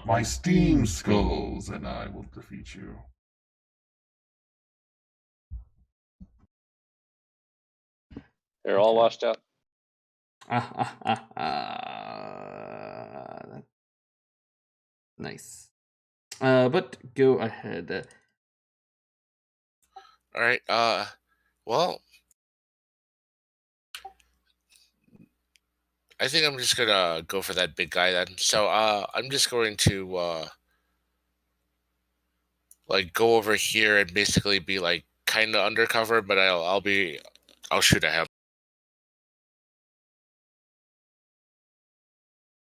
My steam skulls, and I will defeat you. They're all washed out. Nice. But go ahead. All right. Well, I think I'm just gonna go for that big guy then. So, I'm just going to like go over here and basically be like kind of undercover, but I'll shoot at him.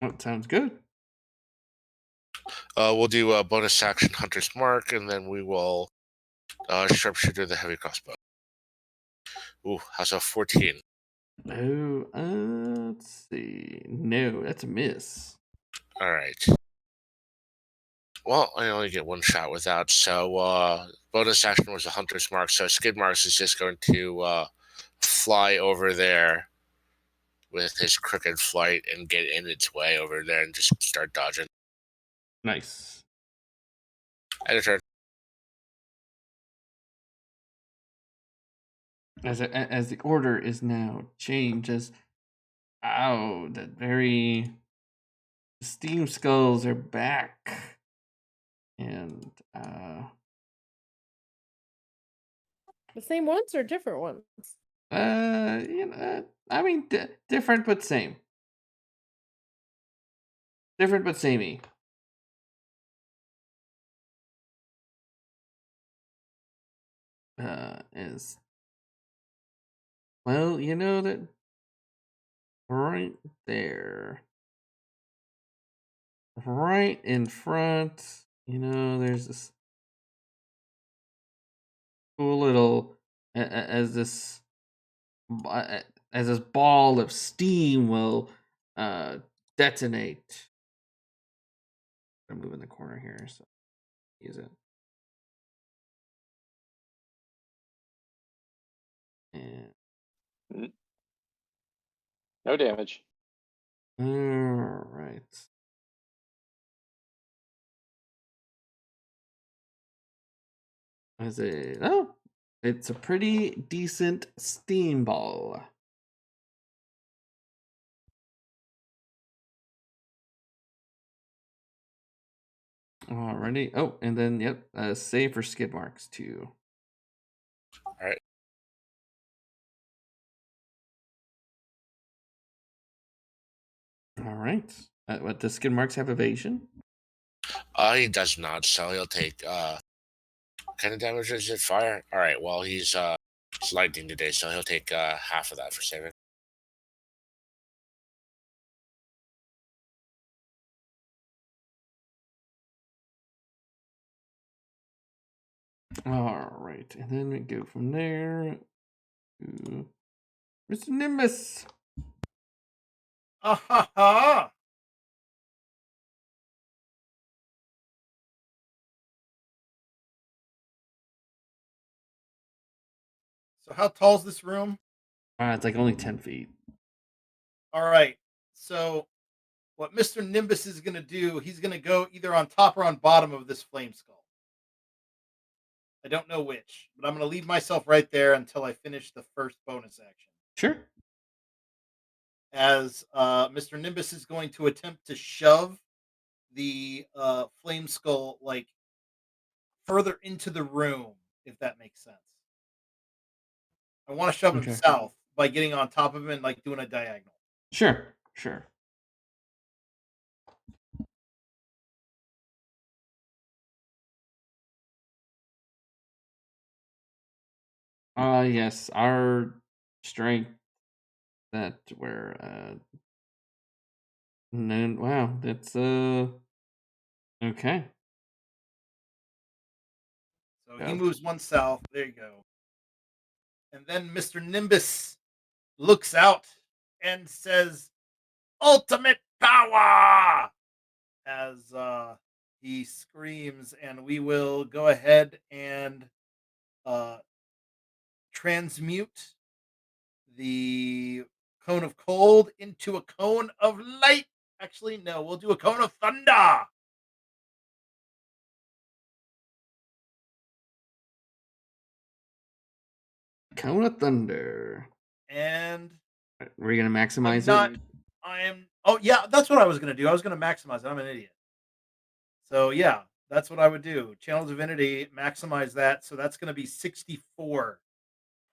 That sounds good. We'll do a bonus action Hunter's Mark, and then we will sharpshooter the heavy crossbow. Ooh, how's a 14? Oh, let's see. No, that's a miss. All right. Well, I only get one shot with that, so bonus action was a hunter's mark, so Skidmarkz is just going to fly over there with his crooked flight and get in its way over there and just start dodging. Nice. End of turn. As the order is now changed, as that very steam skulls are back, and The same ones or different ones? I mean, different but same. Different but samey. Is well, you know that right there, right in front. You know, there's this cool little as this ball of steam will detonate. I'm moving the corner here, so use it. And No damage. all right. It's a pretty decent steam ball. Alrighty. Oh, and then yep, save for Skidmarkz too. All right. All right. What does Skidmarkz have evasion? He does not, so he'll take what kind of damage is it? Fire? All right. Well, he's it's lightning today, so he'll take half of that for saving. All right, and then we go from there to Mr. Nimbus. Ah ha ha! So how tall is this room? It's like only 10 feet. All right. So what Mr. Nimbus is going to do, he's going to go either on top or on bottom of this flame skull. I don't know which, but I'm going to leave myself right there until I finish the first bonus action. Sure. As Mr. Nimbus is going to attempt to shove the flame skull like further into the room, if that makes sense. I want to shove him Okay. south by getting on top of him and like doing a diagonal. Sure. Yes, our strength that we're no, wow, that's okay. So Yeah. he moves one south. There you go. And then Mr. Nimbus looks out and says, "Ultimate power!" As he screams, and we will go ahead and transmute the cone of cold into a cone of light. Actually, no, we'll do a cone of thunder. Cone of Thunder. And We're gonna maximize not, it. I am. Oh yeah, that's what I was gonna do. I was gonna maximize it. I'm an idiot. So yeah, that's what I would do. Channel Divinity, maximize that. So that's gonna be 64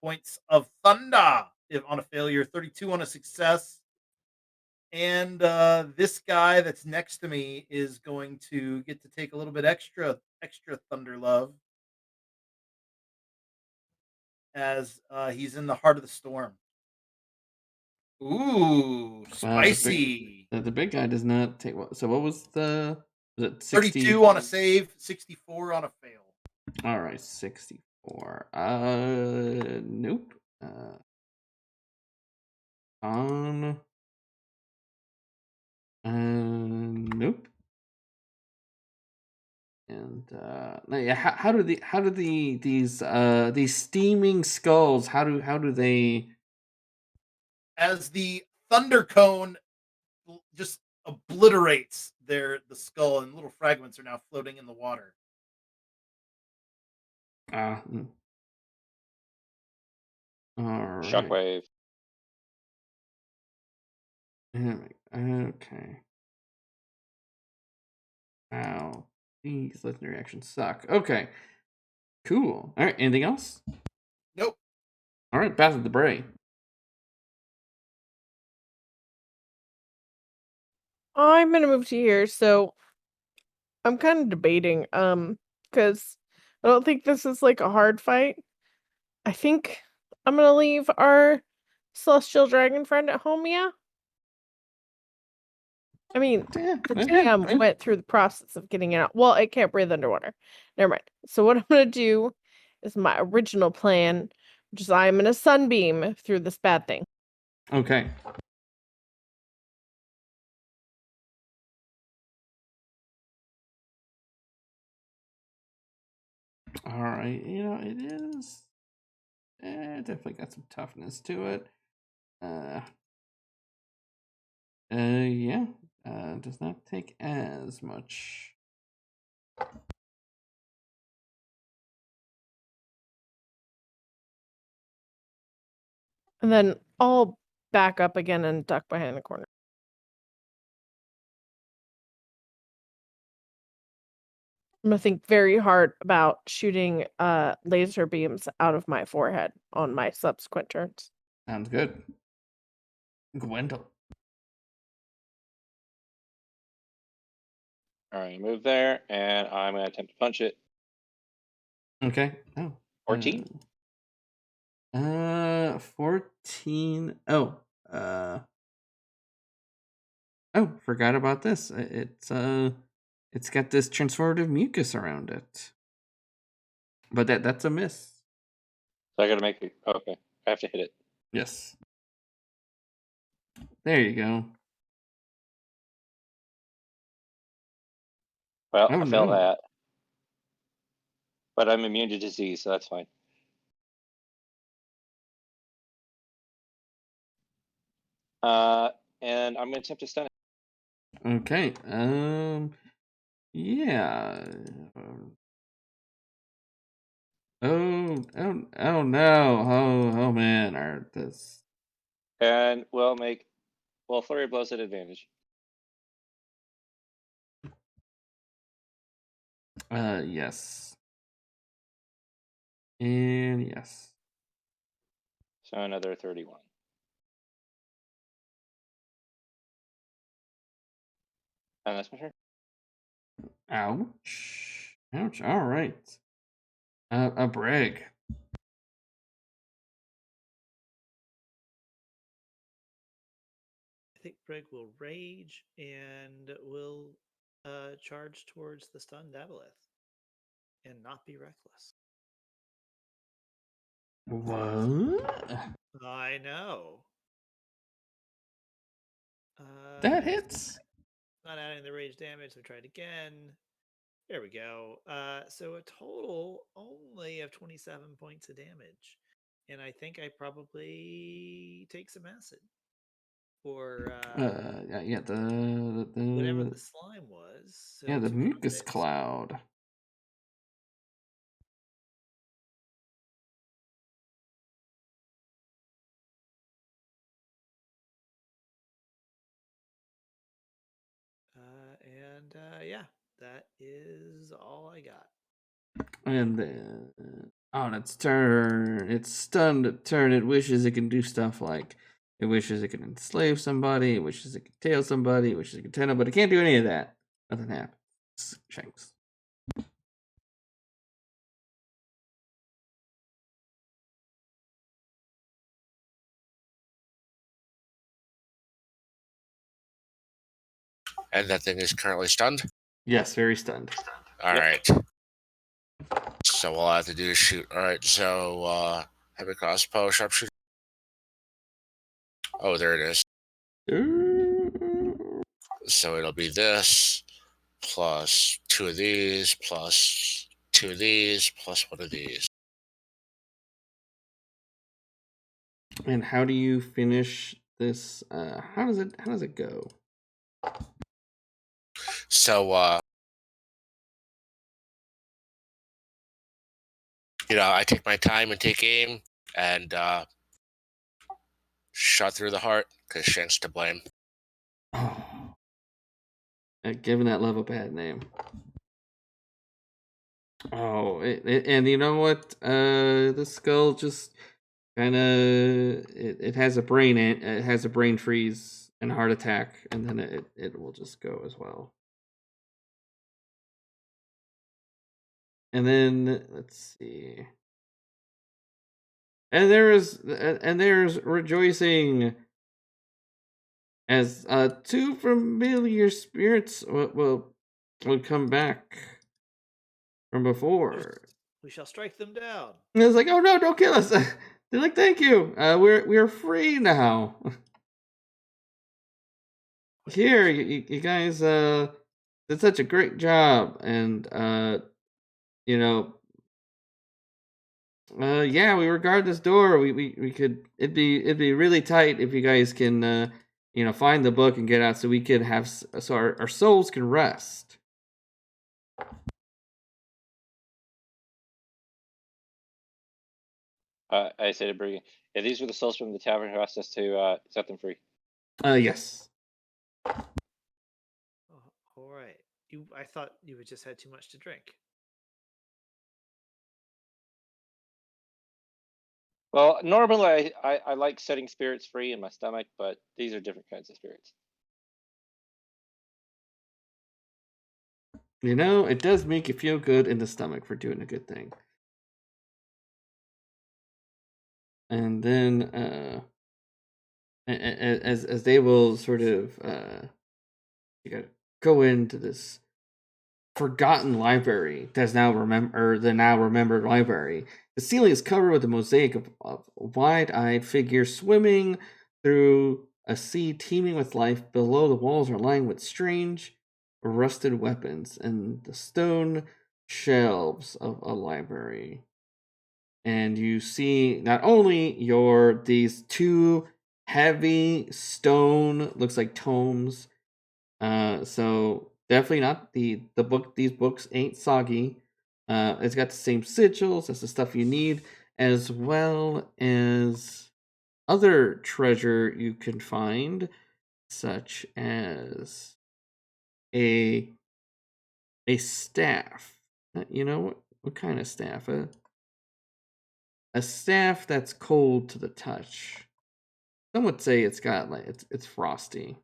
points of thunder if on a failure, 32 on a success. And this guy that's next to me is going to get to take a little bit extra thunder love as he's in the heart of the storm. Ooh, Wow, spicy. the big guy does not take what? So what was it 60? 32 on a save, 64 on a fail. All right, 64. Nope. on. Nope. And yeah, how do these steaming skulls, how do they? As the thunder cone just obliterates the skull, and little fragments are now floating in the water. All right. Shockwave. Okay. Wow. These legendary actions suck. Okay. Cool. All right. Anything else? Nope. All right. Beth of the Bray. I'm gonna move to here, so I'm kind of debating, because I don't think this is like a hard fight. I think I'm gonna leave our celestial dragon friend at home. Yeah. I mean, the TM went through the process of getting it out. Well, it can't breathe underwater. Never mind. So what I'm gonna do is my original plan, which is I'm gonna sunbeam through this bad thing. Okay. All right. You know, it is. Definitely got some toughness to it. Yeah. Does not take as much. And then I'll back up again and duck behind the corner. I'm gonna think very hard about shooting laser beams out of my forehead on my subsequent turns. Sounds good. Gwendal. All right, move there, and I'm gonna attempt to punch it. Okay. Oh. 14. 14. Oh. Oh, forgot about this. It's got this transformative mucus around it. But that's a miss. So I gotta make it. Okay, I have to hit it. Yes. There you go. Well, Oh, I failed no. that. But I'm immune to disease, so that's fine. And I'm gonna attempt to stun it. Okay. Yeah. Oh no. Oh man. This. And we'll make flurry of blows at advantage. Yes. And yes. So another 31. And that's my turn. Ouch. Ouch. All right. A Brig. I think Brig will rage and will charge towards the stunned Aboleth and not be reckless. What? I know. That hits. Not adding the rage damage, so try it again. There we go. So a total only of 27 points of damage. And I think I probably take some acid. Or Yeah, whatever the slime was. So yeah, the 2d6. mucus cloud. Yeah, that is all I got. And then on its turn, it's stunned turn. It wishes it can do stuff like it wishes it can enslave somebody, it wishes it could tail somebody, it wishes it could tend them, but it can't do any of that. Nothing happens. Shankz. And that thing is currently stunned. Yes, very stunned. All right. So all I have to do is shoot. All right. So heavy crossbow, sharpshooter. Oh, there it is. So it'll be this plus 2 of these plus 2 of these plus 1 of these. And how do you finish this? How does it go? So I take my time and take aim and shot through the heart because Shankz to blame. Oh, giving that love a bad name. Oh, and you know what? The skull just kind of it has a brain freeze and heart attack, and then it will just go as well. And then let's see. And there's rejoicing as 2 familiar spirits will come back from before. We shall strike them down. And it's like, oh no, don't kill us. They're like, thank you. We're free now. Here, you guys did such a great job, and yeah, we regard this door. We could it'd be really tight if you guys can find the book and get out, so we could have so our souls can rest. I say to Brygaeon, yeah, these were the souls from the tavern who asked us to set them free. Yes. Oh, all right. I thought you had just had too much to drink. Well, normally I like setting spirits free in my stomach, but these are different kinds of spirits. It does make you feel good in the stomach for doing a good thing. And then, as they will sort of, you gotta go into this forgotten library that's now the now remembered library. The ceiling is covered with a mosaic of wide-eyed figures swimming through a sea teeming with life. Below, the walls are lined with strange, rusted weapons and the stone shelves of a library. And you see not only these 2 heavy stone, looks like tomes. So definitely not the book. These books ain't soggy. It's got the same sigils. That's the stuff you need, as well as other treasure you can find, such as a staff. What kind of staff? A staff that's cold to the touch. Some would say it's got it's frosty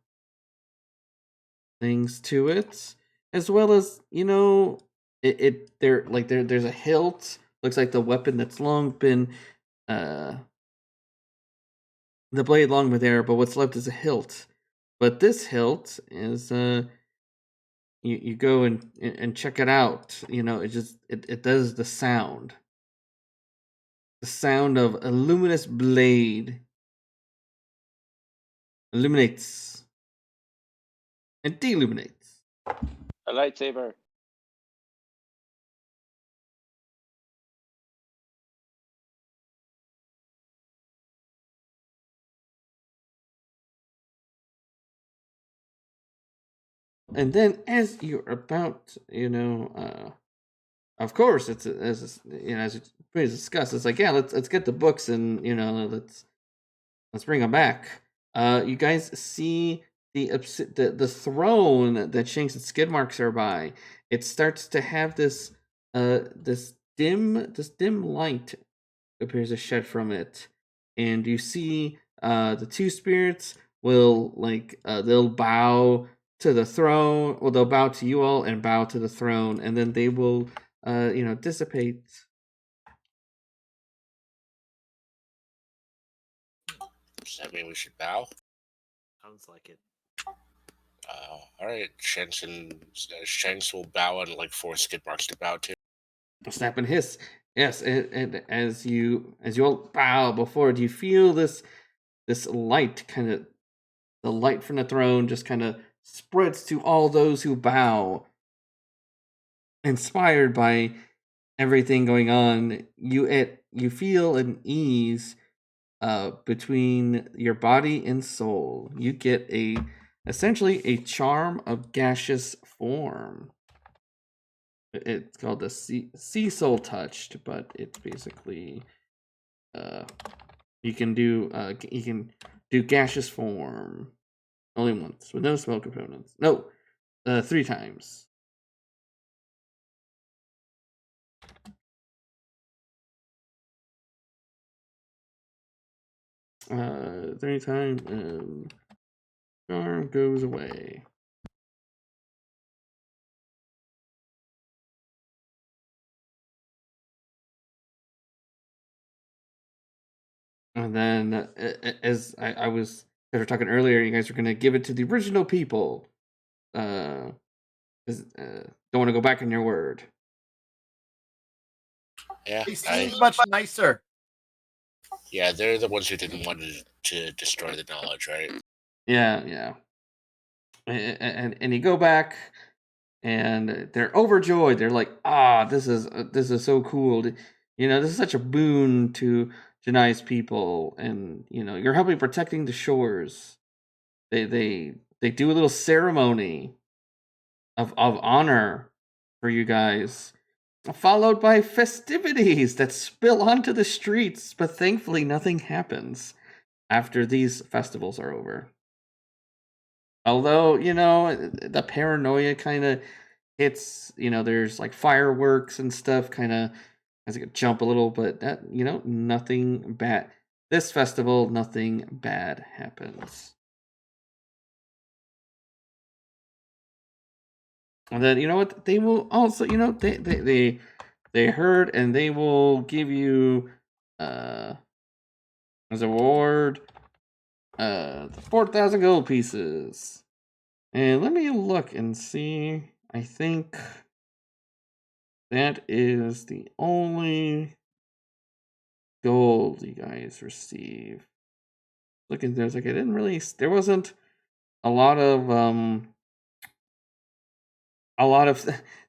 things to it, as well as there's a hilt. Looks like the weapon that's long been the blade long been there, but what's left is a hilt. But this hilt is you go and check it out. It does the sound. The sound of a luminous blade illuminates and deluminates. A lightsaber. And then, as you're about, of course, it's as we discussed, it's like, yeah, let's get the books and let's bring them back. You guys see the throne that Shankz and Skidmarkz are by. It starts to have this dim light appears to shed from it, and you see the 2 spirits will they'll bow to the throne. Well, they'll bow to you all and bow to the throne, and then they will dissipate. Does that mean we should bow? Sounds like it. All right, Shankz will bow and force Skidmarkz to bow too. Snap and hiss. Yes, and as you all bow before it, you feel this this light the light from the throne just kind of spreads to all those who bow. Inspired by everything going on, you feel an ease between your body and soul. You get essentially a charm of gaseous form. It's called the sea soul touched, but it's basically you can do gaseous form only once with no spell components. No, 3 times. 3 times and charm goes away. And then, as I was, we were talking earlier, you guys are going to give it to the original people. Don't want to go back on your word. Yeah, They seemed much nicer. yeah, they're the ones who didn't want to destroy the knowledge, right? Yeah. And you go back, and they're overjoyed. They're like, this is so cool. You know, this is such a boon to Janai's people, and you know, you're helping protecting the shores. They do a little ceremony of honor for you guys, followed by festivities that spill onto the streets, but thankfully nothing happens after these festivals are over. Although, you know, the paranoia kind of hits, you know, there's like fireworks and stuff kind of as it jump a little, but that, you know, nothing bad. This festival, nothing bad happens. And then, you know what, they will also, you know, they heard, and they will give you as a reward 4,000 gold pieces. And let me look and see. I think that is the only gold you guys receive. Looking, there's like, there wasn't a lot of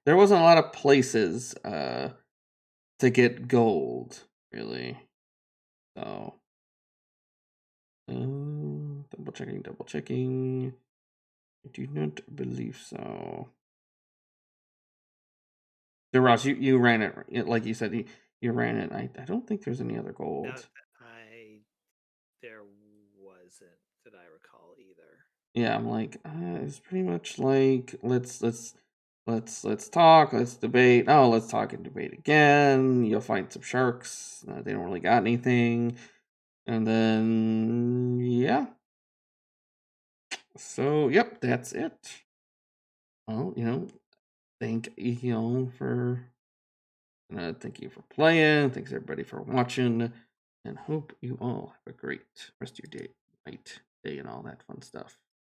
there wasn't a lot of places to get gold, really. So double checking. I do not believe so. So Ross, you ran it like you said. You ran it. I don't think there's any other gold. No, there wasn't that I recall either. Yeah, I'm like, it's pretty much like let's talk, let's debate. Oh, let's talk and debate again. You'll find some sharks. They don't really got anything, and then yeah. So yep, that's it. Well, you know, thank you for playing. Thanks everybody for watching, and hope you all have a great rest of your day, night, day, and all that fun stuff.